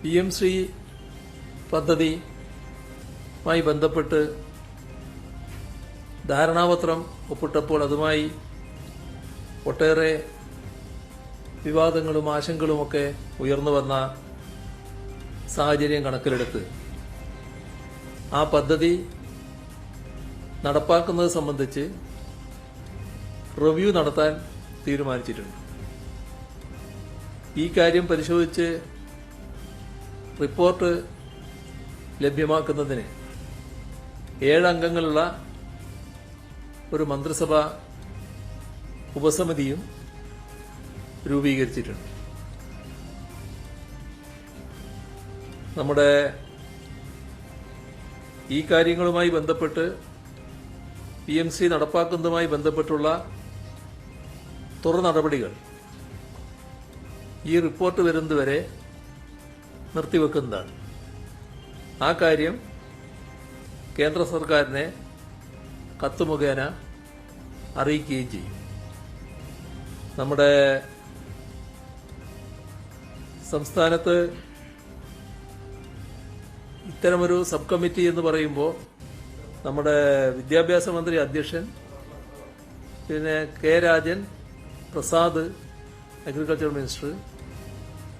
PM Shri പദ്ധതിയുമായി ബന്ധപ്പെട്ട് ധാരണാപത്രം ഒപ്പിട്ടപ്പോൾ അതുമായി ഒട്ടേറെ വിവാദങ്ങളും ആശങ്കകളുമൊക്കെ ഉയർന്നു വന്ന സാഹചര്യം കണക്കിലെടുത്ത് ആ പദ്ധതി നടപ്പാക്കുന്നത് സംബന്ധിച്ച് റിവ്യൂ നടത്താൻ തീരുമാനിച്ചിട്ടുണ്ട്. ഈ കാര്യം പരിശോധിച്ച് റിപ്പോർട്ട് ലഭ്യമാക്കുന്നതിന് 7 അംഗങ്ങളുള്ള ഒരു മന്ത്രിസഭാ ഉപസമിതിയും രൂപീകരിച്ചിട്ടുണ്ട്. നമ്മുടെ ഈ കാര്യങ്ങളുമായി ബന്ധപ്പെട്ട് PMC നടപ്പാക്കുന്നതുമായി ബന്ധപ്പെട്ടുള്ള തുടർ നടപടികൾ ഈ റിപ്പോർട്ട് വരുന്നതുവരെ നിർത്തിവെക്കുന്നതാണ്. ആ കാര്യം കേന്ദ്ര സർക്കാരിനെ കത്ത് മുഖേന അറിയിക്കുകയും ചെയ്യും. നമ്മുടെ സംസ്ഥാനത്ത് ഇത്തരമൊരു സബ് കമ്മിറ്റി എന്ന് പറയുമ്പോൾ നമ്മുടെ വിദ്യാഭ്യാസ മന്ത്രി അധ്യക്ഷൻ, പിന്നെ K Rajan, Prasad agriculture minister,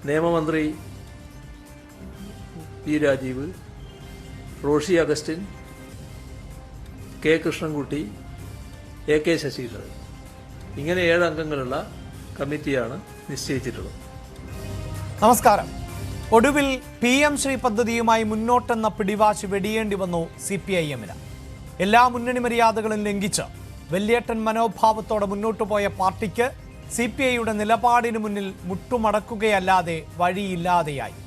നിയമമന്ത്രി P Rajeev, Roshi Augustine, K Krishnankutty, AK Saseendran, ഇങ്ങനെ 7 അംഗങ്ങളുള്ള കമ്മിറ്റിയാണ് നിശ്ചയിച്ചിട്ടുള്ളത്. നമസ്കാരം. ഒടുവിൽ PM ശ്രീ പദ്ധതിയുമായി മുന്നോട്ടെന്ന പിടിവാശി വെടിയേണ്ടി വന്നു CPIM-ന്. എല്ലാ മുന്നണി മര്യാദകളും ലംഘിച്ച് വല്യേട്ടൻ മനോഭാവത്തോടെ മുന്നോട്ടു പോയ പാർട്ടിക്ക് CPI-യുടെ നിലപാടിന് മുന്നിൽ മുട്ടുമടക്കുകയല്ലാതെ വഴിയില്ലാതെയായി.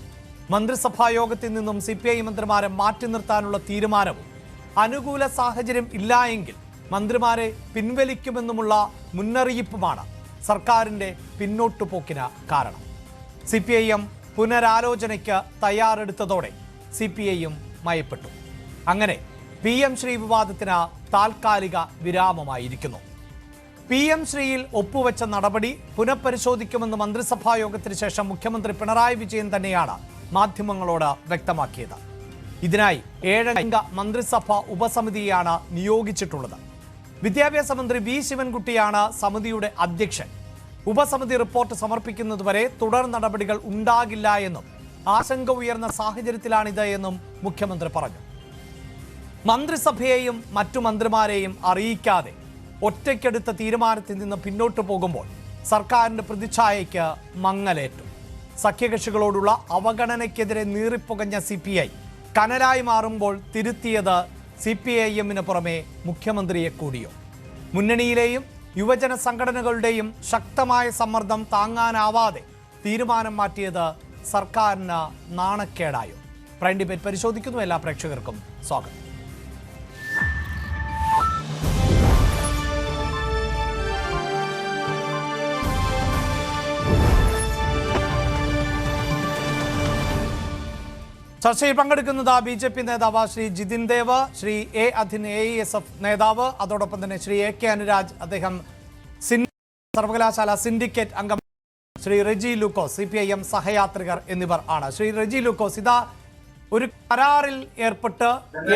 മന്ത്രിസഭാ യോഗത്തിൽ നിന്നും CPI മന്ത്രിമാരെ മാറ്റി നിർത്താനുള്ള തീരുമാനവും അനുകൂല സാഹചര്യം ഇല്ല എങ്കിൽ മന്ത്രിമാരെ പിൻവലിക്കുമെന്നുമുള്ള മുന്നറിയിപ്പുമാണ് സർക്കാരിന്റെ പിന്നോട്ടുപോക്കിന് കാരണം. CPIM പുനരാലോചനയ്ക്ക് തയ്യാറെടുത്തതോടെ CPIM മയപ്പെട്ടു. അങ്ങനെ PM ശ്രീ വിവാദത്തിന് താൽക്കാലിക വിരാമമായിരിക്കുന്നു. PM ശ്രീയിൽ ഒപ്പുവെച്ച നടപടി പുനഃപരിശോധിക്കുമെന്ന് മന്ത്രിസഭാ യോഗത്തിന് ശേഷം മുഖ്യമന്ത്രി പിണറായി വിജയൻ തന്നെയാണ് മാധ്യമങ്ങളോട് വ്യക്തമാക്കിയത്. ഇതിനായി 7 അംഗ മന്ത്രിസഭാ ഉപസമിതിയാണ് നിയോഗിച്ചിട്ടുള്ളത്. വിദ്യാഭ്യാസ മന്ത്രി V ശിവൻകുട്ടിയാണ് സമിതിയുടെ അധ്യക്ഷൻ. ഉപസമിതി റിപ്പോർട്ട് സമർപ്പിക്കുന്നതുവരെ തുടർ നടപടികൾ ഉണ്ടാകില്ല എന്നും ആശങ്ക ഉയർന്ന സാഹചര്യത്തിലാണിത് എന്നും മുഖ്യമന്ത്രി പറഞ്ഞു. മന്ത്രിസഭയെയും മറ്റു മന്ത്രിമാരെയും അറിയിക്കാതെ ഒറ്റയ്ക്കെടുത്ത തീരുമാനത്തിൽ നിന്ന് പിന്നോട്ടു പോകുമ്പോൾ സർക്കാരിന്റെ പ്രതിച്ഛായയ്ക്ക് മങ്ങലേറ്റു. സഖ്യകക്ഷികളോടുള്ള അവഗണനയ്ക്കെതിരെ നീറിപ്പുകഞ്ഞ CPI കനലായി മാറുമ്പോൾ തിരുത്തിയത് CPIM-ന് പുറമെ മുഖ്യമന്ത്രിയെ കൂടിയോ? മുന്നണിയിലെയും യുവജന സംഘടനകളുടെയും ശക്തമായ സമ്മർദ്ദം താങ്ങാനാവാതെ തീരുമാനം മാറ്റിയത് സർക്കാരിന് നാണക്കേടായോ? പ്രൈം ഡിബേറ്റ് പരിശോധിക്കുന്നു. എല്ലാ പ്രേക്ഷകർക്കും സ്വാഗതം. ചർച്ചയിൽ പങ്കെടുക്കുന്നത് BJP നേതാവ് ശ്രീ ജിതിൻ ദേവ്, ശ്രീ A അധിൻ AESF നേതാവ്, അതോടൊപ്പം തന്നെ ശ്രീ AK അനുരാജ്, അദ്ദേഹം സർവകലാശാല സിൻഡിക്കേറ്റ് അംഗം, ശ്രീ റെജി ലൂക്കോസ് CPIM സഹയാത്രികർ എന്നിവർ ആണ്. ശ്രീ റെജി ലൂക്കോസ്, ഇതാ ഒരു കരാറിൽ ഏർപ്പെട്ട്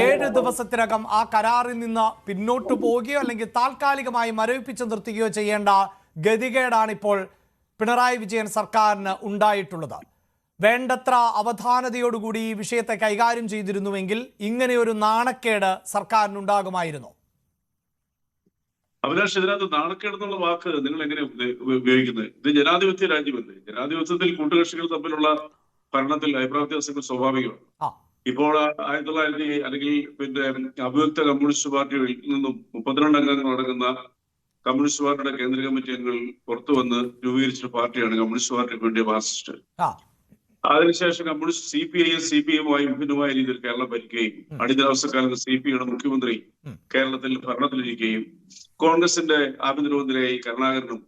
7 ദിവസത്തിനകം ആ കരാറിൽ നിന്ന് പിന്നോട്ട് പോവുകയോ അല്ലെങ്കിൽ താൽക്കാലികമായി മരവിപ്പിച്ച് നിർത്തുകയോ ചെയ്യേണ്ട ഗതികേടാണ് ഇപ്പോൾ പിണറായി വിജയൻ സർക്കാരിന് ഉണ്ടായിട്ടുള്ളത്. വേണ്ടത്ര അവധാനതയോടുകൂടി ഈ വിഷയത്തെ കൈകാര്യം ചെയ്തിരുന്നുവെങ്കിൽ ഇങ്ങനെയൊരു നാണക്കേട് സർക്കാരിനുണ്ടാകുമായിരുന്നു. അഭിലാഷ്, ഇതിനകത്ത് നാണക്കേട് എന്നുള്ള വാക്ക് നിങ്ങൾ എങ്ങനെ ഉപയോഗിക്കുന്നത്? ഇത് ജനാധിപത്യ രാജ്യമല്ലേ? ജനാധിപത്യത്തിൽ കൂട്ടുകക്ഷികൾ തമ്മിലുള്ള ഭരണത്തിൽ അഭിപ്രായ വ്യത്യാസങ്ങൾ സ്വാഭാവികമാണ്. ഇപ്പോൾ 1900 അല്ലെങ്കിൽ അഭിവ്യക്ത കമ്മ്യൂണിസ്റ്റ് പാർട്ടികളിൽ നിന്നും 32 അംഗങ്ങൾ അടങ്ങുന്ന കമ്മ്യൂണിസ്റ്റ് പാർട്ടിയുടെ കേന്ദ്ര കമ്മിറ്റി അംഗങ്ങൾ പുറത്തു വന്ന് രൂപീകരിച്ച പാർട്ടിയാണ് കമ്മ്യൂണിസ്റ്റ് പാർട്ടിക്ക് വേണ്ടിയ മാർക്സിസ്റ്റ്. അതിനുശേഷം കമ്മ്യൂണിസ്റ്റ് CPIM വിഭിന്നമായ രീതിയിൽ കേരളം ഭരിക്കുകയും അടിയന്തരാവസ്ഥക്കാലത്ത് CPIയുടെ മുഖ്യമന്ത്രി കേരളത്തിൽ ഭരണത്തിലിരിക്കുകയും കോൺഗ്രസിന്റെ ആഭ്യന്തരമന്ത്രിയായി കരുണാകരനും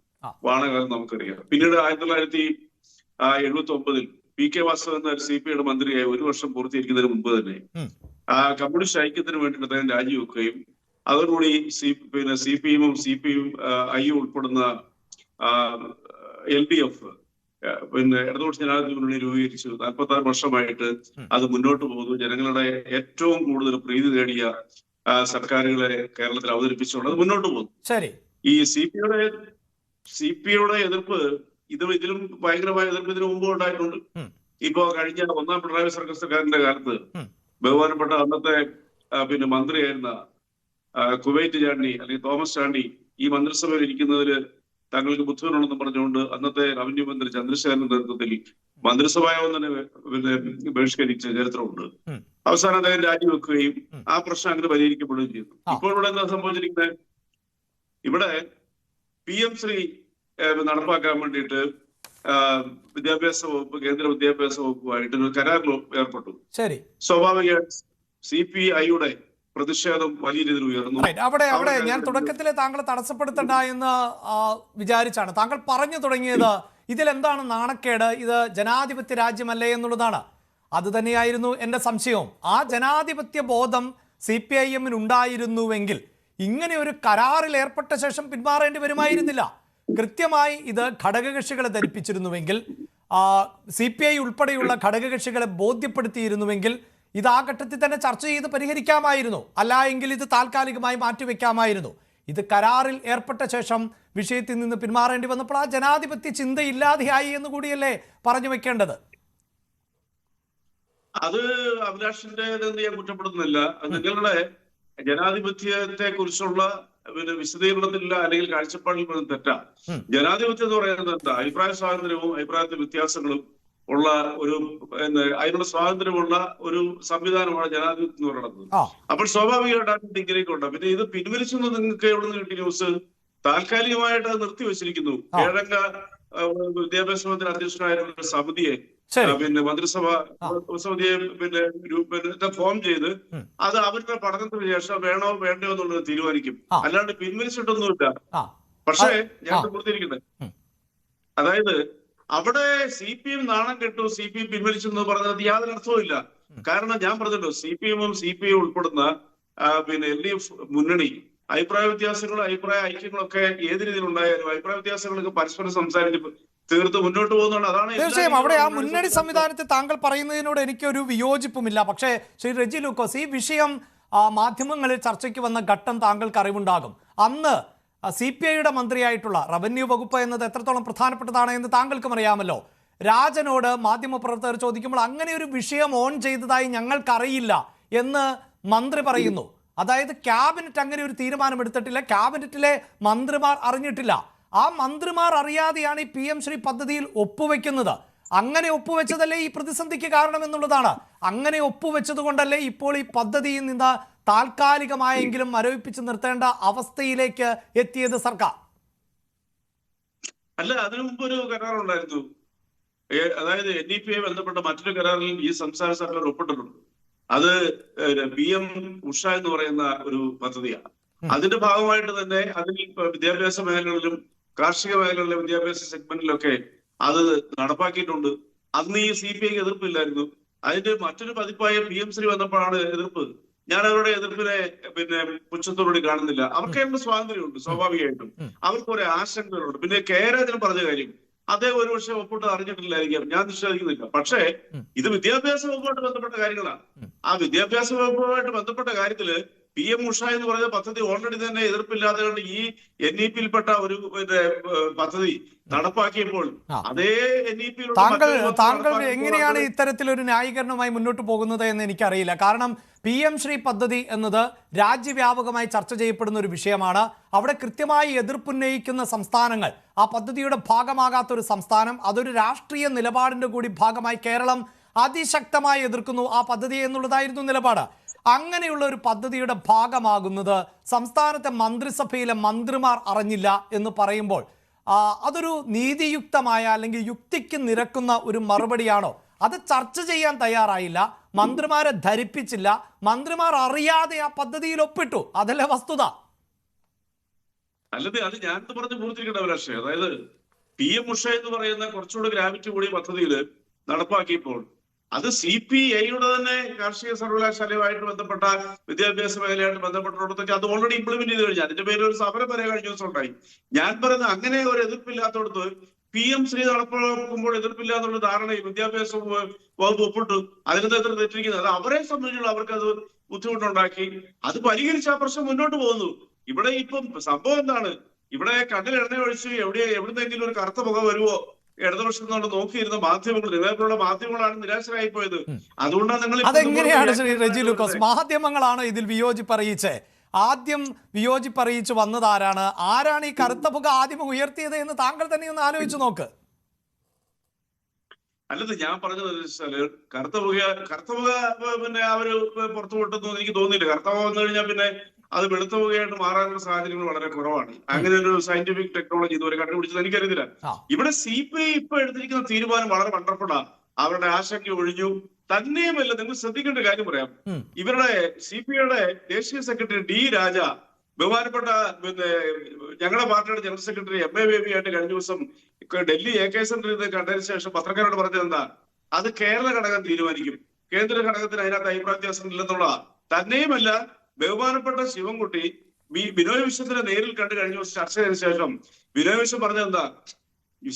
വാണകാലം നമുക്കറിയാം. പിന്നീട് 1979 PK വാസവൻ എന്ന CPIയുടെ മന്ത്രിയായി 1 വർഷം പൂർത്തീകരിക്കുന്നതിന് മുമ്പ് തന്നെ കമ്മ്യൂണിസ്റ്റ് ഐക്യത്തിന് വേണ്ടിയിട്ട് അദ്ദേഹം രാജിവെക്കുകയും അതോടുകൂടി CPIM ഉൾപ്പെടുന്ന LDF പിന്നെ ഇടതുപക്ഷ ജനാധിപത്യ മുന്നണി രൂപീകരിച്ചു. 46 വർഷമായിട്ട് അത് മുന്നോട്ട് പോകുന്നു. ജനങ്ങളുടെ ഏറ്റവും കൂടുതൽ പ്രീതി നേടിയ സർക്കാരുകളെ കേരളത്തിൽ അവതരിപ്പിച്ചുകൊണ്ട് അത് മുന്നോട്ട് പോകുന്നു. ഈ സി പി ഐയുടെ എതിർപ്പ് ഇതിലും ഭയങ്കരമായ എതിർപ്പ് ഇതിനു മുമ്പ് ഉണ്ടായിട്ടുണ്ട്. ഇപ്പോ കഴിഞ്ഞ 1ാം പിണറായി സർക്കാരിന്റെ കാലത്ത് ബഹുമാനപ്പെട്ട അന്നത്തെ പിന്നെ മന്ത്രിയായിരുന്ന കുവൈറ്റ് ചാണ്ടി അല്ലെങ്കിൽ തോമസ് ചാണ്ടി ഈ മന്ത്രിസഭയിൽ ഇരിക്കുന്നതിൽ തങ്ങൾക്ക് ബുദ്ധിമുട്ടുണ്ടെന്ന് പറഞ്ഞുകൊണ്ട് അന്നത്തെ റവന്യൂ മന്ത്രി ചന്ദ്രശേഖരന്റെ നേതൃത്വത്തിൽ മന്ത്രിസഭയോ തന്നെ പിന്നെ ബഹിഷ്കരിച്ച ചരിത്രമുണ്ട്. അവസാനം അദ്ദേഹം രാജിവെക്കുകയും ആ പ്രശ്നം അങ്ങനെ പരിഹരിക്കപ്പെടുകയും ചെയ്തു. ഇപ്പോൾ ഇവിടെ എന്താ സംഭവിച്ചിരിക്കുന്നത്? ഇവിടെ PM ശ്രീ നടപ്പാക്കാൻ വേണ്ടിയിട്ട് വിദ്യാഭ്യാസ വകുപ്പ്, കേന്ദ്ര വിദ്യാഭ്യാസ വകുപ്പുമായിട്ട് ഒരു കരാറിൽ ഏർപ്പെട്ടു. സ്വാഭാവികമായിട്ട് CPIയുടെ പ്രതിഷേധം വലിയ രീതിയിൽ ഉയർന്നു. അവിടെ ഞാൻ തുടക്കത്തിലെ താങ്കളെ തടസ്സപ്പെടുത്തണ്ട എന്ന് വിചാരിച്ചാണ്. താങ്കൾ പറഞ്ഞു തുടങ്ങിയത് ഇതിലെന്താണ് നാണക്കേട്, ഇത് ജനാധിപത്യ രാജ്യമല്ലേ എന്നുള്ളതാണ്. അത് തന്നെയായിരുന്നു എന്റെ സംശയവും. ആ ജനാധിപത്യ ബോധം CPIM ഉണ്ടായിരുന്നുവെങ്കിൽ ഇങ്ങനെ ഒരു കരാറിൽ ഏർപ്പെട്ട ശേഷം പിന്മാറേണ്ടി വരുമായിരുന്നില്ല. കൃത്യമായി ഇത് ഘടകകക്ഷികളെ ധരിപ്പിച്ചിരുന്നുവെങ്കിൽ, CPI ഉൾപ്പെടെയുള്ള ഘടകകക്ഷികളെ ബോധ്യപ്പെടുത്തിയിരുന്നുവെങ്കിൽ ഇത് ആ ഘട്ടത്തിൽ തന്നെ ചർച്ച ചെയ്ത് പരിഹരിക്കാമായിരുന്നു. അല്ല എങ്കിൽ ഇത് താൽക്കാലികമായി മാറ്റിവെക്കാമായിരുന്നു. ഇത് കരാറിൽ ഏർപ്പെട്ട ശേഷം വിഷയത്തിൽ നിന്ന് പിന്മാറേണ്ടി വന്നപ്പോൾ ആ ജനാധിപത്യ ചിന്തയില്ലാതെയായി എന്ന് കൂടിയല്ലേ പറഞ്ഞു വെക്കേണ്ടത്? അത് അഭിലാഷിന്റെ ഞാൻ കുറ്റപ്പെടുത്തുന്നില്ല. നിങ്ങളുടെ ജനാധിപത്യത്തെ കുറിച്ചുള്ള പിന്നെ വിശദീകരണത്തില്ല അല്ലെങ്കിൽ കാഴ്ചപ്പാടിൽ തെറ്റാ. ജനാധിപത്യം എന്ന് പറയുന്നത് എന്താ? അഭിപ്രായ സ്വാതന്ത്ര്യവും അഭിപ്രായത്തിൽ വ്യത്യാസങ്ങളും ഉള്ള ഒരു അതിനുള്ള സ്വാതന്ത്ര്യമുള്ള ഒരു സംവിധാനമാണ് ജനാധിപത്യം എന്ന് പറയുന്നത്. അപ്പോൾ സ്വാഭാവികമായിട്ട് ഇങ്ങനെയൊക്കെ ഉണ്ട്. പിന്നെ ഇത് പിൻവലിച്ചു നിങ്ങൾക്ക് എവിടെ നിന്ന് കിട്ടിയ ന്യൂസ്? താൽക്കാലികമായിട്ട് അത് നിർത്തിവെച്ചിരിക്കുന്നു. ഏഴംഗ വിദ്യാഭ്യാസ മന്ത്രി അധ്യക്ഷനായിട്ടുള്ള സമിതിയെ പിന്നെ മന്ത്രിസഭ സമിതിയെ പിന്നെ ഫോം ചെയ്ത് അത് അവരുടെ പഠനത്തിന് ശേഷം വേണോ വേണ്ടയോ എന്നുള്ളത് തീരുമാനിക്കും. അല്ലാണ്ട് പിൻവലിച്ചിട്ടൊന്നുമില്ല. പക്ഷേ ഞാൻ കൊടുത്തിരിക്കുന്നത് അതായത് അവിടെ CPM നാണം കെട്ടു, CPM പിൻവലിച്ചു എന്ന് പറഞ്ഞത് യാതൊരു അർത്ഥവുമില്ല. കാരണം ഞാൻ പറഞ്ഞല്ലോ, CPM-ഉം CPI ഉൾപ്പെടുന്ന പിന്നെ LDF മുന്നണി അഭിപ്രായ വ്യത്യാസങ്ങളും അഭിപ്രായ ഐക്യങ്ങളൊക്കെ ഏത് രീതിയിൽ ഉണ്ടായാലും അഭിപ്രായ വ്യത്യാസങ്ങളൊക്കെ പരസ്പരം സംസാരിച്ച് തീർത്ത് മുന്നോട്ട് പോകുന്നതാണ്. അതാണ് തീർച്ചയായും അവിടെ ആ മുന്നണി സംവിധാനത്തിൽ താങ്കൾ പറയുന്നതിനോട് എനിക്കൊരു വിയോജിപ്പുമില്ല. പക്ഷേ ശ്രീ റെജി ലൂക്കോസ്, ഈ വിഷയം മാധ്യമങ്ങളിൽ ചർച്ചയ്ക്ക് വന്ന ഘട്ടം താങ്കൾക്ക് അറിവുണ്ടാകും. അന്ന് CPIയുടെ മന്ത്രിയായിട്ടുള്ള റവന്യൂ വകുപ്പ് എന്നത് എത്രത്തോളം പ്രധാനപ്പെട്ടതാണ് എന്ന് താങ്കൾക്കും അറിയാമല്ലോ. രാജനോട് മാധ്യമപ്രവർത്തകർ ചോദിക്കുമ്പോൾ അങ്ങനെ ഒരു വിഷയം ഓൺ ചെയ്തതായി ഞങ്ങൾക്കറിയില്ല എന്ന് മന്ത്രി പറയുന്നു. അതായത് ക്യാബിനറ്റ് അങ്ങനെ ഒരു തീരുമാനമെടുത്തിട്ടില്ല, ക്യാബിനറ്റിലെ മന്ത്രിമാർ അറിഞ്ഞിട്ടില്ല. ആ മന്ത്രിമാർ അറിയാതെയാണ് ഈ PM ശ്രീ പദ്ധതിയിൽ ഒപ്പുവെക്കുന്നത്. അങ്ങനെ ഒപ്പുവെച്ചതല്ലേ ഈ പ്രതിസന്ധിക്ക് കാരണം എന്നുള്ളതാണ്. അങ്ങനെ ഒപ്പുവെച്ചത് കൊണ്ടല്ലേ ഇപ്പോൾ ഈ പദ്ധതിയിൽ നിന്ന് താൽക്കാലികമായെങ്കിലും മരവിപ്പിച്ച് നിർത്തേണ്ട അവസ്ഥയിലേക്ക് എത്തിയത് സർക്കാർ? അല്ല, അതിനു മുമ്പ് ഒരു കരാറുണ്ടായിരുന്നു. അതായത് NEP-യെ ബന്ധപ്പെട്ട മറ്റൊരു കരാറിൽ ഈ സംസ്ഥാന സർക്കാർ ഒപ്പിട്ടിട്ടുണ്ട്. അത് PM ഉഷ എന്ന് പറയുന്ന ഒരു പദ്ധതിയാണ്. അതിന്റെ ഭാഗമായിട്ട് തന്നെ അതിൽ വിദ്യാഭ്യാസ മേഖലകളിലും കാർഷിക മേഖലകളിലെ വിദ്യാഭ്യാസ സെഗ്മെന്റിലൊക്കെ അത് നടപ്പാക്കിയിട്ടുണ്ട്. അന്ന് ഈ CPIക്ക് എതിർപ്പില്ലായിരുന്നു. അതിന്റെ മറ്റൊരു പതിപ്പായ PM ശ്രീ വന്നപ്പോഴാണ് എതിർപ്പ്. ഞാൻ അവരുടെ എതിർപ്പിനെ പിന്നെ പുച്ഛത്തോടുകൂടി കാണുന്നില്ല. അവർക്ക് സ്വാതന്ത്ര്യമുണ്ട്. സ്വാഭാവികമായിട്ടും അവർക്ക് കുറെ ആശങ്കകളുണ്ട്. പിന്നെ കേരളത്തിൽ പറഞ്ഞ കാര്യം അദ്ദേഹം ഒരുപക്ഷെ ഒപ്പിട്ട് അറിഞ്ഞിട്ടില്ലായിരിക്കാം, ഞാൻ നിഷേധിക്കുന്നില്ല. പക്ഷേ ഇത് വിദ്യാഭ്യാസ വകുപ്പുമായിട്ട് ബന്ധപ്പെട്ട കാര്യങ്ങളാണ്. ആ വിദ്യാഭ്യാസ വകുപ്പുമായിട്ട് ബന്ധപ്പെട്ട കാര്യത്തില് PM ഉഷ എന്ന് പറയുന്ന പദ്ധതി ഓൾറെഡി തന്നെ എതിർപ്പില്ലാതെ കൊണ്ട് ഈ NEP-യിൽപ്പെട്ട ഒരു പദ്ധതി നടപ്പാക്കിയപ്പോൾ അതേ താങ്കൾ എങ്ങനെയാണ് ഇത്തരത്തിലൊരു ന്യായീകരണവുമായി മുന്നോട്ട് പോകുന്നത് എന്ന് എനിക്കറിയില്ല. കാരണം PM ശ്രീ പദ്ധതി എന്നത് രാജ്യവ്യാപകമായി ചർച്ച ചെയ്യപ്പെടുന്ന ഒരു വിഷയമാണ്. അവിടെ കൃത്യമായി എതിർപ്പുന്നയിക്കുന്ന സംസ്ഥാനങ്ങൾ, ആ പദ്ധതിയുടെ ഭാഗമാകാത്ത ഒരു സംസ്ഥാനം, അതൊരു രാഷ്ട്രീയ നിലപാടിന്റെ കൂടി ഭാഗമായി കേരളം അതിശക്തമായി എതിർക്കുന്നു ആ പദ്ധതി എന്നുള്ളതായിരുന്നു നിലപാട്. അങ്ങനെയുള്ള ഒരു പദ്ധതിയുടെ ഭാഗമാകുന്നത് സംസ്ഥാനത്തെ മന്ത്രിസഭയിലെ മന്ത്രിമാർ അറിഞ്ഞില്ല എന്ന് പറയുമ്പോൾ അതൊരു നീതിയുക്തമായ അല്ലെങ്കിൽ യുക്തിക്ക് നിരക്കുന്ന ഒരു മറുപടിയാണോ? അത് ചർച്ച ചെയ്യാൻ തയ്യാറായില്ല, മന്ത്രിമാരെ ധരിപ്പിച്ചില്ല, മന്ത്രിമാർ അറിയാതെ ആ പദ്ധതിയിൽ ഒപ്പിട്ടു, അതല്ലേ വസ്തുത? അല്ലത് അത് ഞാൻ പറഞ്ഞ് പൂർത്തിരിക്കട്ടെ അഭിലാഷേ. അതായത് PM ഉഷ എന്ന് പറയുന്ന കുറച്ചുകൂടി ഗ്രാവിറ്റി കൂടി പദ്ധതിയിൽ നടപ്പാക്കിയപ്പോൾ അത് CPIയുടെ തന്നെ കാർഷിക സർവകലാശാലയുമായിട്ട് ബന്ധപ്പെട്ട വിദ്യാഭ്യാസ മേഖലയായിട്ട് ബന്ധപ്പെട്ടിടത്തൊക്കെ അത് ഓൾറെഡി ഇംപ്ലിമെന്റ് ചെയ്ത് കഴിഞ്ഞു. അതിന്റെ പേരിൽ ഒരു സമരം വരെ കഴിഞ്ഞ ദിവസം ഉണ്ടായി. ഞാൻ പറയുന്നത് അങ്ങനെ ഒരു എതിർപ്പില്ലാത്തടത്ത് PM ശ്രീ നടപ്പാക്കുമ്പോൾ എതിർപ്പില്ല എന്നുള്ള ധാരണ ഈ വിദ്യാഭ്യാസ വകുപ്പ് ഒപ്പിട്ടു. അതിനെന്താ എത്ര തെറ്റിരിക്കുന്നത്? അത് അവരെ സംബന്ധിച്ചുള്ള അവർക്കത് ബുദ്ധിമുട്ടുണ്ടാക്കി. അത് പരിഹരിച്ച് ആ പ്രശ്നം മുന്നോട്ട് പോകുന്നു. ഇവിടെ ഇപ്പം സംഭവം എന്താണ്? ഇവിടെ കണ്ണിൽ എണ്ണ ഒഴിച്ച് എവിടുന്നെങ്കിലും ഒരു കറുത്ത മുഖം വരുവോ ഇടതുപക്ഷം നമ്മൾ നോക്കിയിരുന്ന മാധ്യമങ്ങൾ, നിലവിലുള്ള മാധ്യമങ്ങളാണ് നിരാശരായി പോയത്. അതുകൊണ്ടാണ് നിങ്ങൾ അതെങ്ങനെയാണ് ശ്രീ റെജി ലൂക്കോസ്? മാധ്യമങ്ങളാണ് ഇതിൽ വിയോജിപ്പറിയിച്ച് ആദ്യം വിയോജിപ്പറിയിച്ച് വന്നതാരാണ്? ആരാണ് ഈ കറുത്ത പുക ആദ്യം ഉയർത്തിയത് എന്ന് താങ്കൾ തന്നെ ഒന്ന് ആലോചിച്ച് നോക്ക്. അല്ലത് ഞാൻ പറഞ്ഞത് കറുത്ത പുക പിന്നെ അവര് പുറത്തു വിട്ടെന്ന് എനിക്ക് തോന്നിയില്ല. കറുത്ത പുക വന്നു കഴിഞ്ഞാൽ പിന്നെ അത് വെളുത്ത പുകയായിട്ട് മാറാനുള്ള സാഹചര്യങ്ങൾ വളരെ കുറവാണ്. അങ്ങനെ ഒരു സയന്റിഫിക് ടെക്നോളജി ഇതുവരെ കണ്ടുപിടിച്ചത് എനിക്കറിയത്തില്ല. ഇവിടെ CPI ഇപ്പൊ എടുത്തിരിക്കുന്ന തീരുമാനം വളരെ വണ്ടർഫുള്ളാണ്. അവരുടെ ആശങ്ക ഒഴിഞ്ഞു. തന്നെയുമല്ല, നിങ്ങൾ ശ്രദ്ധിക്കേണ്ട കാര്യം പറയാം. ഇവരുടെ CPIയുടെ ദേശീയ സെക്രട്ടറി D രാജ, ബഹുമാനപ്പെട്ട പിന്നെ ഞങ്ങളുടെ പാർട്ടിയുടെ ജനറൽ സെക്രട്ടറി MA ബേബി ആയിട്ട് കഴിഞ്ഞ ദിവസം ഡൽഹി AK സെന്ററിൽ കണ്ടതിന് ശേഷം പത്രക്കാരോട് പറഞ്ഞത് എന്താ? അത് കേരള ഘടകം തീരുമാനിക്കും, കേന്ദ്ര ഘടകത്തിന് അതിനകത്ത് അഭിപ്രായ വ്യത്യാസം ഇല്ലെന്നുള്ള. തന്നെയുമല്ല, ബഹുമാനപ്പെട്ട ശിവൻകുട്ടി ബിനോയ് വിശ്വത്തിനെ നേരിൽ കണ്ട് കഴിഞ്ഞ ദിവസം ചർച്ച ചെയ്തതിനു ശേഷം ബിനോയ് വിശ്വം പറഞ്ഞത് എന്താ?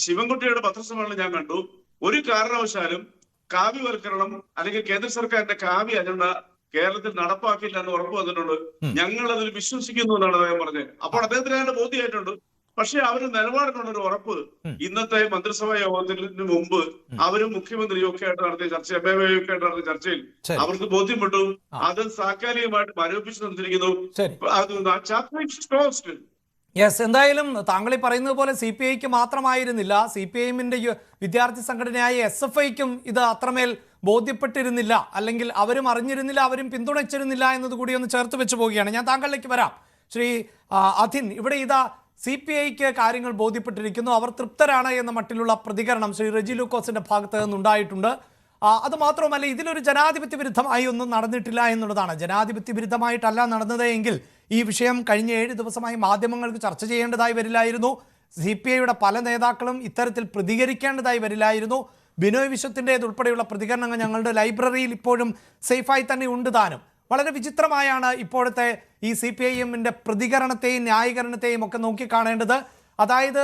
ശിവൻകുട്ടിയുടെ പത്രസമ്മേളനം ഞാൻ കണ്ടു. ഒരു കാരണവശാലും കാവ്യവൽക്കരണം അല്ലെങ്കിൽ കേന്ദ്ര സർക്കാരിന്റെ കാവ്യ അജണ്ട കേരളത്തിൽ നടപ്പാക്കില്ല എന്ന് ഉറപ്പ് വന്നിട്ടുണ്ട്. ഞങ്ങൾ അതിൽ വിശ്വസിക്കുന്നു എന്നാണ് അദ്ദേഹം പറഞ്ഞത്. അപ്പോൾ അദ്ദേഹത്തിന് അതിന്റെ ബോധ്യമായിട്ടുണ്ട്. പക്ഷെ അവര് നിലപാടിനുള്ളൊരു ഉറപ്പ് ഇന്നത്തെ മന്ത്രിസഭാ യോഗത്തിന് മുമ്പ് അവരും മുഖ്യമന്ത്രിയും ഒക്കെ ആയിട്ട് നടത്തിയ ചർച്ച, MA ഒക്കെ ആയിട്ട് നടത്തിയ ചർച്ചയിൽ അവർക്ക് ബോധ്യപ്പെട്ടു അത് താൽക്കാലികമായിട്ട് മരവിപ്പിച്ചു നിർത്തിയിരിക്കുന്നു. യെസ്, എന്തായാലും താങ്കൾ ഈ പറയുന്നത് പോലെ CPIക്ക് മാത്രമായിരുന്നില്ല, CPIഎമ്മിന്റെ വിദ്യാർത്ഥി സംഘടനയായ SFIക്കും ഇത് അത്രമേൽ ബോധ്യപ്പെട്ടിരുന്നില്ല, അല്ലെങ്കിൽ അവരും അറിഞ്ഞിരുന്നില്ല, അവരും പിന്തുണച്ചിരുന്നില്ല എന്നതുകൂടി ഒന്ന് ചേർത്ത് വെച്ച് പോവുകയാണ്. ഞാൻ താങ്കളിലേക്ക് വരാം. ശ്രീ അധിൻ, ഇവിടെ ഇതാ CPIക്ക് കാര്യങ്ങൾ ബോധ്യപ്പെട്ടിരിക്കുന്നു, അവർ തൃപ്തരാണ് എന്ന മട്ടിലുള്ള പ്രതികരണം ശ്രീ റെജി ലൂക്കോസിന്റെ ഭാഗത്ത് നിന്നുണ്ടായിട്ടുണ്ട്. അത് മാത്രമല്ല, ഇതിലൊരു ജനാധിപത്യ വിരുദ്ധമായി ഒന്നും നടന്നിട്ടില്ല എന്നുള്ളതാണ്. ജനാധിപത്യ വിരുദ്ധമായിട്ടല്ല നടന്നത് എങ്കിൽ ഈ വിഷയം കഴിഞ്ഞ 7 ദിവസമായി മാധ്യമങ്ങൾക്ക് ചർച്ച ചെയ്യേണ്ടതായി വരില്ലായിരുന്നു. CPIയുടെ പല നേതാക്കളും ഇത്തരത്തിൽ പ്രതികരിക്കേണ്ടതായി വരില്ലായിരുന്നു. ബിനോയ് വിശ്വത്തിൻ്റെതുൾപ്പെടെയുള്ള പ്രതികരണങ്ങൾ ഞങ്ങളുടെ ലൈബ്രറിയിൽ ഇപ്പോഴും സേഫായി തന്നെ ഉണ്ട് താനും. വളരെ വിചിത്രമായാണ് ഇപ്പോഴത്തെ ഈ CPIഎമ്മിൻ്റെ പ്രതികരണത്തെയും ന്യായീകരണത്തെയും ഒക്കെ നോക്കിക്കാണേണ്ടത്. അതായത്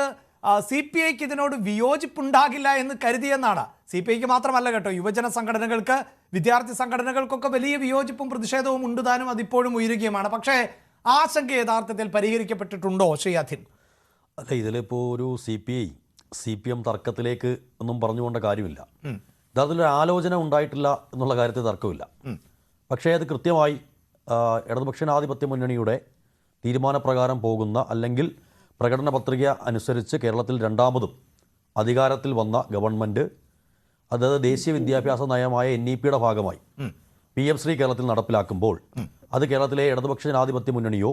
CPIക്ക് ഇതിനോട് വിയോജിപ്പുണ്ടാകില്ല എന്ന് കരുതിയെന്നാണ്. CPIക്ക് മാത്രമല്ല കേട്ടോ, യുവജന സംഘടനകൾക്ക്, വിദ്യാർത്ഥി സംഘടനകൾക്കൊക്കെ വലിയ വിയോജിപ്പും പ്രതിഷേധവും ഉണ്ട് താനും, അതിപ്പോഴും ഉയരുകയുമാണ്. പക്ഷേ ആശങ്ക യഥാർത്ഥത്തിൽ പരിഹരിക്കപ്പെട്ടിട്ടുണ്ടോ ശ്രീ അധിൻ? അല്ല, ഇതിലിപ്പോൾ ഒരു CPI-CPM തർക്കത്തിലേക്ക് ഒന്നും പറഞ്ഞുകൊണ്ട കാര്യമില്ല. യഥാർത്ഥത്തിലൊരു ആലോചന ഉണ്ടായിട്ടില്ല എന്നുള്ള കാര്യത്തിൽ തർക്കമില്ല. പക്ഷേ അത് കൃത്യമായി ഇടതുപക്ഷജനാധിപത്യ മുന്നണിയുടെ തീരുമാനപ്രകാരം പോകുന്ന, അല്ലെങ്കിൽ പ്രകടന പത്രിക അനുസരിച്ച് കേരളത്തിൽ രണ്ടാമതും അധികാരത്തിൽ വന്ന ഗവൺമെൻറ്, അതായത് ദേശീയ വിദ്യാഭ്യാസ നയമായ NEPയുടെ ഭാഗമായി PM ശ്രീ കേരളത്തിൽ നടപ്പിലാക്കുമ്പോൾ അത് കേരളത്തിലെ ഇടതുപക്ഷജനാധിപത്യ മുന്നണിയോ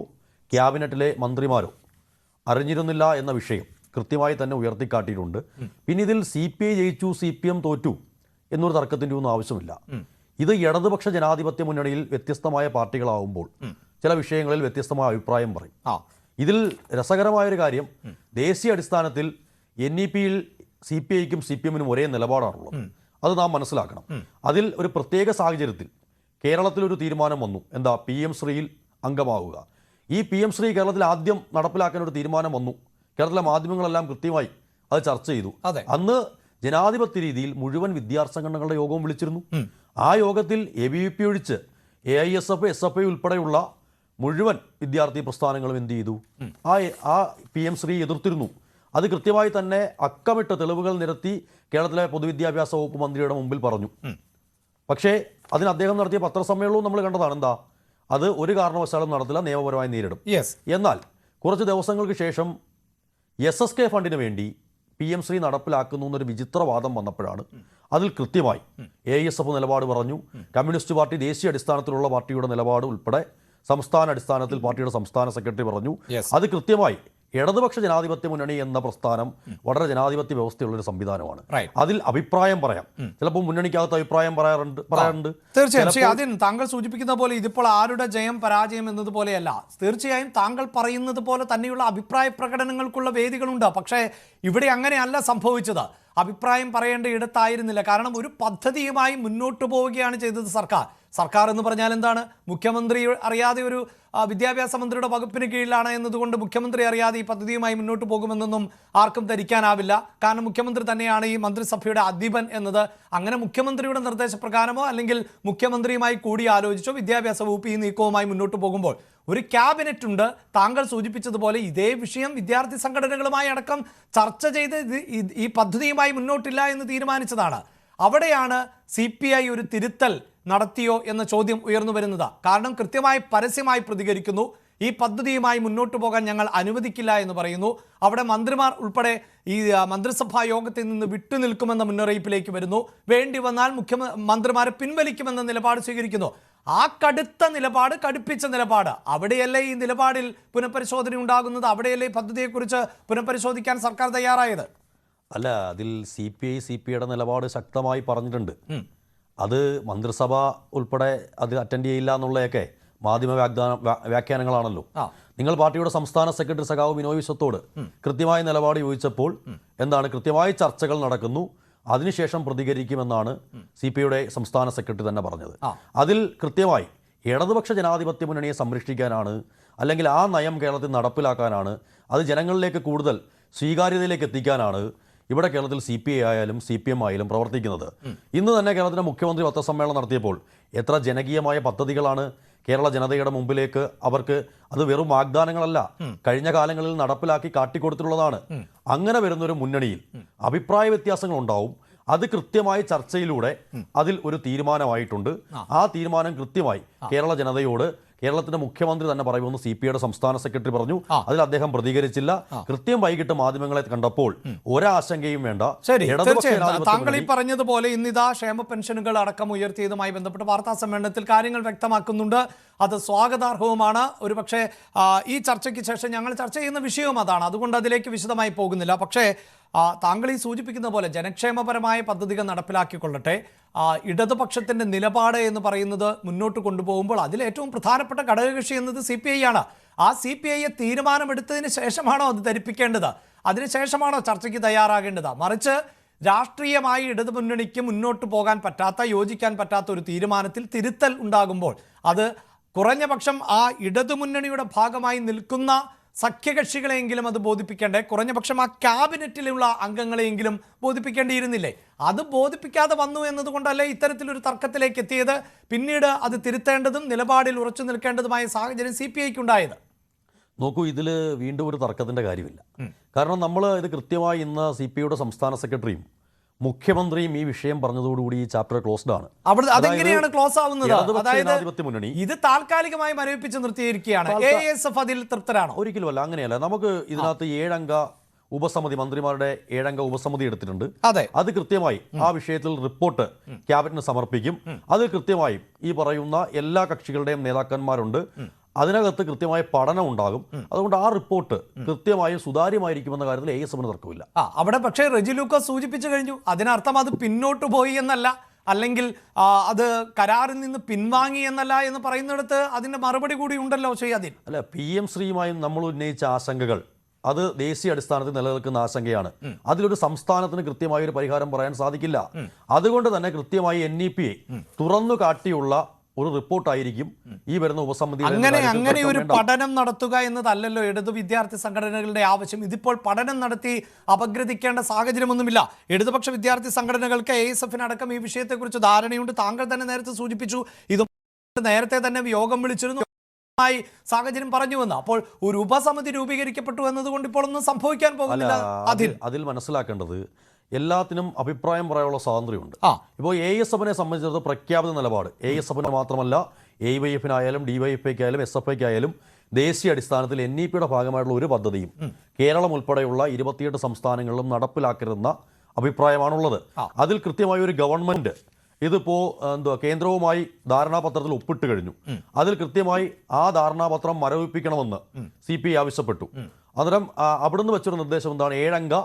ക്യാബിനറ്റിലെ മന്ത്രിമാരോ അറിഞ്ഞിരുന്നില്ല എന്ന വിഷയം കൃത്യമായി തന്നെ ഉയർത്തിക്കാട്ടിയിട്ടുണ്ട്. പിന്നെ ഇതിൽ CPI ജയിച്ചു CPM തോറ്റു എന്നൊരു തർക്കത്തിൻ്റെ ഒന്നും ആവശ്യമില്ല. ഇത് ഇടതുപക്ഷ ജനാധിപത്യ മുന്നണിയിൽ വ്യത്യസ്തമായ പാർട്ടികളാവുമ്പോൾ ചില വിഷയങ്ങളിൽ വ്യത്യസ്തമായ അഭിപ്രായം പറയും. ഇതിൽ രസകരമായൊരു കാര്യം, ദേശീയ അടിസ്ഥാനത്തിൽ NEPയിൽ CPIക്കും CPMനും ഒരേ നിലപാടാണുള്ളത്. അത് നാം മനസ്സിലാക്കണം. അതിൽ ഒരു പ്രത്യേക സാഹചര്യത്തിൽ കേരളത്തിലൊരു തീരുമാനം വന്നു. എന്താ? PM ശ്രീയിൽ അംഗമാവുക. ഈ PM ശ്രീ കേരളത്തിൽ ആദ്യം നടപ്പിലാക്കാൻ ഒരു തീരുമാനം വന്നു. കേരളത്തിലെ മാധ്യമങ്ങളെല്ലാം കൃത്യമായി അത് ചർച്ച ചെയ്തു. അന്ന് ജനാധിപത്യ രീതിയിൽ മുഴുവൻ വിദ്യാർത്ഥി സംഘടനകളുടെ യോഗവും വിളിച്ചിരുന്നു. ആ യോഗത്തിൽ ABVP ഒഴിച്ച് AISF, SFI ഉൾപ്പെടെയുള്ള മുഴുവൻ വിദ്യാർത്ഥി പ്രസ്ഥാനങ്ങളും എന്ത് ചെയ്തു? ആ PM ശ്രീ എതിർത്തിരുന്നു. അത് കൃത്യമായി തന്നെ അക്കമിട്ട തെളിവുകൾ നിരത്തി കേരളത്തിലെ പൊതുവിദ്യാഭ്യാസ വകുപ്പ് മന്ത്രിയുടെ മുമ്പിൽ പറഞ്ഞു. പക്ഷേ അതിന് അദ്ദേഹം നടത്തിയ പത്രസമ്മേളനവും നമ്മൾ കണ്ടതാണ്. എന്താ? അത് ഒരു കാരണവശാലും നടത്തില്ല, നിയമപരമായി നേരിടും. എന്നാൽ കുറച്ച് ദിവസങ്ങൾക്ക് ശേഷം SSK ഫണ്ടിന് വേണ്ടി PM ശ്രീ നടപ്പിലാക്കുന്നു എന്നൊരു വിചിത്രവാദം വന്നപ്പോഴാണ് അതിൽ കൃത്യമായി AISF നിലപാട് പറഞ്ഞു. കമ്മ്യൂണിസ്റ്റ് പാർട്ടി ദേശീയ അടിസ്ഥാനത്തിലുള്ള പാർട്ടിയുടെ നിലപാട് ഉൾപ്പെടെ സംസ്ഥാന അടിസ്ഥാനത്തിൽ പാർട്ടിയുടെ സംസ്ഥാന സെക്രട്ടറി പറഞ്ഞു. അത് കൃത്യമായി ഇടതുപക്ഷ ജനാധിപത്യ മുന്നണി എന്ന പ്രസ്ഥാനം വളരെ ജനാധിപത്യ വ്യവസ്ഥയുള്ളൊരു സംവിധാനമാണ്. അതിൽ അഭിപ്രായം പറയാം. ചിലപ്പോൾ മുന്നണിക്കകത്ത് അഭിപ്രായം പറയാറുണ്ട്. തീർച്ചയായും അതിന് താങ്കൾ സൂചിപ്പിക്കുന്ന പോലെ ഇതിപ്പോൾ ആരുടെ ജയം പരാജയം എന്നതുപോലെയല്ല. തീർച്ചയായും താങ്കൾ പറയുന്നത് പോലെ തന്നെയുള്ള അഭിപ്രായ പ്രകടനങ്ങൾക്കുള്ള വേദികളുണ്ട്. പക്ഷേ ഇവിടെ അങ്ങനെയല്ല സംഭവിച്ചത്. അഭിപ്രായം പറയേണ്ട ഇടത്തായിരുന്നില്ല. കാരണം ഒരു പദ്ധതിയുമായി മുന്നോട്ട് പോവുകയാണ് ചെയ്തത് സർക്കാർ. സർക്കാർ എന്ന് പറഞ്ഞാൽ എന്താണ്? മുഖ്യമന്ത്രി അറിയാതെ ഒരു വിദ്യാഭ്യാസ മന്ത്രിയുടെ വകുപ്പിന് കീഴിലാണ് എന്നതുകൊണ്ട് മുഖ്യമന്ത്രി അറിയാതെ ഈ പദ്ധതിയുമായി മുന്നോട്ട് പോകുമെന്നൊന്നും ആർക്കും ധരിക്കാനാവില്ല. കാരണം മുഖ്യമന്ത്രി തന്നെയാണ് ഈ മന്ത്രിസഭയുടെ അധിപൻ എന്നത്. അങ്ങനെ മുഖ്യമന്ത്രിയുടെ നിർദ്ദേശപ്രകാരമോ അല്ലെങ്കിൽ മുഖ്യമന്ത്രിയുമായി കൂടി ആലോചിച്ചോ വിദ്യാഭ്യാസ വകുപ്പ് ഈ നീക്കവുമായി മുന്നോട്ട് പോകുമ്പോൾ ഒരു ക്യാബിനറ്റ് ഉണ്ട്. താങ്കൾ സൂചിപ്പിച്ചതുപോലെ ഇതേ വിഷയം വിദ്യാർത്ഥി സംഘടനകളുമായി അടക്കം ചർച്ച ചെയ്ത് ഈ പദ്ധതിയുമായി മുന്നോട്ടില്ല എന്ന് തീരുമാനിച്ചതാണ്. അവിടെയാണ് CPI ഒരു തിരുത്തൽ നടത്തിയോ എന്ന ചോദ്യം ഉയർന്നു വരുന്നത്. കാരണം കൃത്യമായി പരസ്യമായി പ്രതികരിക്കുന്നു, ഈ പദ്ധതിയുമായി മുന്നോട്ട് പോകാൻ ഞങ്ങൾ അനുവദിക്കില്ല എന്ന് പറയുന്നു. അവിടെ മന്ത്രിമാർ ഉൾപ്പെടെ ഈ മന്ത്രിസഭാ യോഗത്തിൽ നിന്ന് വിട്ടുനിൽക്കുമെന്ന മുന്നറിയിപ്പിലേക്ക് വരുന്നു. വേണ്ടി വന്നാൽ മന്ത്രിമാരെ പിൻവലിക്കുമെന്ന നിലപാട് സ്വീകരിക്കുന്നു. ആ കടുത്ത നിലപാട്, കടുപ്പിച്ച നിലപാട്, അവിടെയല്ലേ ഈ നിലപാടിൽ പുനഃപരിശോധന ഉണ്ടാകുന്നത്? അവിടെയല്ലേ ഈ പദ്ധതിയെക്കുറിച്ച് പുനഃപരിശോധിക്കാൻ സർക്കാർ തയ്യാറായത്? അല്ല, അതിൽ CPIയുടെ നിലപാട് ശക്തമായി പറഞ്ഞിട്ടുണ്ട്. അത് മന്ത്രിസഭ ഉൾപ്പെടെ അത് അറ്റൻഡ് ചെയ്യില്ല എന്നുള്ളതൊക്കെ മാധ്യമ വ്യാഖ്യാനങ്ങളാണല്ലോ. നിങ്ങൾ പാർട്ടിയുടെ സംസ്ഥാന സെക്രട്ടറി സഖാവ് ബിനോയ് വിശ്വത്തോട് കൃത്യമായ നിലപാട് ചോദിച്ചപ്പോൾ എന്താണ്, കൃത്യമായ ചർച്ചകൾ നടക്കുന്നു, അതിനുശേഷം പ്രതികരിക്കുമെന്നാണ് CPIയുടെ സംസ്ഥാന സെക്രട്ടറി തന്നെ പറഞ്ഞത്. അതിൽ കൃത്യമായി ഇടതുപക്ഷ ജനാധിപത്യ മുന്നണിയെ സംരക്ഷിക്കാനാണ്, അല്ലെങ്കിൽ ആ നയം കേരളത്തിൽ നടപ്പിലാക്കാനാണ്, അത് ജനങ്ങളിലേക്ക് കൂടുതൽ സ്വീകാര്യതയിലേക്ക് എത്തിക്കാനാണ് ഇവിടെ കേരളത്തിൽ CPI ആയാലും CPM ആയാലും പ്രവർത്തിക്കുന്നത്. ഇന്ന് തന്നെ കേരളത്തിലെ മുഖ്യമന്ത്രി പത്രസമ്മേളനം നടത്തിയപ്പോൾ എത്ര ജനകീയമായ പദ്ധതികളാണ് കേരള ജനതയുടെ മുമ്പിലേക്ക് അവർക്ക്, അത് വെറും വാഗ്ദാനങ്ങളല്ല, കഴിഞ്ഞ കാലങ്ങളിൽ നടപ്പിലാക്കി കാട്ടിക്കൊടുത്തിട്ടുള്ളതാണ്. അങ്ങനെ വരുന്നൊരു മുന്നണിയിൽ അഭിപ്രായ വ്യത്യാസങ്ങൾ ഉണ്ടാവും. അത് കൃത്യമായ ചർച്ചയിലൂടെ അതിൽ ഒരു തീരുമാനമായിട്ടുണ്ട്. ആ തീരുമാനം കൃത്യമായി കേരള ജനതയോട് കേരളത്തിന്റെ മുഖ്യമന്ത്രി തന്നെ പറയുമെന്ന് CPIയുടെ സംസ്ഥാന സെക്രട്ടറി പറഞ്ഞു. അതിൽ അദ്ദേഹം പ്രതികരിച്ചില്ല. കൃത്യം വൈകിട്ട് മാധ്യമങ്ങളെ കണ്ടപ്പോൾ ഒരാശങ്കയും വേണ്ട. ശരി, താങ്കൾ ഈ പറഞ്ഞതുപോലെ ഇന്നിതാ ക്ഷേമ പെൻഷനുകൾ അടക്കം ഉയർത്തിയതുമായി ബന്ധപ്പെട്ട് വാർത്താ സമ്മേളനത്തിൽ കാര്യങ്ങൾ വ്യക്തമാക്കുന്നുണ്ട്. അത് സ്വാഗതാർഹവുമാണ്. ഒരുപക്ഷെ ഈ ചർച്ചയ്ക്ക് ശേഷം ഞങ്ങൾ ചർച്ച ചെയ്യുന്ന വിഷയവും അതാണ്. അതുകൊണ്ട് അതിലേക്ക് വിശദമായി പോകുന്നില്ല. പക്ഷേ താങ്കൾ ഈ സൂചിപ്പിക്കുന്ന പോലെ ജനക്ഷേമപരമായ പദ്ധതികൾ നടപ്പിലാക്കിക്കൊള്ളട്ടെ, ഇടതുപക്ഷത്തിൻ്റെ നിലപാട് എന്ന് പറയുന്നത് മുന്നോട്ട് കൊണ്ടുപോകുമ്പോൾ അതിൽ ഏറ്റവും പ്രധാനപ്പെട്ട ഘടകകക്ഷി എന്നത് CPI ആണ്. ആ CPIയെ തീരുമാനമെടുത്തതിന് ശേഷമാണോ അത് ധരിപ്പിക്കേണ്ടത്? അതിനുശേഷമാണോ ചർച്ചയ്ക്ക് തയ്യാറാകേണ്ടത്? മറിച്ച് രാഷ്ട്രീയമായി ഇടതുമുന്നണിക്ക് മുന്നോട്ട് പോകാൻ പറ്റാത്ത, യോജിക്കാൻ പറ്റാത്ത ഒരു തീരുമാനത്തിൽ തിരുത്തൽ ഉണ്ടാകുമ്പോൾ അത് കുറഞ്ഞ പക്ഷം ആ ഇടതുമുന്നണിയുടെ ഭാഗമായി നിൽക്കുന്ന സഖ്യകക്ഷികളെയെങ്കിലും അത് ബോധിപ്പിക്കേണ്ടേ? കുറഞ്ഞ പക്ഷം ആ ക്യാബിനറ്റിലുള്ള അംഗങ്ങളെയെങ്കിലും ബോധിപ്പിക്കേണ്ടിയിരുന്നില്ലേ? അത് ബോധിപ്പിക്കാതെ വന്നു എന്നതുകൊണ്ടല്ലേ ഇത്തരത്തിലൊരു തർക്കത്തിലേക്ക് എത്തിയത്? പിന്നീട് അത് തിരുത്തേണ്ടതും നിലപാടിൽ ഉറച്ചു നിൽക്കേണ്ടതുമായ സാഹചര്യം CPIക്ക് ഉണ്ടായത്. നോക്കൂ, ഇതിൽ വീണ്ടും ഒരു തർക്കത്തിൻ്റെ കാര്യമില്ല. കാരണം നമ്മൾ ഇത് കൃത്യമായി ഇന്ന് CPIയുടെ സംസ്ഥാന സെക്രട്ടറിയും മുഖ്യമന്ത്രിയും ഈ വിഷയം പറഞ്ഞതോടുകൂടി ഈ ചാപ്റ്റർ ക്ലോസ്ഡ് ആണ്. അതെങ്ങനെയാണ് ക്ലോസ് ആവുന്നത്? അതായത് മുന്നണി ഇത് താൽക്കാലികമായി മരവിപ്പിച്ച് നിർത്തിയിരിക്കുകയാണ്. ASF അതിൽ തൃപ്തരാണോ? ഒരിക്കലുമല്ല, അങ്ങനെയല്ല. നമുക്ക് ഇതിനകത്ത് 7 അംഗ ഉപസമിതി, മന്ത്രിമാരുടെ 7 അംഗ ഉപസമിതി എടുത്തിട്ടുണ്ട്. അത് കൃത്യമായി ആ വിഷയത്തിൽ റിപ്പോർട്ട് ക്യാബിനറ്റിന് സമർപ്പിക്കും. അത് കൃത്യമായി ഈ പറയുന്ന എല്ലാ കക്ഷികളുടെയും നേതാക്കന്മാരുണ്ട്. അതിനകത്ത് കൃത്യമായ പഠനം ഉണ്ടാകും. അതുകൊണ്ട് ആ റിപ്പോർട്ട് കൃത്യമായും സുതാര്യമായിരിക്കുമെന്ന കാര്യത്തിൽ ASFന് തർക്കമില്ല. അവിടെ പക്ഷേ റെജി ലൂക്കോസ് സൂചിപ്പിച്ചു കഴിഞ്ഞു. അതിനർത്ഥം അത് പിന്നോട്ട് പോയി എന്നല്ല, അല്ലെങ്കിൽ അത് കരാറിൽ നിന്ന് പിൻവാങ്ങി എന്നല്ല എന്ന് പറയുന്നിടത്ത് അതിന്റെ മറുപടി കൂടി ഉണ്ടല്ലോ ചെയ്യാതിൻ. അല്ല, PM ശ്രീയുമായും നമ്മൾ ഉന്നയിച്ച ആശങ്കകൾ അത് ദേശീയ അടിസ്ഥാനത്തിൽ നിലനിൽക്കുന്ന ആശങ്കയാണ്. അതിലൊരു സംസ്ഥാനത്തിന് കൃത്യമായ ഒരു പരിഹാരം പറയാൻ സാധിക്കില്ല. അതുകൊണ്ട് തന്നെ കൃത്യമായി NEPയെ തുറന്നു കാട്ടിയുള്ള ഒരു റിപ്പോർട്ടായിരിക്കും ഈ വരുന്ന ഉപസമിതി. അങ്ങനെ ഒരു പഠനം നടത്തുക എന്നതല്ലല്ലോ ഇടതു വിദ്യാർത്ഥി സംഘടനകളുടെ ആവശ്യം. ഇതിപ്പോൾ പഠനം നടത്തി അപഗ്രഥിക്കേണ്ട സാഹചര്യമൊന്നുമില്ല. ഇടതുപക്ഷ വിദ്യാർത്ഥി സംഘടനകൾക്ക് ASFനടക്കം ഈ വിഷയത്തെക്കുറിച്ച് ധാരണയുണ്ട്. താങ്കൾ തന്നെ നേരത്തെ സൂചിപ്പിച്ചു, ഇത് നേരത്തെ തന്നെ യോഗം വിളിച്ചിരുന്നു, സാഹചര്യം പറഞ്ഞുവെന്ന്. അപ്പോൾ ഒരു ഉപസമിതി രൂപീകരിക്കപ്പെട്ടു എന്നതുകൊണ്ട് ഇപ്പോൾ ഒന്നും സംഭവിക്കാൻ പോകുന്നില്ല. അതിൽ മനസ്സിലാക്കേണ്ടത് എല്ലാത്തിനും അഭിപ്രായം പറയാനുള്ള സ്വാതന്ത്ര്യമുണ്ട്. ഇപ്പോൾ ASFനെ സംബന്ധിച്ചിടത്തോളം പ്രഖ്യാപിത നിലപാട് ASFന് മാത്രമല്ല, AYFനായാലും DYFIക്കായാലും SFIക്കായാലും ദേശീയ അടിസ്ഥാനത്തിൽ NEPയുടെ ഭാഗമായിട്ടുള്ള ഒരു പദ്ധതിയും കേരളം ഉൾപ്പെടെയുള്ള 28 സംസ്ഥാനങ്ങളിലും നടപ്പിലാക്കരുതെന്ന അഭിപ്രായമാണുള്ളത്. അതിൽ കൃത്യമായ ഒരു ഗവൺമെന്റ് ഇതിപ്പോൾ കേന്ദ്രവുമായി ധാരണാപത്രത്തിൽ ഒപ്പിട്ട് കഴിഞ്ഞു. അതിൽ കൃത്യമായി ആ ധാരണാപത്രം മരവിപ്പിക്കണമെന്ന് CPI ആവശ്യപ്പെട്ടു. അന്നേരം അവിടുന്ന് വെച്ചൊരു നിർദ്ദേശം എന്താണ്, 7 അംഗ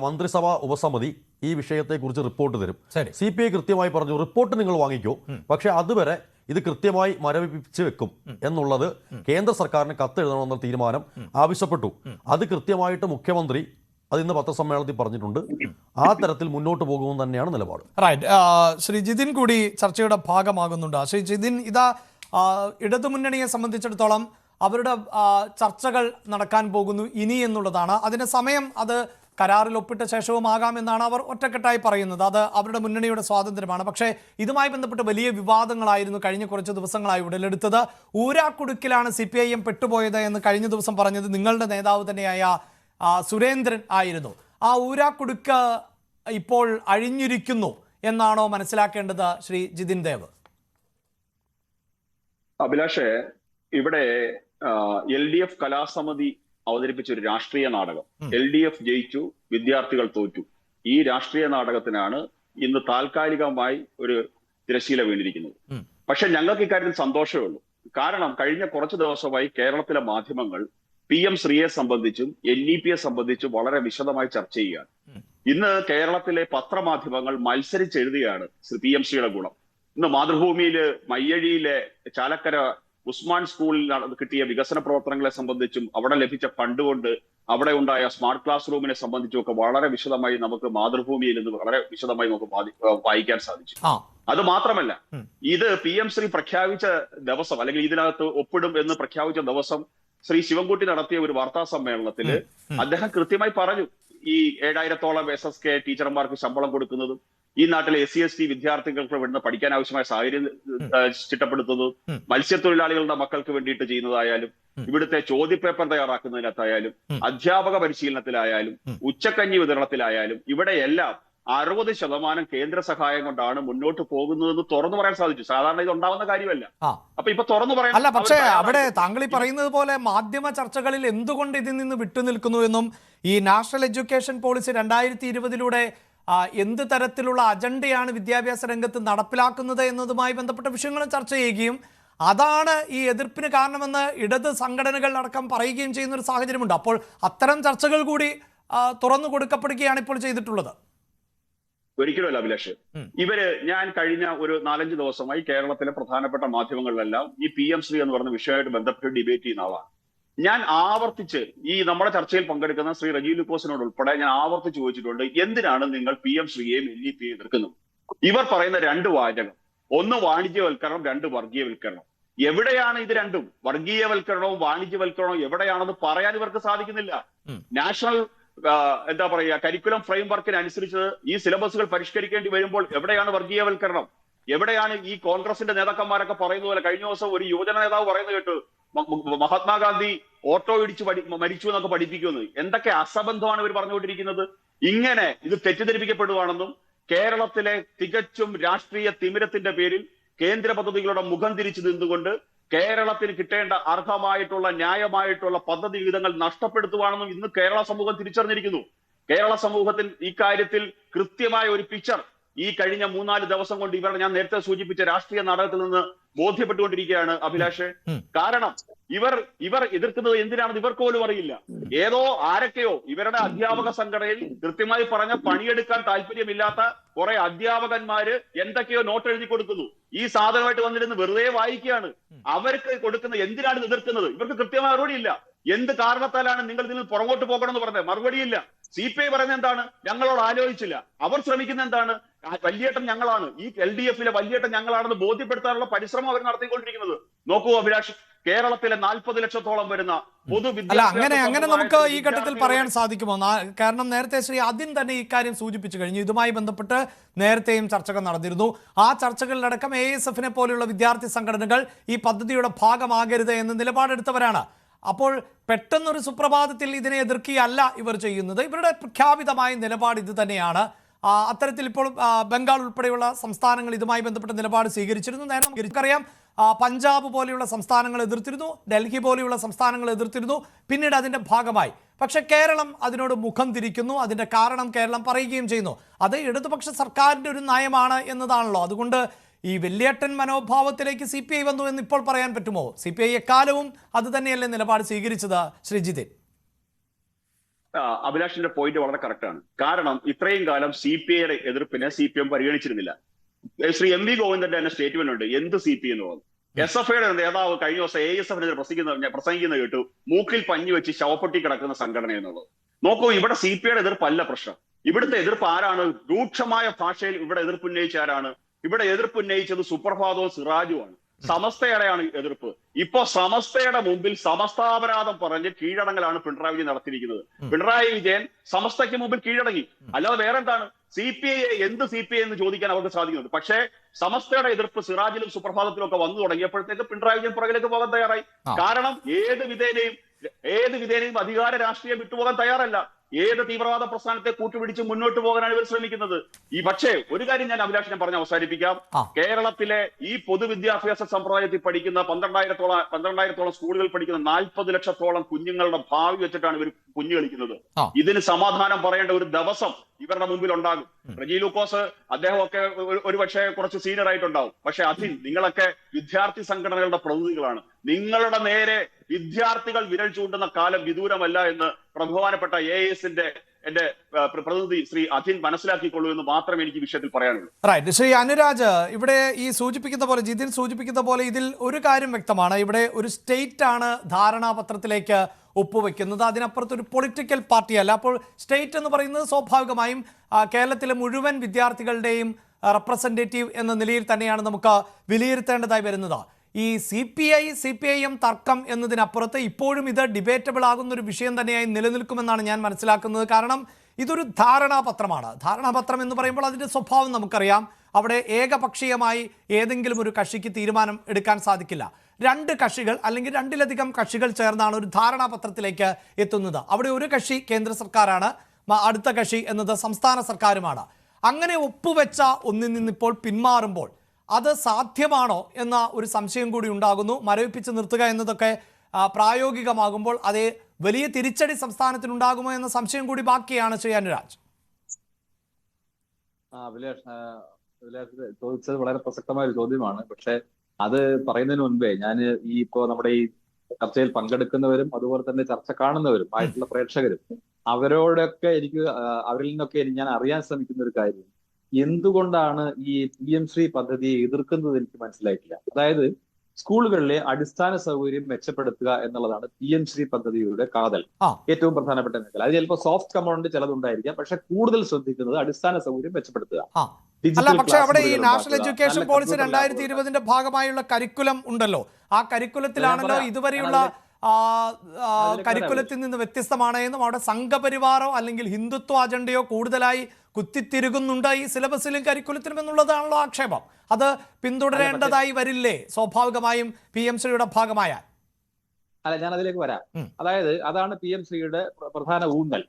മന്ത്രിസഭാ ഉപസമിതി ഈ വിഷയത്തെക്കുറിച്ച് റിപ്പോർട്ട് തരും. CPI കൃത്യമായി പറഞ്ഞു, റിപ്പോർട്ട് നിങ്ങൾ വാങ്ങിക്കോ, പക്ഷെ അതുവരെ ഇത് കൃത്യമായി മരവിപ്പിച്ച് വെക്കും എന്നുള്ളത് കേന്ദ്ര സർക്കാരിന് കത്തെഴുതണമെന്ന തീരുമാനം ആവശ്യപ്പെട്ടു. അത് കൃത്യമായിട്ട് മുഖ്യമന്ത്രി അത് ഇന്ന് പത്രസമ്മേളനത്തിൽ പറഞ്ഞിട്ടുണ്ട്. ആ തരത്തിൽ മുന്നോട്ട് പോകുമെന്ന് തന്നെയാണ് നിലപാട്. റൈറ്റ്. ശ്രീ ജിതിൻ കൂടി ചർച്ചയുടെ ഭാഗമാകുന്നുണ്ട്. ശ്രീ ജിതിൻ, ഇതാ ഇടതുമുന്നണിയെ സംബന്ധിച്ചിടത്തോളം അവരുടെ ചർച്ചകൾ നടക്കാൻ പോകുന്നു ഇനി എന്നുള്ളതാണ്. അതിന് സമയം അത് കരാറിൽ ഒപ്പിട്ട ശേഷവുമാകാമെന്നാണ് അവർ ഒറ്റക്കെട്ടായി പറയുന്നത്. അത് അവരുടെ മുന്നണിയുടെ സ്വാതന്ത്ര്യമാണ്. പക്ഷേ ഇതുമായി ബന്ധപ്പെട്ട് വലിയ വിവാദങ്ങളായിരുന്നു കഴിഞ്ഞ കുറച്ച് ദിവസങ്ങളായി ഉടലെടുത്തത്. ഊരാക്കുടുക്കിലാണ് CPIM പെട്ടുപോയത് എന്ന് കഴിഞ്ഞ ദിവസം പറഞ്ഞത് നിങ്ങളുടെ നേതാവ് തന്നെയായ സുരേന്ദ്രൻ ആയിരുന്നു. ആ ഊരാക്കുടുക്ക് ഇപ്പോൾ അഴിഞ്ഞിരിക്കുന്നു എന്നാണോ മനസ്സിലാക്കേണ്ടത് ശ്രീ ജിതിൻ ദേവ്? അഭിലാഷേ, ഇവിടെ LDF കലാസമിതി അവതരിപ്പിച്ച ഒരു രാഷ്ട്രീയ നാടകം. LDF ജയിച്ചു, വിദ്യാർത്ഥികൾ തോറ്റു. ഈ രാഷ്ട്രീയ നാടകത്തിനാണ് ഇന്ന് താൽക്കാലികമായി ഒരു തിരശ്ശീല വീണിരിക്കുന്നത്. പക്ഷെ ഞങ്ങൾക്ക് ഇക്കാര്യത്തിൽ സന്തോഷമേ ഉള്ളൂ. കാരണം കഴിഞ്ഞ കുറച്ചു ദിവസമായി കേരളത്തിലെ മാധ്യമങ്ങൾ PM ശ്രീയെ സംബന്ധിച്ചും NEPയെ സംബന്ധിച്ചും വളരെ വിശദമായി ചർച്ച ചെയ്യുകയാണ്. ഇന്ന് കേരളത്തിലെ പത്രമാധ്യമങ്ങൾ മത്സരിച്ചെഴുതുകയാണ് PM ശ്രീയുടെ ഗുണം. ഇന്ന് മാതൃഭൂമിയില് മയ്യഴിയിലെ ചാലക്കര ഉസ്മാൻ സ്കൂളിൽ കിട്ടിയ വികസന പ്രവർത്തനങ്ങളെ സംബന്ധിച്ചും അവിടെ ലഭിച്ച ഫണ്ട് കൊണ്ട് അവിടെ ഉണ്ടായ സ്മാർട്ട് ക്ലാസ് റൂമിനെ സംബന്ധിച്ചും ഒക്കെ വളരെ വിശദമായി നമുക്ക് മാതൃഭൂമിയിൽ നിന്ന് വളരെ വിശദമായി നമുക്ക് വായിക്കാൻ സാധിച്ചു. അത് മാത്രമല്ല, ഇത് PM ശ്രീ പ്രഖ്യാപിച്ച ദിവസം അല്ലെങ്കിൽ ഇതിനകത്ത് ഒപ്പിടും എന്ന് പ്രഖ്യാപിച്ച ദിവസം ശ്രീ ശിവൻകുട്ടി നടത്തിയ ഒരു വാർത്താ സമ്മേളനത്തില് അദ്ദേഹം കൃത്യമായി പറഞ്ഞു, ഈ 7000-ഓളം SSK ടീച്ചർമാർക്ക് ശമ്പളം കൊടുക്കുന്നതും ഈ നാട്ടിലെ SC/ST വിദ്യാർത്ഥികൾക്ക് വേണ്ട പഠിക്കാൻ ആവശ്യമായ സാഹചര്യം ചിട്ടപ്പെടുത്തുന്നതും മത്സ്യത്തൊഴിലാളികളുടെ മക്കൾക്ക് വേണ്ടിയിട്ട് ചെയ്യുന്നതായാലും ഇവിടുത്തെ ചോദ്യപേപ്പർ തയ്യാറാക്കുന്നതിനകത്തായാലും അധ്യാപക പരിശീലനത്തിലായാലും ഉച്ചക്കഞ്ഞി വിതരണത്തിലായാലും ഇവിടെയെല്ലാം 60% കേന്ദ്ര സഹായം കൊണ്ടാണ് മുന്നോട്ട് പോകുന്നതെന്ന് തുറന്നു പറയാൻ സാധിച്ചു. സാധാരണ ഇത് ഉണ്ടാവുന്ന കാര്യമല്ല. അപ്പൊ ഇപ്പൊ തുറന്നു പറയാൻ അല്ല, പക്ഷേ അവിടെ താങ്കൾ ഈ പറയുന്നത് പോലെ മാധ്യമ ചർച്ചകളിൽ എന്തുകൊണ്ട് ഇതിൽ നിന്ന് വിട്ടുനിൽക്കുന്നു എന്നും ഈ നാഷണൽ എഡ്യൂക്കേഷൻ പോളിസി 2020 എന്ത് തരത്തിലുള്ള അജണ്ടയാണ് വിദ്യാഭ്യാസ രംഗത്ത് നടപ്പിലാക്കുന്നത് എന്നതുമായി ബന്ധപ്പെട്ട വിഷയങ്ങളും ചർച്ച ചെയ്യുകയും അതാണ് ഈ എതിർപ്പിന് കാരണമെന്ന് ഇടത് സംഘടനകൾ അടക്കം പറയുകയും ചെയ്യുന്ന ഒരു സാഹചര്യമുണ്ട്. അപ്പോൾ അത്തരം ചർച്ചകൾ കൂടി തുറന്നു കൊടുക്കപ്പെടുകയാണ് ഇപ്പോൾ ചെയ്തിട്ടുള്ളത്. ഒരിക്കലുമല്ല അഭിലാഷ്. ഞാൻ കഴിഞ്ഞ ഒരു 4-5 ദിവസമായി കേരളത്തിലെ പ്രധാനപ്പെട്ട മാധ്യമങ്ങളിലെല്ലാം ഈ PM ശ്രീ എന്ന് പറഞ്ഞ വിഷയമായിട്ട് ബന്ധപ്പെട്ട് ഡിബേറ്റ് ചെയ്യുന്ന ആളാണ്. ഞാൻ ആവർത്തിച്ച് ഈ നമ്മുടെ ചർച്ചയിൽ പങ്കെടുക്കുന്ന ശ്രീ റജി ലൂക്കോസിനോട് ഉൾപ്പെടെ ഞാൻ ആവർത്തിച്ച് ചോദിച്ചിട്ടുണ്ട്, എന്തിനാണ് നിങ്ങൾ PM ശ്രീയെയും NEPയെയും എതിർക്കുന്നത്? ഇവർ പറയുന്ന 2 വാചകം, ഒന്ന് വാണിജ്യവൽക്കരണം, 2 വർഗീയവൽക്കരണം. എവിടെയാണ് ഇത് രണ്ടും? വർഗീയവൽക്കരണവും വാണിജ്യവൽക്കരണവും എവിടെയാണെന്ന് പറയാൻ ഇവർക്ക് സാധിക്കുന്നില്ല. നാഷണൽ എന്താ പറയുക, കരിക്കുലം ഫ്രെയിംവർക്കിനനുസരിച്ച് ഈ സിലബസുകൾ പരിഷ്കരിക്കേണ്ടി വരുമ്പോൾ എവിടെയാണ് വർഗീയവൽക്കരണം? എവിടെയാണ് ഈ കോൺഗ്രസിന്റെ നേതാക്കന്മാരൊക്കെ പറയുന്ന പോലെ കഴിഞ്ഞ ദിവസം ഒരു യുവജന നേതാവ് പറയുന്നത് കേട്ടു, മഹാത്മാഗാന്ധി ഓട്ടോ ഇടിച്ച് മരിച്ചു എന്നൊക്കെ പഠിപ്പിക്കുന്നു. എന്തൊക്കെ അസംബന്ധമാണ് ഇവർ പറഞ്ഞുകൊണ്ടിരിക്കുന്നത്? ഇങ്ങനെ ഇത് തെറ്റിദ്ധരിപ്പിക്കപ്പെടുവാണെന്നും കേരളത്തിലെ തികച്ചും രാഷ്ട്രീയ തിമിരത്തിന്റെ പേരിൽ കേന്ദ്ര പദ്ധതികളുടെ മുഖം തിരിച്ചു നിന്നുകൊണ്ട് കേരളത്തിന് കിട്ടേണ്ട അർഹമായിട്ടുള്ള ന്യായമായിട്ടുള്ള പദ്ധതി വിഹിതങ്ങൾ നഷ്ടപ്പെടുത്തുവാണെന്നും ഇന്ന് കേരള സമൂഹം തിരിച്ചറിഞ്ഞിരിക്കുന്നു. കേരള സമൂഹത്തിൽ ഇക്കാര്യത്തിൽ കൃത്യമായ ഒരു പിക്ചർ ഈ കഴിഞ്ഞ 3-4 ദിവസം കൊണ്ട് ഞാൻ നേരത്തെ സൂചിപ്പിച്ച രാഷ്ട്രീയ നാടകത്തിൽ നിന്ന് ബോധ്യപ്പെട്ടുകൊണ്ടിരിക്കുകയാണ് അഭിലാഷ്. കാരണം ഇവർ എതിർക്കുന്നത് എന്തിനാണെന്ന് ഇവർക്ക് പോലും അറിയില്ല. ഏതോ ആരൊക്കെയോ ഇവരുടെ അധ്യാപക സംഘടനയിൽ കൃത്യമായി പറഞ്ഞ പണിയെടുക്കാൻ താല്പര്യമില്ലാത്ത കുറെ അധ്യാപകന്മാര് എന്തൊക്കെയോ നോട്ട് എഴുതി കൊടുക്കുന്നു. ഈ സാധനമായിട്ട് വന്നിരുന്ന് വെറുതെ വായിക്കുകയാണ്. അവർക്ക് കൊടുക്കുന്ന എന്തിനാണ് എതിർക്കുന്നത്? ഇവർക്ക് കൃത്യമായ മറുപടിയില്ല. എന്ത് കാരണത്താലാണ് നിങ്ങൾ ഇതിൽ പുറകോട്ട് പോകണമെന്ന് പറഞ്ഞത്? മറുപടിയില്ല. CPI പറയുന്നത് എന്താണ്? ഞങ്ങളോട് ആലോചിച്ചില്ല. അവർ ശ്രമിക്കുന്ന എന്താണ്? വല്യേട്ടൻ ഞങ്ങളാണ്, ഈ LDFലെ വല്യേട്ടൻ ഞങ്ങളാണെന്ന് ബോധ്യപ്പെടുത്താനുള്ള പരിശ്രമം അവർ നടത്തിക്കൊണ്ടിരിക്കുന്നത്. നോക്കൂ അഭിലാഷ്, കേരളത്തിലെ 40 ലക്ഷത്തോളം വരുന്ന അങ്ങനെ നമുക്ക് ഈ ഘട്ടത്തിൽ പറയാൻ സാധിക്കുമോ? കാരണം നേരത്തെ ശ്രീ അതിൻ തന്നെ ഇക്കാര്യം സൂചിപ്പിച്ചു കഴിഞ്ഞു. ഇതുമായി ബന്ധപ്പെട്ട് നേരത്തെയും ചർച്ചകൾ നടന്നിരുന്നു. ആ ചർച്ചകളിലടക്കം ASFനെ പോലെയുള്ള വിദ്യാർത്ഥി സംഘടനകൾ ഈ പദ്ധതിയുടെ ഭാഗമാകരുത് എന്ന് നിലപാടെടുത്തവരാണ്. അപ്പോൾ പെട്ടെന്നൊരു സുപ്രഭാതത്തിൽ ഇതിനെ എതിർക്കുകയല്ല ഇവർ ചെയ്യുന്നത്. ഇവരുടെ പ്രഖ്യാപിതമായ നിലപാട് ഇത് തന്നെയാണ്. അത്തരത്തിൽ ഇപ്പോൾ ബംഗാൾ ഉൾപ്പെടെയുള്ള സംസ്ഥാനങ്ങൾ ഇതുമായി ബന്ധപ്പെട്ട നിലപാട് സ്വീകരിച്ചിരുന്നു. നേരെ നമുക്കറിയാം, പഞ്ചാബ് പോലെയുള്ള സംസ്ഥാനങ്ങൾ എതിർത്തിരുന്നു, ഡൽഹി പോലെയുള്ള സംസ്ഥാനങ്ങൾ എതിർത്തിരുന്നു. പിന്നീട് അതിൻ്റെ ഭാഗമായി. പക്ഷേ കേരളം അതിനോട് മുഖം തിരിക്കുന്നു. അതിൻ്റെ കാരണം കേരളം പറയുകയും ചെയ്യുന്നു. അത് ഇടതുപക്ഷ സർക്കാരിൻ്റെ ഒരു നയമാണ് എന്നതാണല്ലോ. അതുകൊണ്ട് ഈ വെള്ളിയേട്ടൻ മനോഭാവത്തിലേക്ക് CPI വന്നു എന്ന് ഇപ്പോൾ പറയാൻ പറ്റുമോ? CPI എക്കാലവും അത് തന്നെയല്ലേ നിലപാട് സ്വീകരിച്ചത് ശ്രീ ജിതിൻ? അഭിലാഷിന്റെ പോയിന്റ് വളരെ കറക്റ്റാണ്. കാരണം ഇത്രയും കാലം CPIയുടെ എതിർപ്പിനെ CPM പരിഗണിച്ചിരുന്നില്ല. ശ്രീ MV ഗോവിന്ദന്റെ തന്നെ സ്റ്റേറ്റ്മെന്റ് ഉണ്ട്, എന്ത് CPI എന്ന് പറഞ്ഞു. SFIയുടെ നേതാവ് കഴിഞ്ഞ ദിവസം ASFനെതിരെ പ്രസംഗിക്കുന്ന കേട്ടു, മൂക്കിൽ പഞ്ഞു വെച്ച് ശവപ്പെട്ടി കിടക്കുന്ന സംഘടന എന്നുള്ളത്. നോക്കൂ, ഇവിടെ CPIയുടെ എതിർപ്പല്ല പ്രശ്നം. ഇവിടുത്തെ എതിർപ്പ് ആരാണ്? രൂക്ഷമായ ഭാഷയിൽ ഇവിടെ എതിർപ്പ് ഉന്നയിച്ച ആരാണ്? ഇവിടെ എതിർപ്പ് ഉന്നയിച്ചത് സുപ്രഭാതവും സിറാജുമാണ്. സമസ്തയുടെയാണ് എതിർപ്പ്. ഇപ്പോ സമസ്തയുടെ മുമ്പിൽ സമസ്താപരാധം പറഞ്ഞ് കീഴടങ്ങലാണ് പിണറായി വിജയൻ നടത്തിയിരിക്കുന്നത്. പിണറായി വിജയൻ സമസ്തയ്ക്ക് മുമ്പിൽ കീഴടങ്ങി, അല്ലാതെ വേറെ എന്താണ്? CPI എന്ത് CPI എന്ന് ചോദിക്കാൻ അവർക്ക് സാധിക്കുന്നുണ്ട്. പക്ഷേ സമസ്തയുടെ എതിർപ്പ് സിറാജിലും സുപ്രഭാതത്തിലും ഒക്കെ വന്നു തുടങ്ങിയപ്പോഴത്തേക്ക് പിണറായി വിജയൻ പുറകിലേക്ക് പോകാൻ തയ്യാറായി. കാരണം ഏത് വിധേനയും അധികാര രാഷ്ട്രീയം വിട്ടുപോകാൻ തയ്യാറല്ല. ഏത് തീവ്രവാദ പ്രസ്ഥാനത്തെ കൂട്ടുപിടിച്ച് മുന്നോട്ട് പോകാനാണ് ഇവർ ശ്രമിക്കുന്നത്. പക്ഷേ ഒരു കാര്യം ഞാൻ അഭിലാഷിനെ പറഞ്ഞ് അവസാനിപ്പിക്കാം. കേരളത്തിലെ ഈ പൊതുവിദ്യാഭ്യാസ സമ്പ്രദായത്തിൽ പഠിക്കുന്ന 12,000-ഓളം സ്കൂളുകളിൽ പഠിക്കുന്ന 40 ലക്ഷത്തോളം കുഞ്ഞുങ്ങളുടെ ഭാവി വെച്ചിട്ടാണ് ഇവർ കുഞ്ഞു കളിക്കുന്നത്. ഇതിന് സമാധാനം പറയേണ്ട ഒരു ദിവസം ഇവരുടെ മുമ്പിൽ ഉണ്ടാകും. റജി ലൂക്കോസ് അദ്ദേഹമൊക്കെ ഒരുപക്ഷെ കുറച്ച് സീനിയർ ആയിട്ടുണ്ടാവും. പക്ഷെ നിങ്ങളൊക്കെ വിദ്യാർത്ഥി സംഘടനകളുടെ പ്രതിനിധികളാണ്. നിങ്ങളുടെ നേരെ വിദ്യാർത്ഥികൾ വിരൽ ചൂണ്ടുന്ന കാലം വിദൂരമല്ല എന്ന് ബഹുമാനപ്പെട്ട AISന്റെ എന്റെ പ്രതിനിധി ശ്രീ അധിൻ മനസ്സിലാക്കിക്കൊള്ളൂ എന്ന് മാത്രമേ എനിക്ക് വിഷയത്തിൽ പറയാനുള്ളൂ. റൈറ്റ്. ശ്രീ അനുരാജ്, ഇവിടെ ഈ സൂചിപ്പിക്കുന്ന പോലെ, ജിതിൻ സൂചിപ്പിക്കുന്ന പോലെ, ഇതിൽ ഒരു കാര്യം വ്യക്തമാണ്. ഇവിടെ ഒരു സ്റ്റേറ്റ് ആണ് ധാരണാപത്രത്തിലേക്ക് ഒപ്പുവെക്കുന്നത്, അതിനപ്പുറത്ത് ഒരു പൊളിറ്റിക്കൽ പാർട്ടിയല്ല. അപ്പോൾ സ്റ്റേറ്റ് എന്ന് പറയുന്നത് സ്വാഭാവികമായും കേരളത്തിലെ മുഴുവൻ വിദ്യാർത്ഥികളുടെയും റെപ്രസെൻറ്റേറ്റീവ് എന്ന നിലയിൽ തന്നെയാണ് നമുക്ക് വിലയിരുത്തേണ്ടതായി വരുന്നത്. ഈ CPI-CPIM തർക്കം എന്നതിനപ്പുറത്ത് ഇപ്പോഴും ഇത് ഡിബേറ്റബിൾ ആകുന്ന ഒരു വിഷയം തന്നെയായി നിലനിൽക്കുമെന്നാണ് ഞാൻ മനസ്സിലാക്കുന്നത്. കാരണം ഇതൊരു ധാരണാപത്രമാണ്. ധാരണാപത്രം എന്ന് പറയുമ്പോൾ അതിൻ്റെ സ്വഭാവം നമുക്കറിയാം. അവിടെ ഏകപക്ഷീയമായി ഏതെങ്കിലും ഒരു കക്ഷിക്ക് തീരുമാനം എടുക്കാൻ സാധിക്കില്ല. രണ്ട് കക്ഷികൾ അല്ലെങ്കിൽ രണ്ടിലധികം കക്ഷികൾ ചേർന്നാണ് ഒരു ധാരണാപത്രത്തിലേക്ക് എത്തുന്നത്. അവിടെ ഒരു കക്ഷി കേന്ദ്ര സർക്കാരാണ്, അടുത്ത കക്ഷി എന്നത് സംസ്ഥാന സർക്കാരുമാണ്. അങ്ങനെ ഒപ്പുവെച്ച ഒന്നിൽ നിന്നിപ്പോൾ പിന്മാറുമ്പോൾ അത് സാധ്യമാണോ എന്ന ഒരു സംശയം കൂടി ഉണ്ടാകുന്നു. മരവിപ്പിച്ച് നിർത്തുക എന്നതൊക്കെ പ്രായോഗികമാകുമ്പോൾ അതേ വലിയ തിരിച്ചടി സംസ്ഥാനത്തിനുണ്ടാകുമോ എന്ന സംശയം കൂടി ബാക്കിയാണ്. ശ്രീ അനുരാജ്. ചോദിച്ചത് വളരെ പ്രസക്തമായ ഒരു ചോദ്യമാണ്. പക്ഷെ അത് പറയുന്നതിന് മുൻപേ ഞാൻ ഇപ്പോ നമ്മുടെ ഈ ചർച്ചയിൽ പങ്കെടുക്കുന്നവരും അതുപോലെ തന്നെ ചർച്ച കാണുന്നവരും ആയിട്ടുള്ള പ്രേക്ഷകരും അവരോടൊക്കെ അവരിൽ നിന്നൊക്കെ ഞാൻ അറിയാൻ ശ്രമിക്കുന്ന ഒരു കാര്യം, എന്തുകൊണ്ടാണ് ഈ PM ശ്രീ പദ്ധതിയെ എതിർക്കുന്നത് എനിക്ക് മനസ്സിലായിട്ടില്ല. അതായത് സ്കൂളുകളിലെ അടിസ്ഥാന സൗകര്യം മെച്ചപ്പെടുത്തുക എന്നുള്ളതാണ് PM ശ്രീ പദ്ധതിയുടെ കാതൽ, ഏറ്റവും പ്രധാനപ്പെട്ട മേഖല. അത് ചിലപ്പോൾ സോഫ്റ്റ് കമ്പോണന്റ് ചിലതുണ്ടായിരിക്കാം, പക്ഷെ കൂടുതൽ ശ്രദ്ധിക്കുന്നത് അടിസ്ഥാന സൗകര്യം മെച്ചപ്പെടുത്തുക. അല്ല, പക്ഷെ അവിടെ ഈ നാഷണൽ എഡ്യൂക്കേഷൻ പോളിസി 2020 ഭാഗമായുള്ള കരിക്കുലം ഉണ്ടല്ലോ. ആ കരിക്കുലത്തിലാണല്ലോ ഇതുവരെയുള്ള കരിക്കുലത്തിൽ നിന്ന് വ്യത്യസ്തമാണ് എന്നും അവിടെ സംഘപരിവാറോ അല്ലെങ്കിൽ ഹിന്ദുത്വ അജണ്ടയോ കൂടുതലായി കുത്തിത്തിരുകുന്നുണ്ട് ഈ സിലബസിലും കരിക്കുലത്തിലും എന്നുള്ളതാണല്ലോ ആക്ഷേപം. അത് പിന്തുടരേണ്ടതായി വരില്ലേ സ്വാഭാവികമായും PM ശ്രീയുടെ ഭാഗമായാൽ? അല്ല, ഞാൻ അതിലേക്ക് വരാം. അതായത് അതാണ് PM ശ്രീയുടെ പ്രധാന ഊന്നൽ.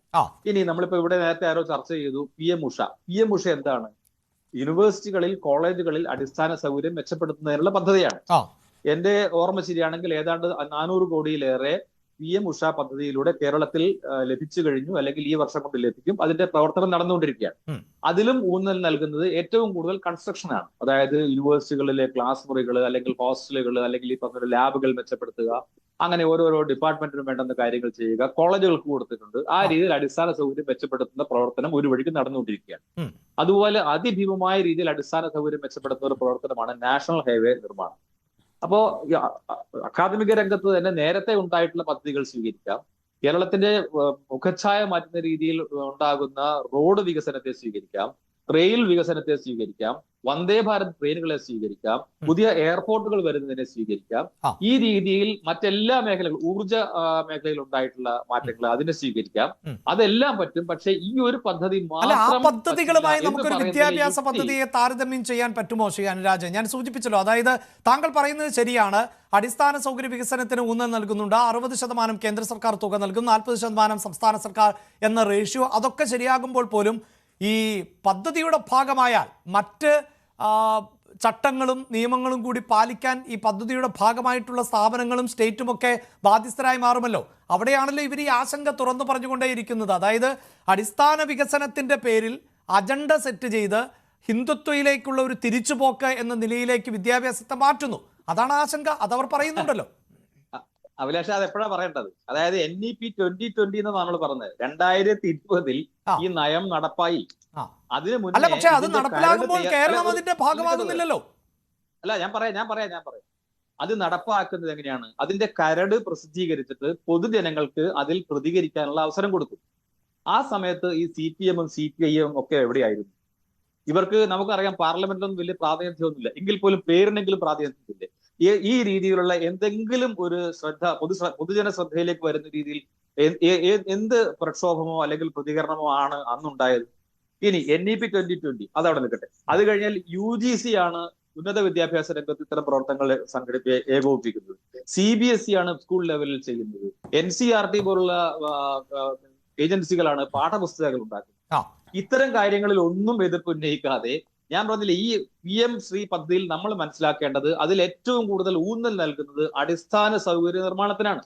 ഇനി നമ്മളിപ്പോ ഇവിടെ നേരത്തെ ആരോ ചർച്ച ചെയ്തു PM ഉഷ എന്താണ്? യൂണിവേഴ്സിറ്റികളിൽ കോളേജുകളിൽ അടിസ്ഥാന സൗകര്യം മെച്ചപ്പെടുത്തുന്നതിനുള്ള പദ്ധതിയാണ്. എന്റെ ഓർമ്മ ശരിയാണെങ്കിൽ ഏതാണ്ട് 400 കോടിയിലേറെ PM ഉഷ പദ്ധതിയിലൂടെ കേരളത്തിൽ ലഭിച്ചു കഴിഞ്ഞു, അല്ലെങ്കിൽ ഈ വർഷം കൊണ്ട് ലഭിക്കും. അതിന്റെ പ്രവർത്തനം നടന്നുകൊണ്ടിരിക്കുകയാണ്. അതിലും ഊന്നൽ നൽകുന്നത് ഏറ്റവും കൂടുതൽ കൺസ്ട്രക്ഷൻ ആണ്. അതായത് യൂണിവേഴ്സിറ്റികളിലെ ക്ലാസ് മുറികൾ അല്ലെങ്കിൽ ഹോസ്റ്റലുകൾ അല്ലെങ്കിൽ ഈ പറഞ്ഞ ലാബുകൾ മെച്ചപ്പെടുത്തുക, അങ്ങനെ ഓരോരോ ഡിപ്പാർട്ട്മെന്റിനും വേണ്ടുന്ന കാര്യങ്ങൾ ചെയ്യുക, കോളേജുകൾക്ക് കൊടുത്തിട്ടുണ്ട്. ആ രീതിയിൽ അടിസ്ഥാന സൗകര്യം മെച്ചപ്പെടുത്തുന്ന പ്രവർത്തനം ഒരു വഴിക്ക് നടന്നുകൊണ്ടിരിക്കുകയാണ്. അതുപോലെ അതിഭീമമായ രീതിയിൽ അടിസ്ഥാന സൗകര്യം മെച്ചപ്പെടുത്തുന്ന ഒരു പ്രവർത്തനമാണ് നാഷണൽ ഹൈവേ നിർമ്മാണം. അപ്പോ അക്കാദമിക രംഗത്ത് തന്നെ നേരത്തെ ഉണ്ടായിട്ടുള്ള പദ്ധതികൾ സ്വീകരിക്കാം, കേരളത്തിന്റെ മുഖച്ഛായ മാറ്റുന്ന രീതിയിൽ ഉണ്ടാകുന്ന റോഡ് വികസനത്തെ സ്വീകരിക്കാം, റെയിൽ വികസനത്തെ സ്വീകരിക്കാം, വന്ദേ ഭാരത് ട്രെയിനുകളെ സ്വീകരിക്കാം, പുതിയ എയർപോർട്ടുകൾ വരുന്നതിനെ സ്വീകരിക്കാം. ഈ രീതിയിൽ മറ്റെല്ലാ മേഖലകളും, ഊർജ മേഖലയിൽ ഉണ്ടായിട്ടുള്ള മാറ്റങ്ങൾ അതിനെ സ്വീകരിക്കാം. അതെല്ലാം പറ്റും. പക്ഷെ ഈ ഒരു പദ്ധതി പദ്ധതികളുമായി നമുക്കൊരു വിദ്യാഭ്യാസ പദ്ധതിയെ താരതമ്യം ചെയ്യാൻ പറ്റുമോ ശ്രീ അനുരാജ്? ഞാൻ സൂചിപ്പിച്ചല്ലോ, അതായത് താങ്കൾ പറയുന്നത് ശരിയാണ്. അടിസ്ഥാന സൗകര്യ വികസനത്തിന് ഊന്നൽ നൽകുന്നുണ്ട്. 60% കേന്ദ്ര സർക്കാർ തുക നൽകും, 40% സംസ്ഥാന സർക്കാർ എന്ന റേഷ്യോ. അതൊക്കെ ശരിയാകുമ്പോൾ പോലും ഈ പദ്ധതിയുടെ ഭാഗമായാൽ മറ്റ് ചട്ടങ്ങളും നിയമങ്ങളും കൂടി പാലിക്കാൻ ഈ പദ്ധതിയുടെ ഭാഗമായിട്ടുള്ള സ്ഥാപനങ്ങളും സ്റ്റേറ്റുമൊക്കെ ബാധ്യസ്ഥരായി മാറുമല്ലോ. അവിടെയാണല്ലോ ഇവർ ഈ ആശങ്ക തുറന്നു പറഞ്ഞുകൊണ്ടേയിരിക്കുന്നത്. അതായത് അടിസ്ഥാന വികസനത്തിൻ്റെ പേരിൽ അജണ്ട സെറ്റ് ചെയ്ത് ഹിന്ദുത്വയിലേക്കുള്ള ഒരു തിരിച്ചുപോക്ക് എന്ന നിലയിലേക്ക് വിദ്യാഭ്യാസത്തെ മാറ്റുന്നു. അതാണ് ആശങ്ക. അതവർ പറയുന്നുണ്ടല്ലോ. അഭിലാഷ, അത് എപ്പോഴാണ് പറയേണ്ടത്? അതായത് NEP 2020 എന്നാണ് പറഞ്ഞത്. 2020 ഈ നയം നടപ്പായി. അതിന് മുന്നേ പക്ഷേ അത് നടപ്പിലാകുമ്പോൾ കേരളം അതിന്റെ ഭാഗമാകുന്നില്ലല്ലോ. അല്ല, ഞാൻ പറയാം. അത് നടപ്പാക്കുന്നത് എങ്ങനെയാണ്? അതിന്റെ കരട് പ്രസിദ്ധീകരിച്ചിട്ട് പൊതുജനങ്ങൾക്ക് അതിൽ പ്രതികരിക്കാനുള്ള അവസരം കൊടുക്കും. ആ സമയത്ത് ഈ CPM ഉം CPI ഒക്കെ എവിടെയായിരുന്നു? ഇവർക്ക് നമുക്കറിയാം പാർലമെന്റിലൊന്നും വലിയ പ്രാതിനിധ്യമൊന്നുമില്ല, എങ്കിൽ പോലും പേരിനെങ്കിലും പ്രാതിനിധ്യമില്ലേ? ഈ രീതിയിലുള്ള എന്തെങ്കിലും ഒരു പൊതുജന ശ്രദ്ധയിലേക്ക് വരുന്ന രീതിയിൽ എന്ത് പ്രക്ഷോഭമോ അല്ലെങ്കിൽ പ്രതികരണമോ ആണ് അന്നുണ്ടായത്? ഇനി NEP 2020 അതവിടെ നിൽക്കട്ടെ. അത് കഴിഞ്ഞാൽ UGC ആണ് ഉന്നത വിദ്യാഭ്യാസ രംഗത്ത് ഇത്തരം പ്രവർത്തനങ്ങൾ ഏകോപിപ്പിക്കുന്നത്. CBSE ആണ് സ്കൂൾ ലെവലിൽ ചെയ്യുന്നത്. NCERT പോലുള്ള ഏജൻസികളാണ് പാഠപുസ്തകങ്ങൾ ഉണ്ടാക്കുന്നത്. ഇത്തരം കാര്യങ്ങളിൽ ഒന്നും എതിർപ്പ് ഉന്നയിക്കാതെ, ഞാൻ പറഞ്ഞില്ല, ഈ PM ശ്രീ പദ്ധതിയിൽ നമ്മൾ മനസ്സിലാക്കേണ്ടത് അതിൽ ഏറ്റവും കൂടുതൽ ഊന്നൽ നൽകുന്നത് അടിസ്ഥാന സൗകര്യ നിർമ്മാണത്തിനാണ്.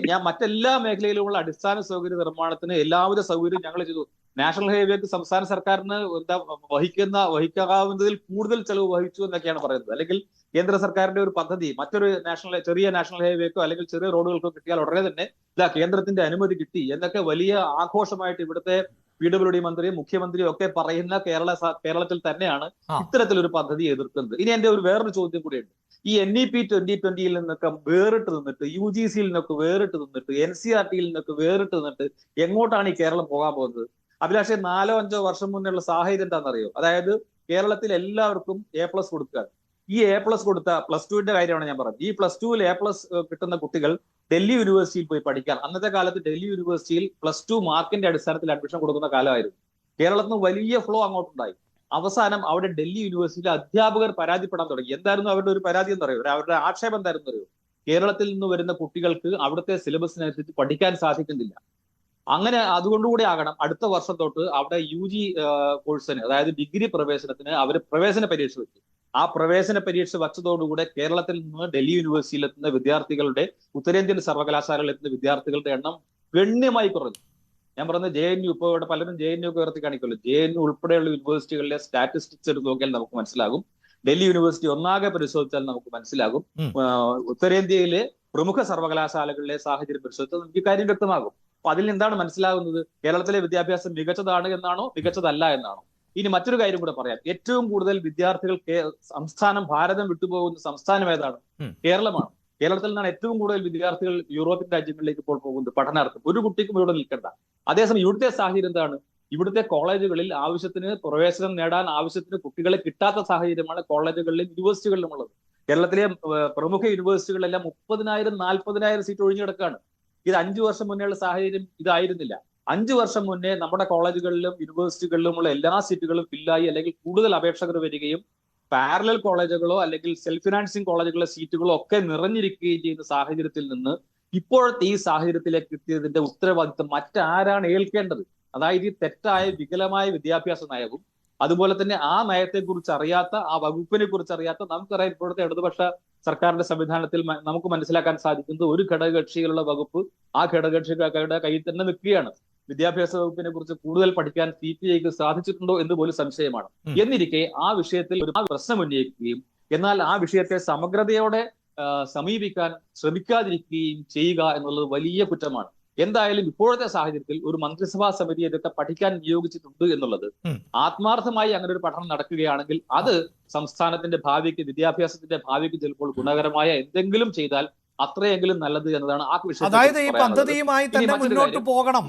ഞാൻ മറ്റെല്ലാ മേഖലയിലുമുള്ള അടിസ്ഥാന സൗകര്യ നിർമ്മാണത്തിന് എല്ലാവിധ സൗകര്യവും ഞങ്ങൾ ചെയ്തു. നാഷണൽ ഹൈവേക്ക് സംസ്ഥാന സർക്കാരിന് വഹിക്കാവുന്നതിൽ കൂടുതൽ ചെലവ് വഹിച്ചു എന്നൊക്കെയാണ് പറയുന്നത്. അല്ലെങ്കിൽ കേന്ദ്ര സർക്കാരിന്റെ ഒരു പദ്ധതി മറ്റൊരു ചെറിയ നാഷണൽ ഹൈവേക്കോ അല്ലെങ്കിൽ ചെറിയ റോഡുകൾക്കോ കിട്ടിയാൽ ഉടനെ തന്നെ കേന്ദ്രത്തിന്റെ അനുമതി കിട്ടി എന്നൊക്കെ വലിയ ആഘോഷമായിട്ട് ഇവിടുത്തെ PWD മന്ത്രിയും മുഖ്യമന്ത്രിയും ഒക്കെ പറയുന്ന കേരളത്തിൽ തന്നെയാണ് ഇത്തരത്തിലൊരു പദ്ധതി എതിർക്കുന്നത്. ഇനി എന്റെ വേറൊരു ചോദ്യം കൂടിയുണ്ട്. ഈ NEP 2020 നിന്നൊക്കെ വേറിട്ട് നിന്നിട്ട്, UGC നിന്നൊക്കെ വേറിട്ട് നിന്നിട്ട്, NCERT നിന്നൊക്കെ വേറിട്ട് നിന്നിട്ട് എങ്ങോട്ടാണ് ഈ കേരളം പോകാൻ പോകുന്നത്? അഭിലാഷേ, 4-5 വർഷം മുന്നുള്ള സാഹചര്യം എന്താണെന്നറിയോ? അതായത് കേരളത്തിൽ എല്ലാവർക്കും A+ കൊടുക്കുക. ഈ A+ കൊടുത്ത +2ന്റെ കാര്യമാണ് ഞാൻ പറഞ്ഞത്. ഈ +2ൽ A+ കിട്ടുന്ന കുട്ടികൾ ഡൽഹി യൂണിവേഴ്സിറ്റിയിൽ പോയി പഠിക്കാൻ, അന്നത്തെ കാലത്ത് ഡൽഹി യൂണിവേഴ്സിറ്റിയിൽ +2 മാർക്കിന്റെ അടിസ്ഥാനത്തിൽ അഡ്മിഷൻ കൊടുക്കുന്ന കാലമായിരുന്നു. കേരളത്തിൽ നിന്ന് വലിയ ഫ്ലോ അങ്ങോട്ടുണ്ടായി. അവസാനം അവിടെ ഡൽഹി യൂണിവേഴ്സിറ്റിയിലെ അധ്യാപകർ പരാതിപ്പെടാൻ തുടങ്ങി. എന്തായിരുന്നു അവരുടെ ഒരു പരാതി എന്ന് പറയുമോ? അവരുടെ ആക്ഷേപം എന്തായിരുന്നു അറിയോ? കേരളത്തിൽ നിന്ന് വരുന്ന കുട്ടികൾക്ക് അവിടുത്തെ സിലബസിനനുസരിച്ച് പഠിക്കാൻ സാധിക്കുന്നില്ല. അങ്ങനെ അതുകൊണ്ടുകൂടി ആകണം അടുത്ത വർഷം തൊട്ട് അവിടെ UG കോഴ്സിന്, അതായത് ഡിഗ്രി പ്രവേശനത്തിന് അവർ പ്രവേശന പരീക്ഷ വെച്ചു. ആ പ്രവേശന പരീക്ഷ വച്ചതോടുകൂടെ കേരളത്തിൽ നിന്ന് ഡൽഹി യൂണിവേഴ്സിറ്റിയിൽ എത്തുന്ന വിദ്യാർത്ഥികളുടെ, ഉത്തരേന്ത്യൻ സർവകലാശാലകളിൽ എത്തുന്ന വിദ്യാർത്ഥികളുടെ എണ്ണം ഗണ്യമായി കുറഞ്ഞു. ഞാൻ പറഞ്ഞത് JNU, ഇപ്പോൾ ഇവിടെ പലരും JNU ഒക്കെ ഉയർത്തി കാണിക്കുമല്ലോ. JNU ഉൾപ്പെടെയുള്ള യൂണിവേഴ്സിറ്റികളിലെ സ്റ്റാറ്റിസ്റ്റിക്സ് എടുത്ത് നോക്കിയാൽ നമുക്ക് മനസ്സിലാകും. ഡൽഹി യൂണിവേഴ്സിറ്റി ഒന്നാകെ പരിശോധിച്ചാൽ നമുക്ക് മനസ്സിലാകും. ഉത്തരേന്ത്യയിലെ പ്രമുഖ സർവകലാശാലകളിലെ സാഹചര്യം പരിശോധിച്ചാൽ നമുക്ക് കാര്യം വ്യക്തമാകും. അപ്പൊ അതിൽ എന്താണ് മനസ്സിലാകുന്നത്? കേരളത്തിലെ വിദ്യാഭ്യാസം മികച്ചതാണ് എന്നാണോ, മികച്ചതല്ല എന്നാണോ? ഇനി മറ്റൊരു കാര്യം കൂടെ പറയാം. ഏറ്റവും കൂടുതൽ വിദ്യാർത്ഥികൾ ഭാരതം വിട്ടുപോകുന്ന സംസ്ഥാനം ഏതാണ്? കേരളമാണ്. കേരളത്തിൽ നിന്നാണ് ഏറ്റവും കൂടുതൽ വിദ്യാർത്ഥികൾ യൂറോപ്യൻ രാജ്യങ്ങളിലേക്ക് ഇപ്പോൾ പോകുന്നത് പഠനാർത്ഥം. ഒരു കുട്ടിക്കും ഇവിടെ നിൽക്കണ്ട. അതേസമയം ഇവിടുത്തെ സാഹചര്യം എന്താണ്? ഇവിടുത്തെ കോളേജുകളിൽ ആവശ്യത്തിന് പ്രവേശനം നേടാൻ ആവശ്യത്തിന് കുട്ടികളെ കിട്ടാത്ത സാഹചര്യമാണ് കോളേജുകളിലും യൂണിവേഴ്സിറ്റികളിലും ഉള്ളത്. കേരളത്തിലെ പ്രമുഖ യൂണിവേഴ്സിറ്റികളെല്ലാം 30,000-40,000 സീറ്റ് ഒഴിഞ്ഞു കിടക്കാണ്. ഇത് 5 വർഷം മുന്നേയുള്ള സാഹചര്യം ഇതായിരുന്നില്ല. 5 വർഷം മുന്നേ നമ്മുടെ കോളേജുകളിലും യൂണിവേഴ്സിറ്റികളിലുമുള്ള എല്ലാ സീറ്റുകളും ഫില്ലായി, അല്ലെങ്കിൽ കൂടുതൽ അപേക്ഷകർ വരികയും പാരലൽ കോളേജുകളോ അല്ലെങ്കിൽ സെൽഫ് ഫിനാൻസിങ് കോളേജുകളിലെ സീറ്റുകളോ ഒക്കെ നിറഞ്ഞിരിക്കുകയും ചെയ്യുന്ന സാഹചര്യത്തിൽ നിന്ന് ഇപ്പോഴത്തെ ഈ സാഹചര്യത്തിലേക്ക് എത്തിയതിന്റെ ഉത്തരവാദിത്വം മറ്റാരാണ് ഏൽക്കേണ്ടത്? അതായത് ഈ തെറ്റായ വികലമായ വിദ്യാഭ്യാസ നയവും അതുപോലെ തന്നെ ആ നയത്തെക്കുറിച്ച് അറിയാത്ത, ആ വകുപ്പിനെ കുറിച്ച് അറിയാത്ത, നമുക്കറിയാം ഇപ്പോഴത്തെ ഇടതുപക്ഷ സർക്കാരിന്റെ സംവിധാനത്തിൽ നമുക്ക് മനസ്സിലാക്കാൻ സാധിക്കുന്നത് ഒരു ഘടകകക്ഷികളുള്ള വകുപ്പ് ആ ഘടകകക്ഷികളുടെ കയ്യിൽ തന്നെ നിൽക്കുകയാണ്. വിദ്യാഭ്യാസ വകുപ്പിനെ കുറിച്ച് കൂടുതൽ പഠിക്കാൻ CPIക്ക് സാധിച്ചിട്ടുണ്ടോ എന്ന് പോലും സംശയമാണ്. എന്നിരിക്കെ ആ വിഷയത്തിൽ ഒരു പ്രശ്നം ഉന്നയിക്കുകയും എന്നാൽ ആ വിഷയത്തെ സമഗ്രതയോടെ സമീപിക്കാൻ ശ്രമിക്കാതിരിക്കുകയും ചെയ്യുക എന്നുള്ളത് വലിയ കുറ്റമാണ്. എന്തായാലും ഇപ്പോഴത്തെ സാഹചര്യത്തിൽ ഒരു മന്ത്രിസഭാ സമിതി ഇതൊക്കെ പഠിക്കാൻ നിയോഗിച്ചിട്ടുണ്ട് എന്നുള്ളത്, ആത്മാർത്ഥമായി അങ്ങനെ ഒരു പഠനം നടക്കുകയാണെങ്കിൽ അത് സംസ്ഥാനത്തിന്റെ ഭാവിക്ക്, വിദ്യാഭ്യാസത്തിന്റെ ഭാവിക്ക് ചിലപ്പോൾ ഗുണകരമായ എന്തെങ്കിലും ചെയ്താൽ അത്രയെങ്കിലും നല്ലത് എന്നതാണ് ആ വിഷയം. അതായത് ഈ പദ്ധതിയുമായി തന്നെ മുന്നോട്ട് പോകണം,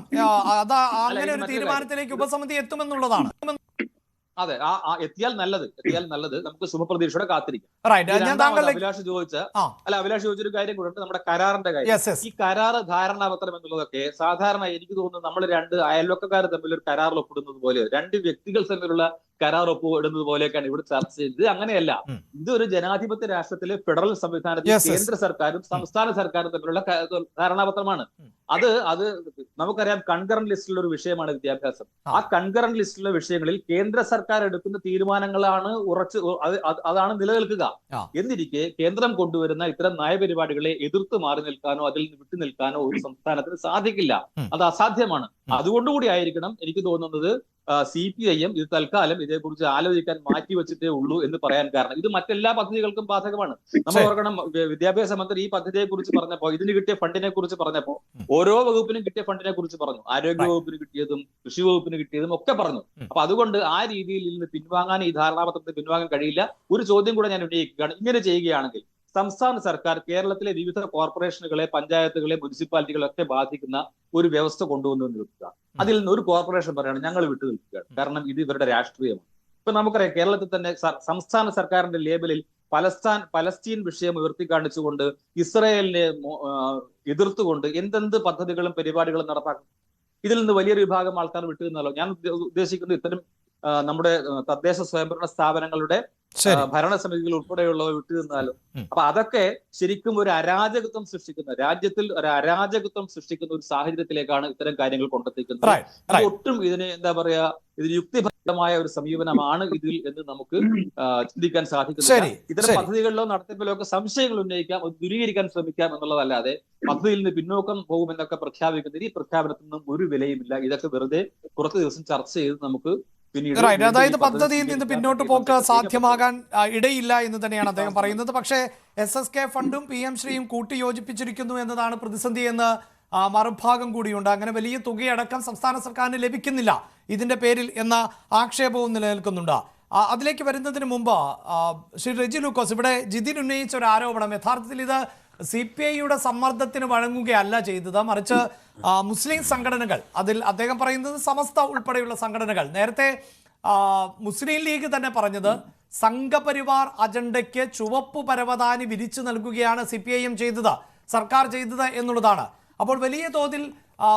അങ്ങനെ ഒരു തീരുമാനത്തിലേക്ക് ഉപസമിതി എത്തുമെന്നുള്ളതാണ്. അതെ, എത്തിയാൽ നല്ലത്. നമുക്ക് ശുഭപ്രതീക്ഷയോടെ കാത്തിരിക്കാം. അഭിലാഷ് ചോദിച്ചൊരു കാര്യം കൂടെ ഉണ്ട്, നമ്മുടെ കരാറിന്റെ കാര്യം. ഈ കരാറ് ധാരണാപത്രം എന്നുള്ളതൊക്കെ സാധാരണ എനിക്ക് തോന്നുന്നു നമ്മൾ 2 അയൽവക്കക്കാർ തമ്മിൽ ഒരു കരാറിൽ ഒപ്പിടുന്നത് പോലെ, 2 വ്യക്തികൾ തമ്മിലുള്ള കരാർ ഒപ്പിടുന്നത് പോലെയൊക്കെയാണ് ഇവിടെ ചർച്ച ചെയ്തത്. ഇത് അങ്ങനെയല്ല. ഇതൊരു ജനാധിപത്യ രാഷ്ട്രത്തിലെ ഫെഡറൽ സംവിധാനത്തിൽ കേന്ദ്ര സർക്കാരും സംസ്ഥാന സർക്കാരും തമ്മിലുള്ള ധാരണാപത്രമാണ്. അത് നമുക്കറിയാം, കൺകറന്റ് ലിസ്റ്റിലുള്ള ഒരു വിഷയമാണ് വിദ്യാഭ്യാസം. ആ കൺകറന്റ് ലിസ്റ്റിലുള്ള വിഷയങ്ങളിൽ കേന്ദ്ര സർക്കാർ എടുക്കുന്ന തീരുമാനങ്ങളാണ് അതാണ് നിലനിൽക്കുക. എന്നിരിക്കെ കേന്ദ്രം കൊണ്ടുവരുന്ന ഇത്തരം നയപരിപാടികളെ എതിർത്ത് മാറി നിൽക്കാനോ അതിൽ നിന്ന് വിട്ടു നിൽക്കാനോ ഒരു സംസ്ഥാനത്തിന് സാധിക്കില്ല. അത് അസാധ്യമാണ്. അതുകൊണ്ടുകൂടി ആയിരിക്കണം എനിക്ക് തോന്നുന്നത് CPIM ഇത് തൽക്കാലം ഇതേക്കുറിച്ച് ആലോചിക്കാൻ മാറ്റിവെച്ചിട്ടേ ഉള്ളൂ എന്ന് പറയാൻ കാരണം. ഇത് മറ്റെല്ലാ പദ്ധതികൾക്കും ബാധകമാണ്. നമ്മൾ ഓർക്കണം, വിദ്യാഭ്യാസ മന്ത്രി ഈ പദ്ധതിയെ കുറിച്ച് പറഞ്ഞപ്പോ, ഇതിന് കിട്ടിയ ഫണ്ടിനെ കുറിച്ച് പറഞ്ഞപ്പോ ഓരോ വകുപ്പിനും കിട്ടിയ ഫണ്ടിനെ കുറിച്ച് പറഞ്ഞു. ആരോഗ്യ വകുപ്പിന് കിട്ടിയതും കൃഷി വകുപ്പിന് കിട്ടിയതും ഒക്കെ പറഞ്ഞു. അപ്പൊ അതുകൊണ്ട് ആ രീതിയിൽ നിന്ന് പിൻവാങ്ങാൻ, ഈ ധാരണാപത്രത്തിൽ പിൻവാങ്ങാൻ കഴിയില്ല. ഒരു ചോദ്യം കൂടെ ഞാൻ ഉന്നയിക്കുകയാണ്. ഇങ്ങനെ ചെയ്യുകയാണെങ്കിൽ സംസ്ഥാന സർക്കാർ കേരളത്തിലെ വിവിധ കോർപ്പറേഷനുകളെ, പഞ്ചായത്തുകളെ, മുനിസിപ്പാലിറ്റികളെ ഒക്കെ ബാധിക്കുന്ന ഒരു വ്യവസ്ഥ കൊണ്ടുവന്നു നിൽക്കുക. അതിൽ നിന്ന് ഒരു കോർപ്പറേഷൻ പറയാണ് ഞങ്ങൾ വിട്ടു നിൽക്കുകയാണ്, കാരണം ഇത് ഇവരുടെ രാഷ്ട്രീയമാണ്. ഇപ്പൊ നമുക്കറിയാം, കേരളത്തിൽ തന്നെ സംസ്ഥാന സർക്കാരിന്റെ ലേബലിൽ പലസ്തീൻ വിഷയം ഉയർത്തിക്കാണിച്ചുകൊണ്ട് ഇസ്രായേലിനെ എതിർത്തുകൊണ്ട് എന്തെന്ത് പദ്ധതികളും പരിപാടികളും നടപ്പാക്കും. ഇതിൽ നിന്ന് വലിയൊരു വിഭാഗം ആൾക്കാർ വിട്ടുനിന്നല്ലോ. ഞാൻ ഉദ്ദേശിക്കുന്നത് ഇത്തരം നമ്മുടെ തദ്ദേശ സ്വയംഭരണ സ്ഥാപനങ്ങളുടെ ഭരണസമിതികൾ ഉൾപ്പെടെയുള്ളവ വിട്ടുനിന്നാലും. അപ്പൊ അതൊക്കെ ശരിക്കും ഒരു അരാജകത്വം സൃഷ്ടിക്കുന്ന, രാജ്യത്തിൽ ഒരു അരാജകത്വം സൃഷ്ടിക്കുന്ന ഒരു സാഹചര്യത്തിലേക്കാണ് ഇത്തരം കാര്യങ്ങൾ കൊണ്ടെത്തിക്കുന്നത്. ഒട്ടും ഇതിന് എന്താ പറയാ, ഇതിന് യുക്തിഭദ്രമായ ഒരു സമീപനമാണ് ഇതിൽ എന്ന് നമുക്ക് ചിന്തിക്കാൻ സാധിക്കുന്നില്ല. ഇത്തരം പദ്ധതികളിലോ നടത്തിപ്പിലോ ഒക്കെ സംശയങ്ങൾ ഉന്നയിക്കാം, ദൂരീകരിക്കാൻ ശ്രമിക്കാം എന്നുള്ളതല്ലാതെ പദ്ധതിയിൽ നിന്ന് പിന്നോക്കം പോകുമെന്നൊക്കെ പ്രഖ്യാപിക്കുന്നത്, ഈ പ്രഖ്യാപനത്തിൽ നിന്നും ഒരു വിലയുമില്ല. ഇതൊക്കെ വെറുതെ കുറച്ച് ദിവസം ചർച്ച ചെയ്ത് നമുക്ക് അതായത് പദ്ധതിയിൽ നിന്ന് പിന്നോട്ട് പോക്ക് സാധ്യമാകാൻ ഇടയില്ല എന്ന് തന്നെയാണ് അദ്ദേഹം പറയുന്നത്. പക്ഷേ SSK ഫണ്ടും PM ശ്രീയും കൂട്ടിയോജിപ്പിച്ചിരിക്കുന്നു എന്നതാണ് പ്രതിസന്ധി എന്ന് മറുഭാഗം കൂടിയുണ്ട്. അങ്ങനെ വലിയ തുകയടക്കം സംസ്ഥാന സർക്കാരിന് ലഭിക്കുന്നില്ല ഇതിന്റെ പേരിൽ എന്ന ആക്ഷേപവും നിലനിൽക്കുന്നുണ്ട്. അതിലേക്ക് വരുന്നതിന് മുമ്പ് ശ്രീ റെജി ലൂക്കോസ്, ഇവിടെ ജിതിൻ ഉന്നയിച്ച ഒരു ആരോപണം, യഥാർത്ഥത്തിൽ ഇത് CPIയുടെ സമ്മർദ്ദത്തിന് വഴങ്ങുകയല്ല ചെയ്തത്, മറിച്ച് മുസ്ലിം സംഘടനകൾ, അതിൽ അദ്ദേഹം പറയുന്നത് സമസ്ത ഉൾപ്പെടെയുള്ള സംഘടനകൾ, നേരത്തെ മുസ്ലിം ലീഗ് തന്നെ പറഞ്ഞത് സംഘപരിവാർ അജണ്ടയ്ക്ക് ചുവപ്പ് പരവതാനി വിരിച്ചു നൽകുകയാണ് CPIM ചെയ്തത്, സർക്കാർ ചെയ്തത് എന്നുള്ളതാണ്. അപ്പോൾ വലിയ തോതിൽ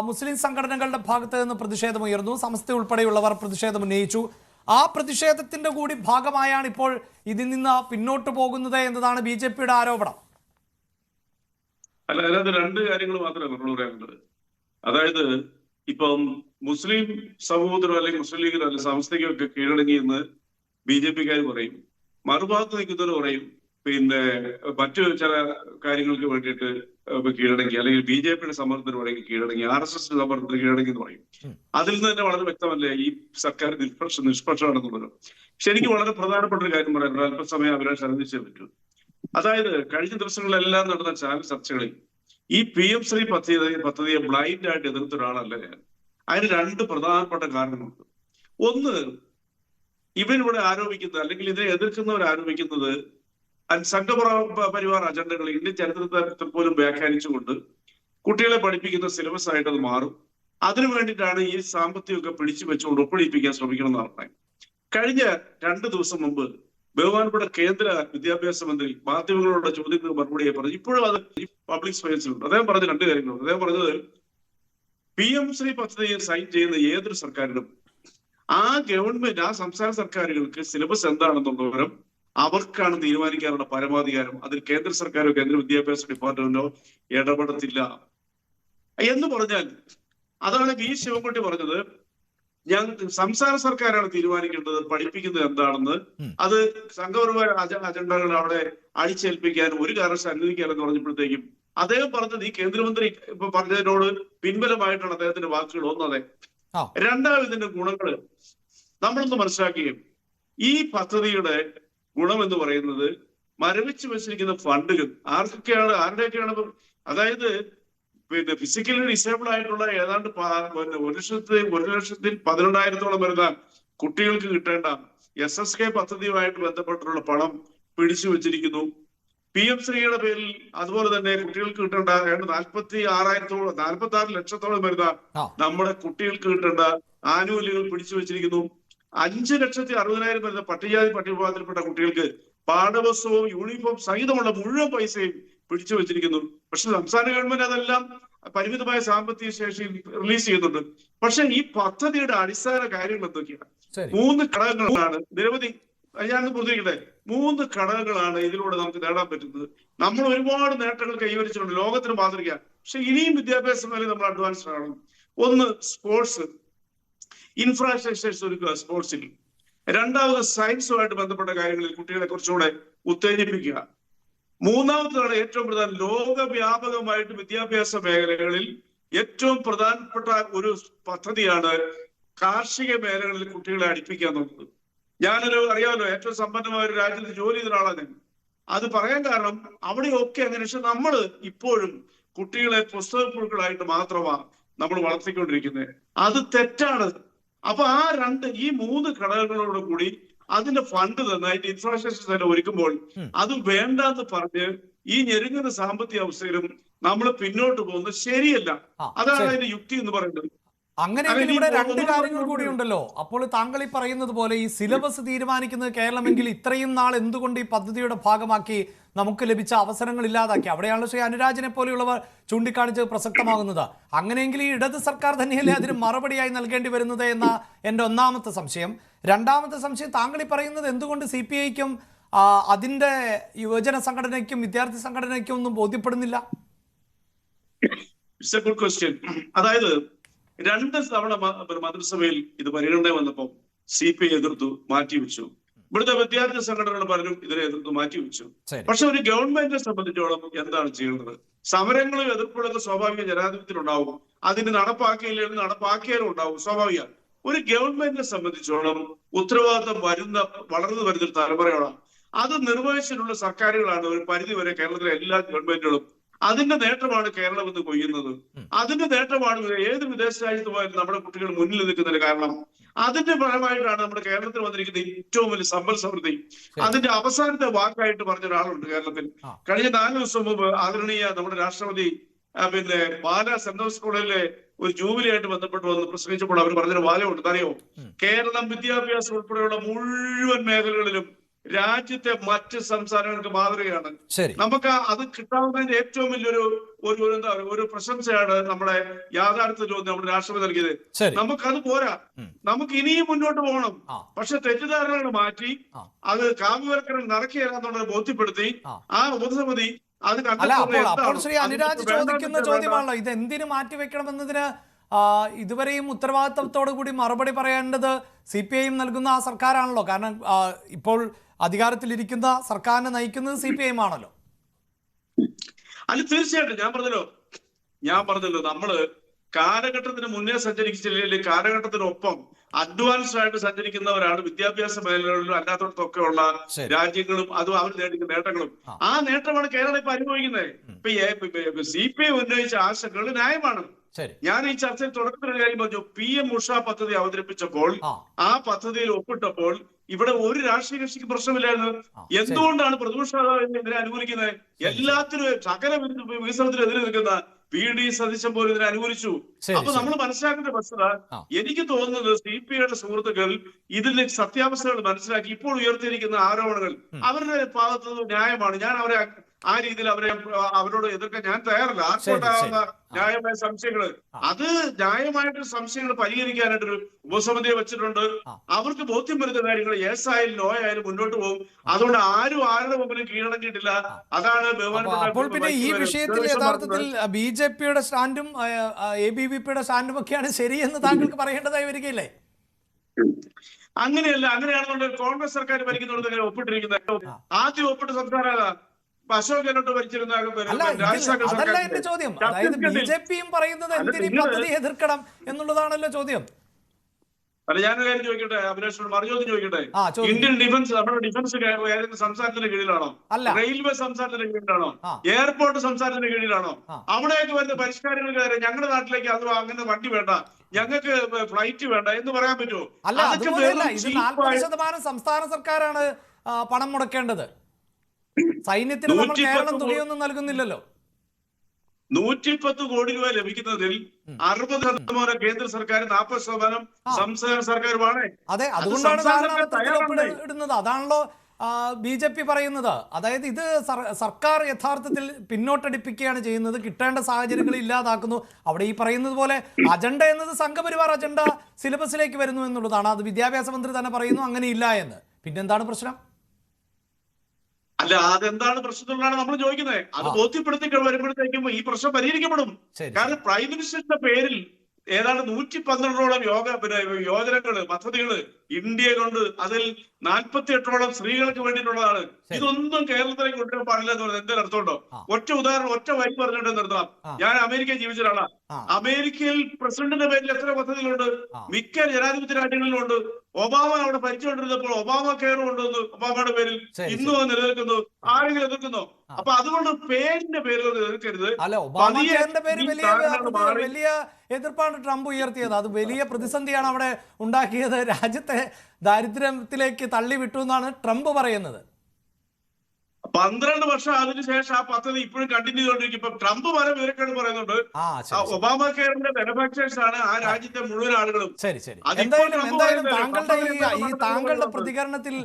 മുസ്ലിം സംഘടനകളുടെ ഭാഗത്ത് നിന്ന് പ്രതിഷേധമുയർന്നു, സമസ്ത ഉൾപ്പെടെയുള്ളവർ പ്രതിഷേധം ഉന്നയിച്ചു. ആ പ്രതിഷേധത്തിന്റെ കൂടി ഭാഗമായാണ് ഇപ്പോൾ ഇതിൽ നിന്ന് പിന്നോട്ട് പോകുന്നത് എന്നതാണ് BJPയുടെ ആരോപണം. അല്ല, അതിനകത്ത് രണ്ട് കാര്യങ്ങൾ മാത്രമേ നമ്മൾ പറയാനുള്ളത്. അതായത് ഇപ്പം മുസ്ലിം സമൂഹത്തിനോ അല്ലെങ്കിൽ മുസ്ലിം ലീഗിനോ അല്ലെങ്കിൽ സമസ്തയ്ക്കോ ഒക്കെ കീഴടങ്ങി എന്ന് BJPക്കാർ പറയും, മറുഭാഗത്ത് നിൽക്കുന്നവർ പറയും പിന്നെ മറ്റു ചില കാര്യങ്ങൾക്ക് വേണ്ടിയിട്ട് കീഴടങ്ങി, അല്ലെങ്കിൽ BJPയുടെ സമ്മർദ്ദത്തിന് വേണമെങ്കിൽ കീഴടങ്ങി, RSSന്റെ സമ്മർദ്ദത്തിന് കീഴടങ്ങി എന്ന് പറയും. അതിൽ നിന്ന് തന്നെ വളരെ വ്യക്തമല്ലേ ഈ സർക്കാർ നിഷ്പക്ഷമാണെന്നുള്ളത്. പക്ഷെ എനിക്ക് വളരെ പ്രധാനപ്പെട്ട ഒരു കാര്യം പറയാനുള്ളത്, അല്പസമയം അഭിലാഷ് അനുവദിച്ചേ പറ്റൂ. അതായത് കഴിഞ്ഞ ദിവസങ്ങളിലെല്ലാം നടന്ന ചാനൽ ചർച്ചകളിൽ ഈ PM ശ്രീ പദ്ധതിയെ ബ്ലൈൻഡ് ആയിട്ട് എതിർത്ത ഒരാളല്ല ഞാൻ. അതിന് രണ്ട് പ്രധാനപ്പെട്ട കാരണങ്ങളുണ്ട്. ഒന്ന്, ഇവരിവിടെ ആരോപിക്കുന്നത്, അല്ലെങ്കിൽ ഇതിനെ എതിർക്കുന്നവർ ആരോപിക്കുന്നത് സംഘപരിവാർ അജണ്ടകൾ ഇന്ത്യൻ ചരിത്രത്തിൽ പോലും വ്യാഖ്യാനിച്ചുകൊണ്ട് കുട്ടികളെ പഠിപ്പിക്കുന്ന സിലബസ് ആയിട്ട് അത് മാറും, അതിനു വേണ്ടിയിട്ടാണ് ഈ സാമ്പത്തികമൊക്കെ പിടിച്ചു വെച്ചുകൊണ്ട് ഒപ്പിടിപ്പിക്കാൻ ശ്രമിക്കണം എന്നാണ് പറഞ്ഞത്. കഴിഞ്ഞ 2 ദിവസം മുമ്പ് ബഹുമാനപ്പെട്ട കേന്ദ്ര വിദ്യാഭ്യാസ മന്ത്രി മാധ്യമങ്ങളുടെ ചോദ്യത്തിന് മറുപടിയായി പറഞ്ഞു, ഇപ്പോഴും അത് പബ്ലിക് സ്പേസിലുണ്ട്. അദ്ദേഹം പറഞ്ഞ 2 കാര്യങ്ങളുണ്ട്. അദ്ദേഹം പറഞ്ഞത് PM ശ്രീ പദ്ധതി സൈൻ ചെയ്യുന്ന ഏതൊരു സർക്കാരിനും ആ ഗവൺമെന്റ്, ആ സംസ്ഥാന സർക്കാരുകൾക്ക് സിലബസ് എന്താണെന്നുള്ള വിവരം അവർക്കാണ് തീരുമാനിക്കാനുള്ള പരമാധികാരം. അതിൽ കേന്ദ്ര സർക്കാരോ കേന്ദ്ര വിദ്യാഭ്യാസ ഡിപ്പാർട്ട്മെന്റോ ഇടപെടത്തില്ല എന്ന് പറഞ്ഞാൽ, അതാണ് V ശിവൻകുട്ടി പറഞ്ഞത്, സംസ്ഥാന സർക്കാരാണ് തീരുമാനിക്കേണ്ടത് പഠിപ്പിക്കുന്നത് എന്താണെന്ന്. അത് സംഘപരിവാര അജണ്ടകൾ അവിടെ അടിച്ചേൽപ്പിക്കാൻ ഒരു കാരണവശാലും അനുവദിക്കാനെന്ന് പറഞ്ഞപ്പോഴത്തേക്കും അദ്ദേഹം പറഞ്ഞത് ഈ കേന്ദ്രമന്ത്രി ഇപ്പൊ പറഞ്ഞതിനോട് പിൻബലമായിട്ടാണ് അദ്ദേഹത്തിന്റെ വാക്കുകൾ. ഒന്നതെ. രണ്ടാമത്, ഇതിന്റെ ഗുണങ്ങൾ നമ്മളൊന്ന് മനസ്സിലാക്കുകയും, ഈ പദ്ധതിയുടെ ഗുണം എന്ന് പറയുന്നത് മരവിച്ചു വെച്ചിരിക്കുന്ന ഫണ്ടുകൾ ആരുടെയൊക്കെയാണ്, അതായത് പിന്നെ ഫിസിക്കലി ഡിസേബിൾ ആയിട്ടുള്ള ഏതാണ്ട് 1,12,000 വരുന്ന കുട്ടികൾക്ക് കിട്ടേണ്ട SSK പദ്ധതിയുമായിട്ട് ബന്ധപ്പെട്ടുള്ള പണം പിടിച്ചു വെച്ചിരിക്കുന്നു. PM ശ്രീയുടെ പേരിൽ അതുപോലെ തന്നെ കുട്ടികൾക്ക് കിട്ടേണ്ട 46 ലക്ഷത്തോളം വരുന്ന നമ്മുടെ കുട്ടികൾക്ക് കിട്ടേണ്ട ആനുകൂല്യങ്ങൾ പിടിച്ചു വെച്ചിരിക്കുന്നു. 5,60,000 വരുന്ന പട്ടികജാതി പട്ടികവിഭാഗത്തിൽപ്പെട്ട കുട്ടികൾക്ക് പാഠപുസ്തകവും യൂണിഫോം സഹിതമുള്ള മുഴുവൻ പൈസയും പിടിച്ചു വെച്ചിരിക്കുന്നു. പക്ഷെ സംസ്ഥാന ഗവൺമെന്റ് അതെല്ലാം പരിമിതമായ സാമ്പത്തിക ശേഷി റിലീസ് ചെയ്യുന്നുണ്ട്. പക്ഷെ ഈ പദ്ധതിയുടെ അടിസ്ഥാന കാര്യങ്ങൾ എന്തൊക്കെയാണ്? 3 ഘടകങ്ങളാണ്. നിരവധി, ഞാൻ പൂർത്തിയാക്കട്ടെ. 3 ഘടകങ്ങളാണ് ഇതിലൂടെ നമുക്ക് നേടാൻ പറ്റുന്നത്. നമ്മൾ ഒരുപാട് നേട്ടങ്ങൾ കൈവരിച്ചിട്ടുണ്ട്, ലോകത്തിന് മാതൃക. പക്ഷെ ഇനിയും വിദ്യാഭ്യാസ മേഖലയിൽ നമ്മൾ അഡ്വാൻസ്ഡ് ആണ്. ഒന്ന്, സ്പോർട്സ് ഇൻഫ്രാസ്ട്രക്ചേഴ്സ് ഒരുക്കുക സ്പോർട്സിൽ. രണ്ടാമത്, സയൻസുമായിട്ട് ബന്ധപ്പെട്ട കാര്യങ്ങളിൽ കുട്ടികളെ കുറച്ചുകൂടെ ഉത്തേജിപ്പിക്കുക. മൂന്നാമതാണ് ഏറ്റവും പ്രധാനം, ലോകവ്യാപകമായിട്ട് വിദ്യാഭ്യാസ മേഖലകളിൽ ഏറ്റവും പ്രധാനപ്പെട്ട ഒരു പദ്ധതിയാണ് കാർഷിക മേഖലകളിൽ കുട്ടികളെ അടുപ്പിക്കുക എന്നുള്ളത്. അറിയാമല്ലോ, ഏറ്റവും സമ്പന്നമായ ഒരു രാജ്യത്ത് ജോലി ചെയ്ത ഒരാളാണ് ഞാൻ. അത് പറയാൻ കാരണം അവിടെയൊക്കെ അങ്ങനെ. പക്ഷെ നമ്മൾ ഇപ്പോഴും കുട്ടികളെ പുസ്തകപ്പുഴുക്കളായിട്ട് മാത്രമാണ് നമ്മൾ വളർത്തിക്കൊണ്ടിരിക്കുന്നത്. അത് തെറ്റാണ്. അപ്പൊ ഈ 3 ഘടകങ്ങളോട് കൂടി അതിന്റെ ഫണ്ട് തന്നായിട്ട് ഇൻഫ്രാസ്ട്രക്ചർ തന്നെ ഒരുക്കുമ്പോൾ അത് വേണ്ടെന്ന് പറഞ്ഞ് ഈ ഞെരുങ്ങുന്ന സാമ്പത്തിക അവസ്ഥയിലും നമ്മൾ പിന്നോട്ട് പോകുന്നത് ശരിയല്ല. അതാണ് അതിന്റെ യുക്തി എന്ന് പറയുന്നത്. അങ്ങനെയെങ്കിൽ ഇവിടെ രണ്ട് കാര്യങ്ങൾ കൂടി ഉണ്ടല്ലോ. അപ്പോൾ താങ്കൾ ഈ പറയുന്നത് പോലെ ഈ സിലബസ് തീരുമാനിക്കുന്നത് കേരളമെങ്കിൽ ഇത്രയും നാൾ എന്തുകൊണ്ട് ഈ പദ്ധതിയുടെ ഭാഗമാക്കി നമുക്ക് ലഭിച്ച അവസരങ്ങൾ ഇല്ലാതാക്കി? അവിടെയാണ് ശ്രീ അനുരാജിനെ പോലെയുള്ളവർ ചൂണ്ടിക്കാണിച്ച് പ്രസക്തമാകുന്നത്. അങ്ങനെയെങ്കിൽ ഈ ഇടത് സർക്കാർ തന്നെയല്ലേ അതിന് മറുപടിയായി നൽകേണ്ടി വരുന്നത് എന്ന എൻ്റെ ഒന്നാമത്തെ സംശയം. രണ്ടാമത്തെ സംശയം, താങ്കൾ ഈ പറയുന്നത് എന്തുകൊണ്ട് CPIക്കും അതിൻ്റെ യുവജന സംഘടനയ്ക്കും വിദ്യാർത്ഥി സംഘടനയ്ക്കും ഒന്നും ബോധ്യപ്പെടുന്നില്ല? It's a good question. അതായത് 2 തവണ മന്ത്രിസഭയിൽ ഇത് പരിഗണന വന്നപ്പോൾ CPI എതിർത്തു, മാറ്റിവെച്ചു. ഇവിടുത്തെ വിദ്യാർത്ഥി സംഘടനകൾ പലരും ഇതിനെ എതിർത്ത് മാറ്റിവെച്ചു. പക്ഷെ ഒരു ഗവൺമെന്റിനെ സംബന്ധിച്ചോളം എന്താണ് ചെയ്യുന്നത്? സമരങ്ങളും എതിർപ്പുകളൊക്കെ സ്വാഭാവിക ജനാധിപത്യത്തിലുണ്ടാവും. അതിന് നടപ്പാക്കിയില്ലെങ്കിൽ നടപ്പാക്കിയാലും ഉണ്ടാവും, സ്വാഭാവിക. ഒരു ഗവൺമെന്റിനെ സംബന്ധിച്ചോളം ഉത്തരവാദിത്തം വളർന്നു വരുന്ന ഒരു തലമുറയോടാണ്. അത് നിർവഹിച്ചിട്ടുള്ള സർക്കാരുകളാണ് ഒരു പരിധിവരെ കേരളത്തിലെ എല്ലാ ഗവൺമെന്റുകളും. അതിന്റെ നേട്ടമാണ് കേരളം ഇന്ന് കൊയ്യുന്നത്. അതിന്റെ നേട്ടമാണ് ഏത് വിദേശ രാജ്യത്ത് പോയാലും നമ്മുടെ കുട്ടികൾ മുന്നിൽ നിൽക്കുന്നതിന് കാരണം. അതിന്റെ ഫലമായിട്ടാണ് നമ്മുടെ കേരളത്തിൽ വന്നിരിക്കുന്ന ഏറ്റവും വലിയ സമ്പൽ സമൃദ്ധി. അതിന്റെ അവസാനത്തെ വാക്കായിട്ട് പറഞ്ഞ ഒരാളുണ്ട് കേരളത്തിൽ. കഴിഞ്ഞ 4 ദിവസം മുമ്പ് ആദരണീയ നമ്മുടെ രാഷ്ട്രപതി പാലാ സെന്റ് ജോസഫ് കോളേജിലെ ഒരു ജൂബിലി ആയിട്ട് ബന്ധപ്പെട്ട് വന്ന് പ്രസംഗിച്ചപ്പോൾ അവർ പറഞ്ഞൊരു വാചകമുണ്ട്, അറിയോ? കേരളം വിദ്യാഭ്യാസം ഉൾപ്പെടെയുള്ള മുഴുവൻ മേഖലകളിലും രാജ്യത്തെ മറ്റ് സംസ്ഥാനങ്ങൾക്ക് മാതൃകയാണ്. നമുക്ക് അത് കിട്ടാവുന്നതിന്റെ ഏറ്റവും വലിയൊരു ഒരു പ്രശംസയാണ് നമ്മുടെ യാഥാർത്ഥ്യത്തിൽ നമ്മുടെ രാഷ്ട്രപതി നൽകിയത്. നമുക്കത് പോരാ, നമുക്ക് ഇനിയും മുന്നോട്ട് പോകണം. പക്ഷെ തെറ്റിദ്ധാരണകൾ മാറ്റി അത് കാവ്യവൽക്കരണം നടക്കുകയാണെന്നുള്ളത് ബോധ്യപ്പെടുത്തി ആ ഉപസമിതി അത് അപ്പോൾ ശ്രീ അനുരാജ് ചോദിക്കുന്ന ചോദ്യമാണല്ലോ, ഇത് എന്തിനു മാറ്റിവെക്കണമെന്നതിന് ഇതുവരെയും ഉത്തരവാദിത്തത്തോടു കൂടി മറുപടി പറയേണ്ടത് CPIയും നൽകുന്ന ആ സർക്കാരാണല്ലോ. കാരണം ഇപ്പോൾ അധികാരത്തിലിരിക്കുന്ന സർക്കാരിനെ നയിക്കുന്നത് CPIയും ആണല്ലോ. അല്ല, തീർച്ചയായിട്ടും ഞാൻ പറഞ്ഞല്ലോ നമ്മള് കാലഘട്ടത്തിന് മുന്നേ സഞ്ചരിച്ചില്ലെങ്കിൽ കാലഘട്ടത്തിനൊപ്പം അഡ്വാൻസ്ഡ് ആയിട്ട് സഞ്ചരിക്കുന്നവരാണ് വിദ്യാഭ്യാസ മേഖലകളിലും അല്ലാത്തടത്തൊക്കെ ഉള്ള രാജ്യങ്ങളും അതും അവർ നേടിക്കുന്ന നേട്ടങ്ങളും. ആ നേട്ടമാണ് കേരളം ഇപ്പൊ അനുഭവിക്കുന്നത്. ഇപ്പൊ CPI ഉന്നയിച്ച ആശങ്കകൾ ന്യായമാണ്. ഞാൻ ഈ ചർച്ചയിൽ തുടക്കത്തിൽ ഒരു കാര്യം പറഞ്ഞു. PM ഉഷ പദ്ധതി അവതരിപ്പിച്ചപ്പോൾ ആ പദ്ധതിയിൽ ഒപ്പിട്ടപ്പോൾ ഇവിടെ ഒരു രാഷ്ട്രീയ കക്ഷിക്ക് പ്രശ്നമില്ലായിരുന്നു. എന്തുകൊണ്ടാണ് പ്രതിപക്ഷ ഇതിനെ അനുകൂലിക്കുന്നത്? എല്ലാത്തിനും സകല വികസനത്തിനും എതിരെ നിൽക്കുന്ന PD സതീശൻ പോലും ഇതിനെ അനുകൂലിച്ചു. അപ്പൊ നമ്മൾ മനസ്സിലാക്കേണ്ട വസ്തുത, എനിക്ക് തോന്നുന്നത് CPIയുടെ സുഹൃത്തുക്കൾ ഇതിന്റെ സത്യാവസ്ഥകൾ മനസ്സിലാക്കി ഇപ്പോൾ ഉയർത്തിയിരിക്കുന്ന ആരോപണങ്ങൾ അവരുടെ ഭാഗത്ത് ന്യായമാണ്. ഞാൻ അവരെ ആ രീതിയിൽ അവരോട് എതിർക്കാൻ ഞാൻ തയ്യാറല്ല. ആർക്കോട്ടാവുന്ന ന്യായമായ സംശയങ്ങൾ, അത് ന്യായമായിട്ട് സംശയങ്ങൾ പരിഹരിക്കാനായിട്ടൊരു ഉപസമിതിയെ വെച്ചിട്ടുണ്ട്. അവർക്ക് ബോധ്യം വരുന്ന കാര്യങ്ങൾ യെസ് ആയാലും നോ ആയാലും മുന്നോട്ട് പോകും. അതുകൊണ്ട് ആരും ആരുടെ മുമ്പിലും കീഴടങ്ങിയിട്ടില്ല. അതാണ് അപ്പോൾ പിന്നെ ഈ വിഷയത്തിൽ യഥാർത്ഥത്തിൽ BJPയുടെ സ്റ്റാൻഡും ABVPയുടെ സ്റ്റാൻഡും ഒക്കെയാണ് ശരിയെന്ന് താങ്കൾക്ക് പറയേണ്ടതായി വരികയില്ലേ? അങ്ങനെയല്ല. അങ്ങനെയാണെന്നുണ്ടെങ്കിൽ കോൺഗ്രസ് സർക്കാർ ഭരിക്കുന്നുണ്ട് ഒപ്പിട്ടിരിക്കുന്നത്. ആദ്യം ഒപ്പിട്ട സംസ്ഥാനം അശോക് ഗെഹ്ലോട്ട് ഭരിച്ചിരുന്ന അതല്ല എന്റെ ചോദ്യം. അതായത് BJPയും പറയുന്നത് എന്തിനീ പദ്ധതി എതിർക്കണം എന്നുള്ളതാണല്ലോ ചോദ്യം. അല്ല, ഞാനൊരു കാര്യം ചോദിക്കട്ടെ, അഭിലാഷോട് മറുചോദ്യം ചോദിക്കട്ടെ. ഇന്ത്യൻ ഡിഫൻസ് നമ്മുടെ ഡിഫൻസ് ഏതെങ്കിലും സംസ്ഥാനത്തിന്റെ കീഴിലാണോ? റെയിൽവേ സംസ്ഥാനത്തിന്റെ കീഴിലാണോ? എയർപോർട്ട് സംസ്ഥാനത്തിന്റെ കീഴിലാണോ? അവിടെയൊക്കെ വരുന്ന പരിഷ്കാരങ്ങൾക്ക് ഞങ്ങളുടെ നാട്ടിലേക്ക് അത് അങ്ങനെ വണ്ടി വേണ്ട, ഞങ്ങൾക്ക് ഫ്ലൈറ്റ് വേണ്ട എന്ന് പറയാൻ പറ്റുമോ? അല്ല, അതുപോലെയല്ല. ഇത് 40% സംസ്ഥാന സർക്കാരാണ് പണം മുടക്കേണ്ടത്. സൈന്യത്തിന് നമ്മൾ കേരളം തുകയൊന്നും നൽകുന്നില്ലല്ലോ. 110 കോടി രൂപ ലഭിക്കുന്നതിൽ 60% കേന്ദ്ര സർക്കാർ, 40% സംസ്ഥാന സർക്കാരുമാണ്. അതെ, അതുകൊണ്ടാണ് ഇടുന്നത്. അതാണല്ലോ BJP പറയുന്നത്. അതായത് ഇത് സർക്കാർ യഥാർത്ഥത്തിൽ പിന്നോട്ടടിപ്പിക്കുകയാണ് ചെയ്യുന്നത്, കിട്ടേണ്ട സാഹചര്യങ്ങൾ ഇല്ലാതാക്കുന്നു. അവിടെ ഈ പറയുന്നത് പോലെ അജണ്ട എന്നത് സംഘപരിവാർ അജണ്ട സിലബസിലേക്ക് വരുന്നു എന്നുള്ളതാണ്. അത് വിദ്യാഭ്യാസ മന്ത്രി തന്നെ പറയുന്നു അങ്ങനെയില്ല എന്ന്. പിന്നെന്താണ് പ്രശ്നം? അല്ല, അതെന്താണ് പ്രശ്നത്തിലാണ് നമ്മൾ ചോദിക്കുന്നത്. അത് ബോധ്യപ്പെടുത്തി വരുമ്പോഴത്തേക്കും ഈ പ്രശ്നം പരിഹരിക്കപ്പെടും. കാരണം പ്രൈം മിനിസ്റ്ററിന്റെ പേരിൽ ഏതാണ്ട് 112ഓളം യോജനകള് പദ്ധതികള് ഇന്ത്യയിലുണ്ട്. അതിൽ 48ഓളം സ്ത്രീകൾക്ക് വേണ്ടിയിട്ടുള്ളതാണ്. ഇതൊന്നും കേരളത്തിലേക്ക് കൊണ്ടുവരാൻ പാടില്ല എന്ന് പറഞ്ഞാൽ എന്തെങ്കിലും അർത്ഥമുണ്ടോ? ഒറ്റ ഉദാഹരണം, ഒറ്റ വരി പറഞ്ഞിട്ട് നിർത്താം. ഞാൻ അമേരിക്കയിൽ ജീവിച്ച ഒരാളാണ്. അമേരിക്കയിൽ പ്രസിഡന്റിന്റെ പേരിൽ എത്ര പദ്ധതികളുണ്ട്? മിക്ക ജനാധിപത്യ രാജ്യങ്ങളിലുണ്ട്. ഒബാമ അവിടെ ഭരിച്ചുകൊണ്ടിരുന്നപ്പോൾ ഒബാമ കെയർ കൊണ്ടുവന്നു ഒബാമയുടെ പേരിൽ ഇന്നും അത് നിലനിൽക്കുന്നു. ആരെങ്കിലും എതിർക്കുന്നോ? അപ്പൊ അതുകൊണ്ട് പേരിന്റെ പേരിൽ എതിർക്കരുത്. അല്ല, ഒബാമ കെയറിന്റെ പേര് വലിയ എതിർപ്പാണ് ട്രംപ് ഉയർത്തിയത്. അത് വലിയ പ്രതിസന്ധിയാണ് അവിടെ ഉണ്ടാക്കിയത്. രാജ്യത്തെ ദാരിദ്ര്യത്തിലേക്ക് തള്ളിവിട്ടു എന്നാണ് ട്രംപ് പറയുന്നത്. 12 വർഷം അതിനുശേഷം ആ പദ്ധതി ഇപ്പോഴും കണ്ടിന്യൂ ചെയ്തുകൊണ്ടിരിക്കും. ഇപ്പൊ ട്രംപ് പല വിവരക്കേട് പറയുന്നുണ്ട്. ഒബാമ കെയറിന്റെ ബെനിഫിഷ്യറീസ് ആണ് ആ രാജ്യത്തെ മുഴുവൻ ആളുകളും. ശരി ശരി. എന്തായാലും താങ്കളുടെ പ്രതികരണത്തിൽ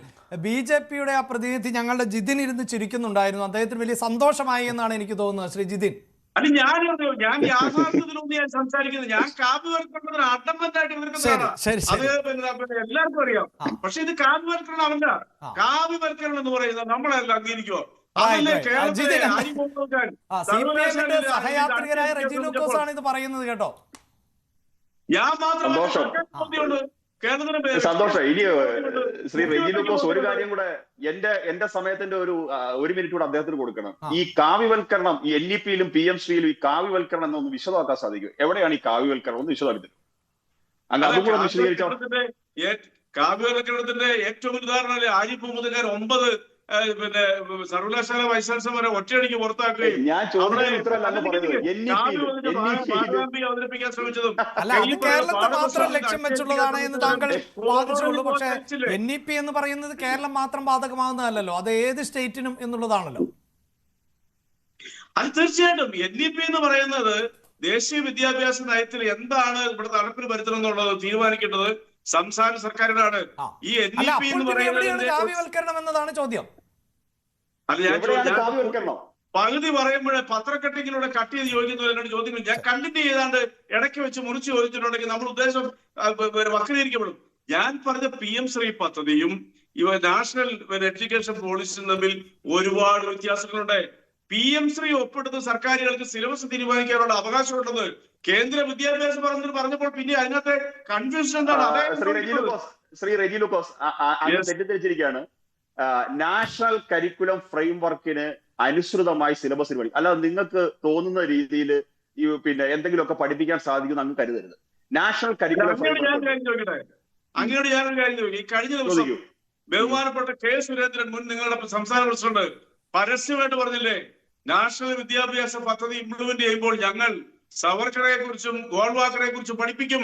BJP-യുടെ ആ പ്രതിനിധി ഞങ്ങളുടെ ജിതിൻ ഇരുന്ന് ചിരിക്കുന്നുണ്ടായിരുന്നു. അദ്ദേഹത്തിന് വലിയ സന്തോഷമായി എന്നാണ് എനിക്ക് തോന്നുന്നത്. ശ്രീ ജിതിൻ, അത് ഞാൻ യാഥാർത്ഥ്യത്തിലൊന്നും ഞാൻ സംസാരിക്കുന്നത്, ഞാൻ കാവ്യവൽക്കരണത്തിന് അഡ്വന്റായിട്ട് നിൽക്കുന്നതാണ്. അത് എല്ലാവർക്കും അറിയാം. പക്ഷെ ഇത് കാവ്യവൽക്കരണം അവല്ല. കാവ്യവൽക്കരണം എന്ന് പറയുന്നത് നമ്മളെല്ലാം അംഗീകരിക്കുക. അതല്ലേ കേരളത്തിലെ സഹയാത്രികരായ റെജി ലൂക്കോസ് ആണ് ഇത് പറയുന്നത് കേട്ടോ. ഞാൻ മാത്രമല്ല സന്തോഷം. ഇനി ശ്രീ റെജി ലൂക്കോസ് ഒരു കാര്യം കൂടെ എന്റെ സമയത്തിന്റെ ഒരു മിനിറ്റ് കൂടെ അദ്ദേഹത്തിന് കൊടുക്കണം. ഈ കാവ്യവൽക്കരണം ഈ NEP-യിലും PMശ്രീയിലും ഈ കാവ്യവൽക്കരണം എന്നൊന്ന് വിശദമാക്കാൻ സാധിക്കും. എവിടെയാണ് ഈ കാവ്യവൽക്കരണം ഒന്ന് വിശദമാക്കി തരും? അങ്ങ് അതും കൂടെ വിശദീകരിച്ചോ. കാവ്യവൽക്കരണത്തിന്റെ ഏറ്റവും ഉദാഹരണമല്ലേ ആരിഫ് മുഹമ്മദ് 9 സർവകലാശാല വൈസ് ചാൻസലർമാരെ ഒറ്റയടിക്ക് പുറത്താക്കുകയും അവതരിപ്പിക്കാൻ ശ്രമിച്ചതും കേരളത്തെ മാത്രം ലക്ഷ്യം വെച്ചുള്ളതാണ് എന്ന് താങ്കൾ വാദിച്ചുള്ളൂ. പക്ഷേ NEP എന്ന് പറയുന്നത് കേരളം മാത്രം ബാധകമാകുന്നതല്ലോ, അത് ഏത് സ്റ്റേറ്റിനും എന്നുള്ളതാണല്ലോ. അത് തീർച്ചയായിട്ടും NEP എന്ന് പറയുന്നത് ദേശീയ വിദ്യാഭ്യാസ നയത്തിൽ എന്താണ് ഇവിടെ നടപ്പിൽ വരുത്തണം എന്നുള്ളത് തീരുമാനിക്കേണ്ടത് സംസ്ഥാന സർക്കാരുകളാണ്. ഈ NEP എന്ന് പറയുന്നത് കാവ്യവൽക്കരണം എന്നതാണ് ചോദ്യം. അല്ല, ഞാൻ പകുതി പറയുമ്പോഴേ പത്രക്കട്ടിങ്ങിലൂടെ കട്ട് ചെയ്ത് ചോദിക്കുന്നത് എന്നോട് ചോദ്യങ്ങൾ ഞാൻ കണ്ടിന്യൂ ചെയ്താണ്ട് ഇടയ്ക്ക് വെച്ച് മുറിച്ച് ചോദിച്ചിട്ടുണ്ടെങ്കിൽ നമ്മുടെ ഉദ്ദേശം വക്രീകരിക്കപ്പെടും. ഞാൻ പറഞ്ഞ PMശ്രീ പദ്ധതിയും നാഷണൽ എഡ്യൂക്കേഷൻ പോളിസിയും തമ്മിൽ ഒരുപാട് വ്യത്യാസങ്ങളുണ്ട്. PMശ്രീ ഒപ്പിടുന്ന സർക്കാരുകൾക്ക് സിലബസ് തീരുമാനിക്കാനുള്ള അവകാശമുണ്ടെന്ന് കേന്ദ്ര വിദ്യാഭ്യാസ പറഞ്ഞപ്പോൾ പിന്നെ അതിനകത്ത് കൺഫ്യൂഷൻ എന്താണ്? ശ്രീ റെജി ലൂക്കോസ് തെറ്റിദ്ധരിച്ചിരിക്കുകയാണ്. നാഷണൽ കരിക്കുലം ഫ്രെയിംവർക്കിന് അനുസൃതമായി സിലബസ് പഠിക്കും. അല്ലാതെ നിങ്ങൾക്ക് തോന്നുന്ന രീതിയിൽ ഈ എന്തെങ്കിലുമൊക്കെ പഠിപ്പിക്കാൻ സാധിക്കും അങ്ങ് കരുതരുത്. നാഷണൽ കരിക്കുലം അങ്ങനെയോട് ഞാനൊരു കാര്യം ചോദിക്കും. ഈ കഴിഞ്ഞ ദിവസം ബഹുമാനപ്പെട്ട K. സുരേന്ദ്രൻ മുൻ നിങ്ങളുടെ സംസ്ഥാന പ്രസിഡന്റ് പരസ്യമായിട്ട് പറഞ്ഞില്ലേ, നാഷണൽ വിദ്യാഭ്യാസ പദ്ധതി ഇംപ്ലിമെന്റ് ചെയ്യുമ്പോൾ ഞങ്ങൾ സവർക്കറെ കുറിച്ചും ഗോൾവാക്കറെ കുറിച്ചും പഠിപ്പിക്കും,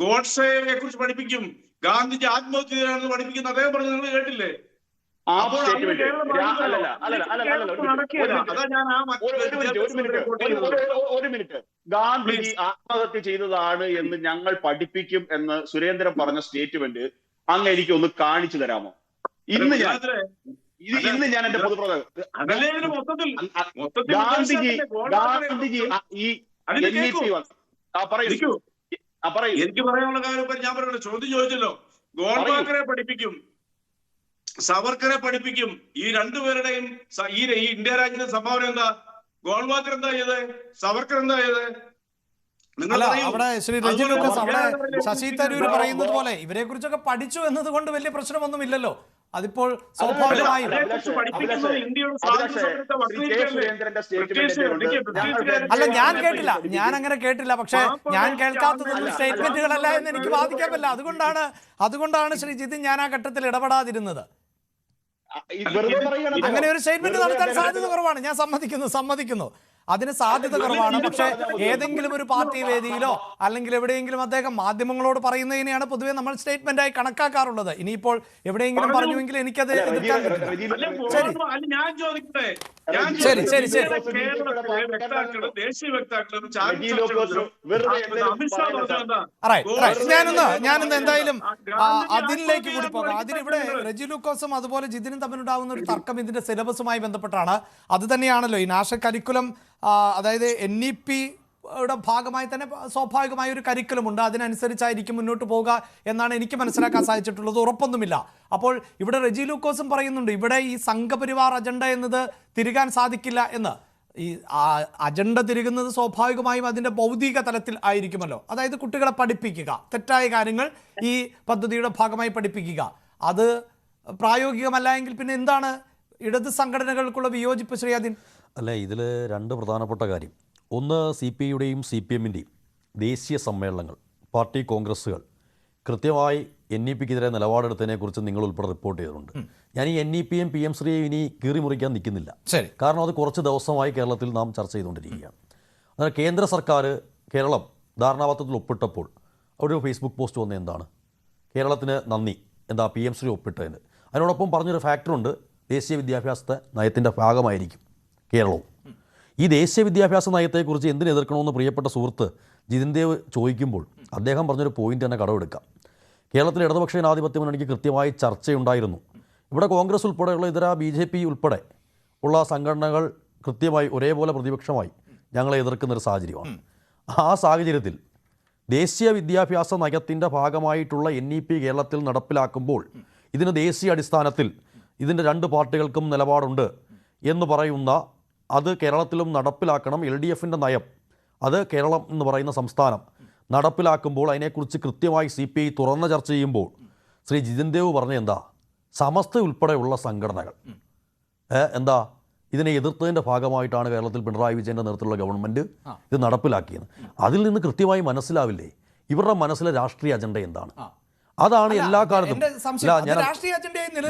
ഗോഡ്സെയെ കുറിച്ച് പഠിപ്പിക്കും, ഗാന്ധിജി ആത്മഹത്യ ചെയ്താണെന്ന് പഠിപ്പിക്കുന്ന അദ്ദേഹം പറഞ്ഞു. നിങ്ങൾ കേട്ടില്ലേ? ഒരു മിനിറ്റ്. ഗാന്ധിജി ആത്മഹത്യ ചെയ്തതാണ് എന്ന് ഞങ്ങൾ പഠിപ്പിക്കും എന്ന് സുരേന്ദ്രൻ പറഞ്ഞ സ്റ്റേറ്റ്മെന്റ് അങ്ങ് എനിക്ക് ഒന്ന് കാണിച്ചു തരാമോ? ഇന്ന് ഞാൻ എന്റെ പൊതുപ്രവർത്തകർ ഗാന്ധിജി ഈ എനിക്ക് പറയാനുള്ള കാര്യം ഞാൻ പറയുന്നത് ചോദ്യം ചോദിച്ചല്ലോ. ഗോൾവാക്കറെ പഠിപ്പിക്കും, സവർക്കറെ പഠിപ്പിക്കും. ഈ രണ്ടുപേരുടെയും ഈ ഇന്ത്യ രാജ്യത്തിന്റെ സംഭാവന എന്താ? ഗോൾവാക്കർ എന്താ ചെയ്ത്? സവർക്കർ എന്താ ചെയ്ത്? അവിടെ ശ്രീ റെജി ലൂക്കോസ്, അവിടെ ശശി തരൂർ പറയുന്നത് പോലെ ഇവരെ കുറിച്ചൊക്കെ പഠിച്ചു എന്നതുകൊണ്ട് വലിയ പ്രശ്നമൊന്നുമില്ലല്ലോ. അതിപ്പോൾ സ്വാഭാവികമായും അല്ല, ഞാൻ കേട്ടില്ല, ഞാൻ അങ്ങനെ കേട്ടില്ല. പക്ഷെ ഞാൻ കേൾക്കാത്തതൊന്നും സ്റ്റേറ്റ്മെന്റുകളല്ല എന്ന് എനിക്ക് വാദിക്കാൻ പറ്റില്ല. അതുകൊണ്ടാണ് ശ്രീ ജിതിൻ ഞാൻ ആ ഘട്ടത്തിൽ ഇടപെടാതിരുന്നത്. അങ്ങനെ ഒരു സ്റ്റേറ്റ്മെന്റ് നടത്താൻ സാധ്യത കുറവാണ്. ഞാൻ സമ്മതിക്കുന്നു, അതിന് സാധ്യത കുറവാണ്. പക്ഷെ ഏതെങ്കിലും ഒരു പാർട്ടി വേദിയിലോ അല്ലെങ്കിൽ എവിടെയെങ്കിലും അദ്ദേഹം മാധ്യമങ്ങളോട് പറയുന്നതിനെയാണ് പൊതുവെ നമ്മൾ സ്റ്റേറ്റ്മെന്റ് ആയി കണക്കാക്കാറുള്ളത്. ഇനിയിപ്പോൾ എവിടെയെങ്കിലും പറഞ്ഞുവെങ്കിൽ എനിക്കത് എതിർക്കാൻ ഞാനൊന്ന് എന്തായാലും അതിലേക്ക് കൂടി പോകാം. അതിനിവിടെ റെജി ലൂക്കോസും അതുപോലെ ജിതിനും തമ്മിലുണ്ടാകുന്ന ഒരു തർക്കം ഇതിന്റെ സിലബസുമായി ബന്ധപ്പെട്ടാണ്. അത് തന്നെയാണല്ലോ ഈ നാഷണൽ കരിക്കുലം, അതായത് NEP-യുടെ ഭാഗമായി തന്നെ സ്വാഭാവികമായ ഒരു കരിക്കുലമുണ്ട്. അതിനനുസരിച്ചായിരിക്കും മുന്നോട്ട് പോവുക എന്നാണ് എനിക്ക് മനസ്സിലാക്കാൻ സാധിച്ചിട്ടുള്ളത്. ഉറപ്പൊന്നുമില്ല. അപ്പോൾ ഇവിടെ റെജി ലൂക്കോസും പറയുന്നുണ്ട് ഇവിടെ ഈ സംഘപരിവാർ അജണ്ട എന്നത് തിരുകാൻ സാധിക്കില്ല എന്ന്. ഈ അജണ്ട തിരുകുന്നത് സ്വാഭാവികമായും അതിൻ്റെ ഭൗതിക തലത്തിൽ ആയിരിക്കുമല്ലോ. അതായത് കുട്ടികളെ പഠിപ്പിക്കുക, തെറ്റായ കാര്യങ്ങൾ ഈ പദ്ധതിയുടെ ഭാഗമായി പഠിപ്പിക്കുക. അത് പ്രായോഗികമല്ല എങ്കിൽ പിന്നെ എന്താണ് ഇടത് സംഘടനകൾക്കുള്ള വിയോജിപ്പ്? ശ്രീയാദിൻ, അല്ല, ഇതിൽ രണ്ട് പ്രധാനപ്പെട്ട കാര്യം. ഒന്ന്, CPI-യുടെയും CPM-ൻ്റെയും ദേശീയ സമ്മേളനങ്ങൾ, പാർട്ടി കോൺഗ്രസ്സുകൾ കൃത്യമായി NEP-ക്കെതിരെ നിലപാടെടുത്തതിനെ കുറിച്ച് നിങ്ങൾ ഉൾപ്പെടെ റിപ്പോർട്ട് ചെയ്തിട്ടുണ്ട്. ഞാൻ ഈ NEP-യും PM-ശ്രീയും ഇനി കീറി മുറിക്കാൻ നിൽക്കുന്നില്ല. കാരണം അത് കുറച്ച് ദിവസമായി കേരളത്തിൽ നാം ചർച്ച ചെയ്തുകൊണ്ടിരിക്കുകയാണ്. എന്നാൽ കേന്ദ്ര സർക്കാർ കേരളം ധാരണാപത്രത്തിൽ ഒപ്പിട്ടപ്പോൾ ഒരു ഫേസ്ബുക്ക് പോസ്റ്റ് വന്നത് എന്താണ്? കേരളത്തിന് നന്ദി, എന്താ PM-ശ്രീ ഒപ്പിട്ടതിന്. അതിനോടൊപ്പം പറഞ്ഞൊരു ഫാക്ടറുണ്ട്, ദേശീയ വിദ്യാഭ്യാസ നയത്തിൻ്റെ ഭാഗമായിരിക്കും കേരളവും. ഈ ദേശീയ വിദ്യാഭ്യാസ നയത്തെക്കുറിച്ച് എന്തിനു എതിർക്കണമെന്ന് പ്രിയപ്പെട്ട സുഹൃത്ത് ജിതിൻ ദേവ് ചോദിക്കുമ്പോൾ അദ്ദേഹം പറഞ്ഞൊരു പോയിന്റ് തന്നെ കടമെടുക്കാം. കേരളത്തിൽ ഇടതുപക്ഷ ജനാധിപത്യ മുന്നണിക്ക് കൃത്യമായി ചർച്ചയുണ്ടായിരുന്നു. ഇവിടെ കോൺഗ്രസ് ഉൾപ്പെടെയുള്ള ഇതര BJP ഉൾപ്പെടെ ഉള്ള സംഘടനകൾ കൃത്യമായി ഒരേപോലെ പ്രതിപക്ഷമായി ഞങ്ങളെ എതിർക്കുന്നൊരു സാഹചര്യമാണ്. ആ സാഹചര്യത്തിൽ ദേശീയ വിദ്യാഭ്യാസ നയത്തിൻ്റെ ഭാഗമായിട്ടുള്ള NEP കേരളത്തിൽ നടപ്പിലാക്കുമ്പോൾ ഇതിന് ദേശീയ അടിസ്ഥാനത്തിൽ ഇതിൻ്റെ രണ്ട് പാർട്ടികൾക്കും നിലപാടുണ്ട് എന്ന് പറയുന്ന അത് കേരളത്തിലും നടപ്പിലാക്കണം. LDFൻ്റെ നയം അത് കേരളം എന്ന് പറയുന്ന സംസ്ഥാനം നടപ്പിലാക്കുമ്പോൾ അതിനെക്കുറിച്ച് കൃത്യമായി CPI തുറന്ന ചർച്ച ചെയ്യുമ്പോൾ ശ്രീ ജിതിൻ ദേവ് പറഞ്ഞ എന്താ, സമസ്ത ഉൾപ്പെടെയുള്ള സംഘടനകൾ എന്താ ഇതിനെ എതിർത്തതിൻ്റെ ഭാഗമായിട്ടാണ് കേരളത്തിൽ പിണറായി വിജയൻ്റെ നേതൃത്വത്തിലുള്ള ഗവൺമെൻറ് ഇത് നടപ്പിലാക്കിയത്. അതിൽ നിന്ന് കൃത്യമായി മനസ്സിലാവില്ലേ ഇവരുടെ മനസ്സിലെ രാഷ്ട്രീയ അജണ്ട എന്താണ്? അതാണ് എല്ലാ കാലത്തും.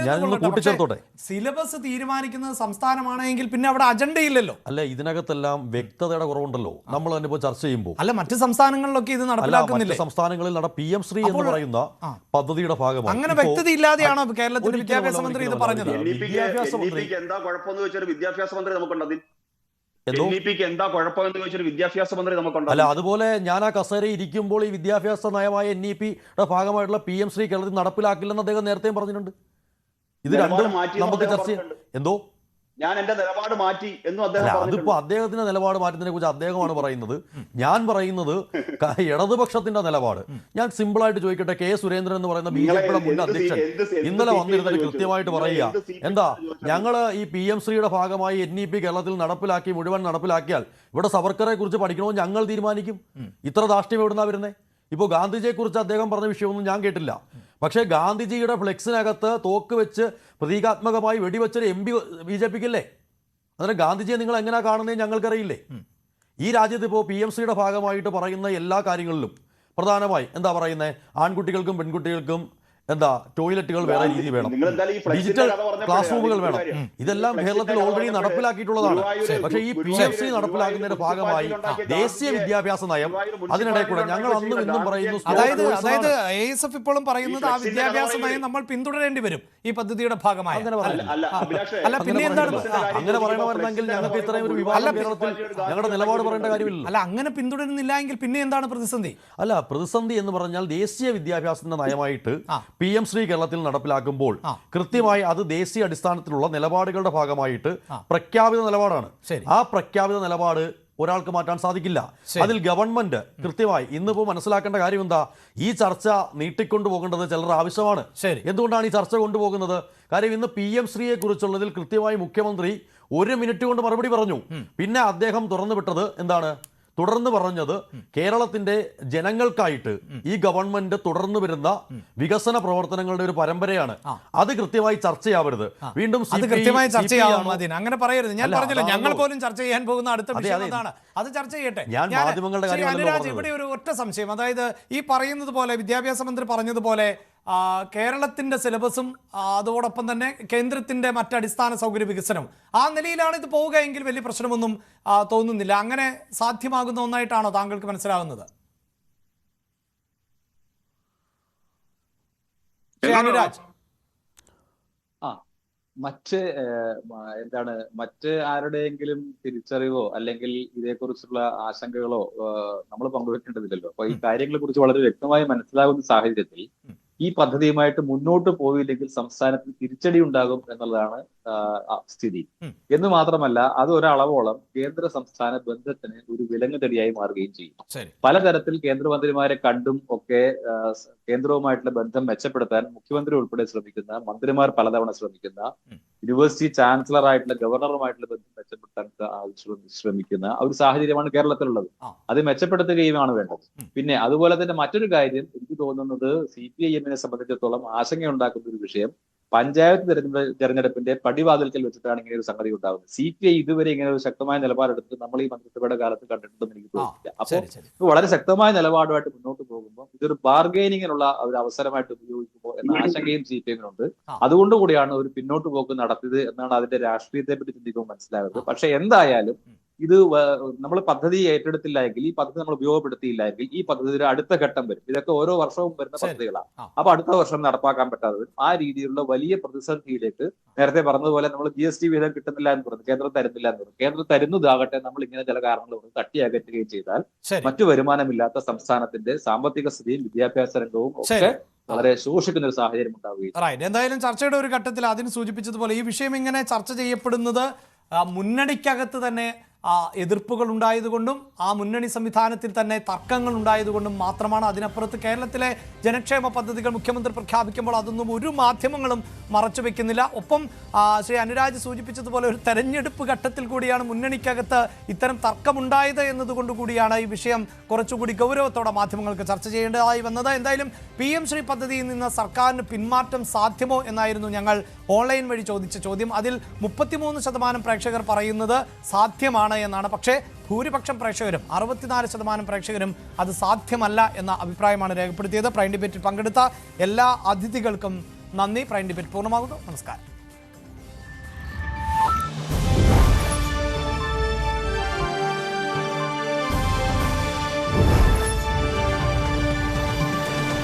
ഞാനൊന്ന് കൂട്ടിച്ചേർത്തോട്ടെ, സിലബസ് തീരുമാനിക്കുന്നത് സംസ്ഥാനമാണെങ്കിൽ പിന്നെ അവിടെ അജണ്ടയില്ലല്ലോ. അല്ല, ഇതിനകത്തെല്ലാം വ്യക്തതയുടെ കുറവുണ്ടല്ലോ. നമ്മൾ തന്നെ ഇപ്പോൾ ചർച്ച ചെയ്യുമ്പോൾ അല്ല, മറ്റ് സംസ്ഥാനങ്ങളിലൊക്കെ ഇത് നടപ്പിലാക്കുന്നില്ല. സംസ്ഥാനങ്ങളിൽ PM-ശ്രീ എന്ന് പറയുന്ന പദ്ധതിയുടെ ഭാഗമാണ്. അങ്ങനെ വ്യക്തത ഇല്ലാതെയാണോ കേരളത്തിലെ വിദ്യാഭ്യാസ മന്ത്രി ഇത് പറഞ്ഞത്? എന്താ കുഴപ്പമെന്ന് ചോദിച്ചാൽ വിദ്യാഭ്യാസ മന്ത്രി നമുക്കുണ്ട്. എന്താ കുഴപ്പമെന്ന് ചോദിച്ചൊരു വിദ്യാഭ്യാസ മന്ത്രി നമുക്കുണ്ട്. അല്ല, അതുപോലെ ഞാൻ ആ കസേരയിൽ ഇരിക്കുമ്പോൾ ഈ വിദ്യാഭ്യാസ നയമായ NEP-യുടെ ഭാഗമായിട്ടുള്ള PM-ശ്രീ കേരളത്തിൽ നടപ്പിലാക്കില്ലെന്ന് അദ്ദേഹം നേരത്തെയും പറഞ്ഞിട്ടുണ്ട്. ഇത് രണ്ടും നമുക്ക് ചർച്ച ചെയ്യാം. എന്തോ ഞാൻ എന്റെ നിലപാട് മാറ്റി എന്നും അദ്ദേഹം അതിപ്പോ അദ്ദേഹത്തിന്റെ നിലപാട് മാറ്റുന്നതിനെ കുറിച്ച് അദ്ദേഹമാണ് പറയുന്നത്. ഞാൻ പറയുന്നത് ഇടതുപക്ഷത്തിന്റെ നിലപാട്. ഞാൻ സിമ്പിളായിട്ട് ചോദിക്കട്ടെ, K. സുരേന്ദ്രൻ എന്ന് പറയുന്ന BJP-യുടെ മുൻ അധ്യക്ഷൻ ഇന്നലെ വന്നിരുന്നിട്ട് കൃത്യമായിട്ട് പറയുക, എന്താ ഞങ്ങൾ ഈ PM-ശ്രീയുടെ ഭാഗമായി NEP കേരളത്തിൽ നടപ്പിലാക്കി മുഴുവൻ നടപ്പിലാക്കിയാൽ ഇവിടെ സവർക്കറെ കുറിച്ച് പഠിക്കണമെന്ന് ഞങ്ങൾ തീരുമാനിക്കും. ഇത്ര ധാർഷ്ട്യം എവിടുന്നാ വരുന്നത്? ഇപ്പോൾ ഗാന്ധിജിയെക്കുറിച്ച് അദ്ദേഹം പറഞ്ഞ വിഷയമൊന്നും ഞാൻ കേട്ടില്ല. പക്ഷേ ഗാന്ധിജിയുടെ ഫ്ലെക്സിനകത്ത് തോക്ക് വെച്ച് പ്രതീകാത്മകമായി വെടിവെച്ചൊരു MP BJP-ക്കില്ലേ? അന്നേരം ഗാന്ധിജിയെ നിങ്ങൾ എങ്ങനെയാണ് കാണുന്നത് ഞങ്ങൾക്കറിയില്ലേ? ഈ രാജ്യത്ത് ഇപ്പോൾ PM-ശ്രീയുടെ ഭാഗമായിട്ട് പറയുന്ന എല്ലാ കാര്യങ്ങളിലും പ്രധാനമായി എന്താ പറയുന്നത്, ആൺകുട്ടികൾക്കും പെൺകുട്ടികൾക്കും എന്താ ടോയ്ലറ്റുകൾ വേറെ രീതി വേണം, ഡിജിറ്റൽ ക്ലാസ് റൂമുകൾ വേണം. ഇതെല്ലാം കേരളത്തിൽ ഓൾറെഡി നടപ്പിലാക്കിയിട്ടുള്ളതാണ്. പക്ഷേ ഈ PM-ശ്രീ നടപ്പിലാക്കുന്നതിന്റെ ഭാഗമായി ദേശീയ വിദ്യാഭ്യാസ നയം അതിനിടെ കൂടെ ഞങ്ങൾ അന്നും ഇന്നും പറയുന്നു. അതായത് ASF ഇപ്പോഴും പറയുന്നത് ആ വിദ്യാഭ്യാസ നയം നമ്മൾ പിന്തുടരേണ്ടി വരും ഈ പദ്ധതിയുടെ ഭാഗമായി. അല്ല, പിന്നെ എന്താണ് അങ്ങനെ പറയണമായിരുന്നെങ്കിൽ ഞങ്ങൾക്ക് ഇത്രയും ഒരു വിവാദം കേരളത്തിൽ ഞങ്ങളുടെ നിലപാട് പറയേണ്ട കാര്യമില്ല. അല്ല, അങ്ങനെ പിന്തുടരുന്നില്ല എങ്കിൽ പിന്നെ എന്താണ് പ്രതിസന്ധി? അല്ല, പ്രതിസന്ധി എന്ന് പറഞ്ഞാൽ ദേശീയ വിദ്യാഭ്യാസത്തിന്റെ നയമായിട്ട് PM-ശ്രീ കേരളത്തിൽ നടപ്പിലാക്കുമ്പോൾ കൃത്യമായി അത് ദേശീയ അടിസ്ഥാനത്തിലുള്ള നിലപാടുകളുടെ ഭാഗമായിട്ട് പ്രഖ്യാപിത നിലപാടാണ്. ആ പ്രഖ്യാപിത നിലപാട് ഒരാൾക്ക് മാറ്റാൻ സാധിക്കില്ല. അതിൽ ഗവൺമെന്റ് കൃത്യമായി ഇന്നിപ്പോൾ മനസ്സിലാക്കേണ്ട കാര്യം എന്താ, ഈ ചർച്ച നീട്ടിക്കൊണ്ടു പോകേണ്ടത് ചിലർ ആവശ്യമാണ്. എന്തുകൊണ്ടാണ് ഈ ചർച്ച കൊണ്ടുപോകുന്നത്? കാര്യം ഇന്ന് PM-ശ്രീയെ കുറിച്ചുള്ളതിൽ കൃത്യമായി മുഖ്യമന്ത്രി 1 മിനിറ്റ് കൊണ്ട് മറുപടി പറഞ്ഞു. പിന്നെ അദ്ദേഹം തുറന്നു വിട്ടത് എന്താണ്? തുടർന്ന് പറഞ്ഞത് കേരളത്തിന്റെ ജനങ്ങൾക്കായിട്ട് ഈ ഗവൺമെന്റ് തുടർന്നു വരുന്ന വികസന പ്രവർത്തനങ്ങളുടെ ഒരു പരമ്പരയാണ്. അത് കൃത്യമായി ചർച്ചയാവരുത്. വീണ്ടും അങ്ങനെ പറയരുത്. ഞാൻ പറഞ്ഞില്ല, ഞങ്ങൾ പോലും ചർച്ച ചെയ്യാൻ പോകുന്ന അടുത്ത വിഷയം അതാണ്. അത് ചർച്ച ചെയ്യട്ടെ. അനുരാജ്, ഇവിടെ ഒരു ഒറ്റ സംശയം. അതായത് ഈ പറയുന്നത് പോലെ വിദ്യാഭ്യാസ മന്ത്രി പറഞ്ഞതുപോലെ കേരളത്തിന്റെ സിലബസും അതോടൊപ്പം തന്നെ കേന്ദ്രത്തിന്റെ മറ്റടിസ്ഥാന സൗകര്യ വികസനവും ആ നിലയിലാണ് ഇത് പോവുക എങ്കിൽ വലിയ പ്രശ്നമൊന്നും തോന്നുന്നില്ല. അങ്ങനെ സാധ്യമാകുന്ന ഒന്നായിട്ടാണോ താങ്കൾക്ക് മനസ്സിലാകുന്നത്? അനുരാജ്, മറ്റ് ആരുടെയെങ്കിലും തിരിച്ചറിവോ അല്ലെങ്കിൽ ഇതേക്കുറിച്ചുള്ള ആശങ്കകളോ നമ്മൾ പങ്കുവെക്കേണ്ടതില്ലല്ലോ. അപ്പൊ ഈ കാര്യങ്ങളെ കുറിച്ച് വളരെ വ്യക്തമായി മനസ്സിലാകുന്ന സാഹചര്യത്തിൽ ഈ പദ്ധതിയുമായിട്ട് മുന്നോട്ട് പോയില്ലെങ്കിൽ സംസ്ഥാനത്തിന് തിരിച്ചടി ഉണ്ടാകും എന്നുള്ളതാണ് സ്ഥിതി. എന്ന് മാത്രമല്ല, അത് ഒരളവോളം കേന്ദ്ര സംസ്ഥാന ബന്ധത്തിന് ഒരു വിലങ്ങുതടിയായി മാറുകയും ചെയ്യും. പലതരത്തിൽ കേന്ദ്രമന്ത്രിമാരെ കണ്ടും ഒക്കെ കേന്ദ്രവുമായിട്ടുള്ള ബന്ധം മെച്ചപ്പെടുത്താൻ മുഖ്യമന്ത്രി ഉൾപ്പെടെ ശ്രമിക്കുന്ന, മന്ത്രിമാർ പലതവണ ശ്രമിക്കുന്ന, യൂണിവേഴ്സിറ്റി ചാൻസലർ ആയിട്ടുള്ള ഗവർണറുമായിട്ടുള്ള ബന്ധം മെച്ചപ്പെടുത്താൻ ശ്രമിക്കുന്ന ഒരു സാഹചര്യമാണ് കേരളത്തിലുള്ളത്. അത് മെച്ചപ്പെടുത്തുകയുമാണ് വേണ്ടത്. പിന്നെ അതുപോലെ തന്നെ മറ്റൊരു കാര്യം എനിക്ക് തോന്നുന്നത്, CPIM സംബന്ധിച്ചിടത്തോളം ആശങ്കയുണ്ടാക്കുന്ന ഒരു വിഷയം, പഞ്ചായത്ത് തെരഞ്ഞെടുപ്പിന്റെ പടിവാതിൽക്കൽ വെച്ചിട്ടാണ് ഇങ്ങനെ ഒരു സംഗതി ഉണ്ടാകുന്നത്. CPI ഇതുവരെ ഇങ്ങനെ ഒരു ശക്തമായ നിലപാടെടുത്ത് നമ്മൾ ഈ മന്ത്രിസഭയുടെ കാലത്ത് കണ്ടിട്ടുണ്ടെന്ന് എനിക്ക് തോന്നുന്നില്ല. അപ്പോൾ വളരെ ശക്തമായ നിലപാടുമായിട്ട് മുന്നോട്ട് പോകുമ്പോൾ ഇതൊരു ബാർഗൈനിങ്ങിനുള്ള ഒരു അവസരമായിട്ട് ഉപയോഗിക്കുമ്പോൾ എന്ന ആശങ്കയും CPIനുണ്ട്. അതുകൊണ്ടുകൂടിയാണ് ഒരു പിന്നോട്ട് പോക്ക് നടത്തിയത് എന്നാണ് അതിന്റെ രാഷ്ട്രീയത്തെ പറ്റി ചിന്തിക്കുമ്പോൾ മനസ്സിലാകുന്നത്. പക്ഷെ എന്തായാലും ഇത് നമ്മൾ പദ്ധതി ഏറ്റെടുത്തില്ല എങ്കിൽ, ഈ പദ്ധതി നമ്മൾ ഉപയോഗപ്പെടുത്തിയില്ല എങ്കിൽ ഈ പദ്ധതിയുടെ അടുത്ത ഘട്ടം വരും. ഇതൊക്കെ ഓരോ വർഷവും വരുന്ന പദ്ധതികളാണ്. അപ്പൊ അടുത്ത വർഷം നടപ്പാക്കാൻ പറ്റാതെ വരും. ആ രീതിയിലുള്ള വലിയ പ്രതിസന്ധിയിലേക്ക്, നേരത്തെ പറഞ്ഞതുപോലെ നമ്മൾ GST വിഹിതം കിട്ടുന്നില്ല എന്ന് പറഞ്ഞു, കേന്ദ്രം തരുന്നില്ല എന്ന് പറഞ്ഞു. കേന്ദ്രം തരുന്നതാകട്ടെ നമ്മൾ ഇങ്ങനെ ചില കാരണങ്ങൾ തട്ടിയകറ്റുകയും ചെയ്താൽ മറ്റു വരുമാനമില്ലാത്ത സംസ്ഥാനത്തിന്റെ സാമ്പത്തിക സ്ഥിതിയും വിദ്യാഭ്യാസ രംഗവും ഒക്കെ വളരെ ശോഷിക്കുന്ന ഒരു സാഹചര്യം ഉണ്ടാവുകയും. എന്തായാലും ചർച്ചയുടെ ഒരു ഘട്ടത്തിൽ അതിന് സൂചിപ്പിച്ചതുപോലെ ഈ വിഷയം ഇങ്ങനെ ചർച്ച ചെയ്യപ്പെടുന്നത് മുന്നണിക്കകത്ത് തന്നെ എതിർപ്പുകൾ ഉണ്ടായതുകൊണ്ടും ആ മുന്നണി സംവിധാനത്തിൽ തന്നെ തർക്കങ്ങൾ ഉണ്ടായതുകൊണ്ടും മാത്രമാണ്. അതിനപ്പുറത്ത് കേരളത്തിലെ ജനക്ഷേമ പദ്ധതികൾ മുഖ്യമന്ത്രി പ്രഖ്യാപിക്കുമ്പോൾ അതൊന്നും ഒരു മാധ്യമങ്ങളും മറച്ചു വെക്കുന്നില്ല. ഒപ്പം ശ്രീ അനുരാജ് സൂചിപ്പിച്ചതുപോലെ ഒരു തെരഞ്ഞെടുപ്പ് ഘട്ടത്തിൽ കൂടിയാണ് മുന്നണിക്കകത്ത് ഇത്തരം തർക്കമുണ്ടായത് എന്നതുകൊണ്ട് കൂടിയാണ് ഈ വിഷയം കുറച്ചുകൂടി ഗൗരവത്തോടെ മാധ്യമങ്ങൾക്ക് ചർച്ച ചെയ്യേണ്ടതായി വന്നത്. എന്തായാലും PM ശ്രീ പദ്ധതിയിൽ നിന്ന് സർക്കാരിന് പിന്മാറ്റം സാധ്യമോ എന്നായിരുന്നു ഞങ്ങൾ ഓൺലൈൻ വഴി ചോദിച്ച ചോദ്യം. അതിൽ 33% പ്രേക്ഷകർ പറയുന്നത് സാധ്യമാണ് എന്നാണ്. പക്ഷേ ഭൂരിപക്ഷം പ്രേക്ഷകരും 64% പ്രേക്ഷകരും അത് സാധ്യമല്ല എന്ന അഭിപ്രായമാണ് രേഖപ്പെടുത്തിയത്. പ്രൈം ഡിബേറ്റിൽ പങ്കെടുത്ത എല്ലാ അതിഥികൾക്കും നന്ദി. പ്രൈം ഡിബേറ്റ് പൂർണ്ണമാകുന്നു. നമസ്കാരം.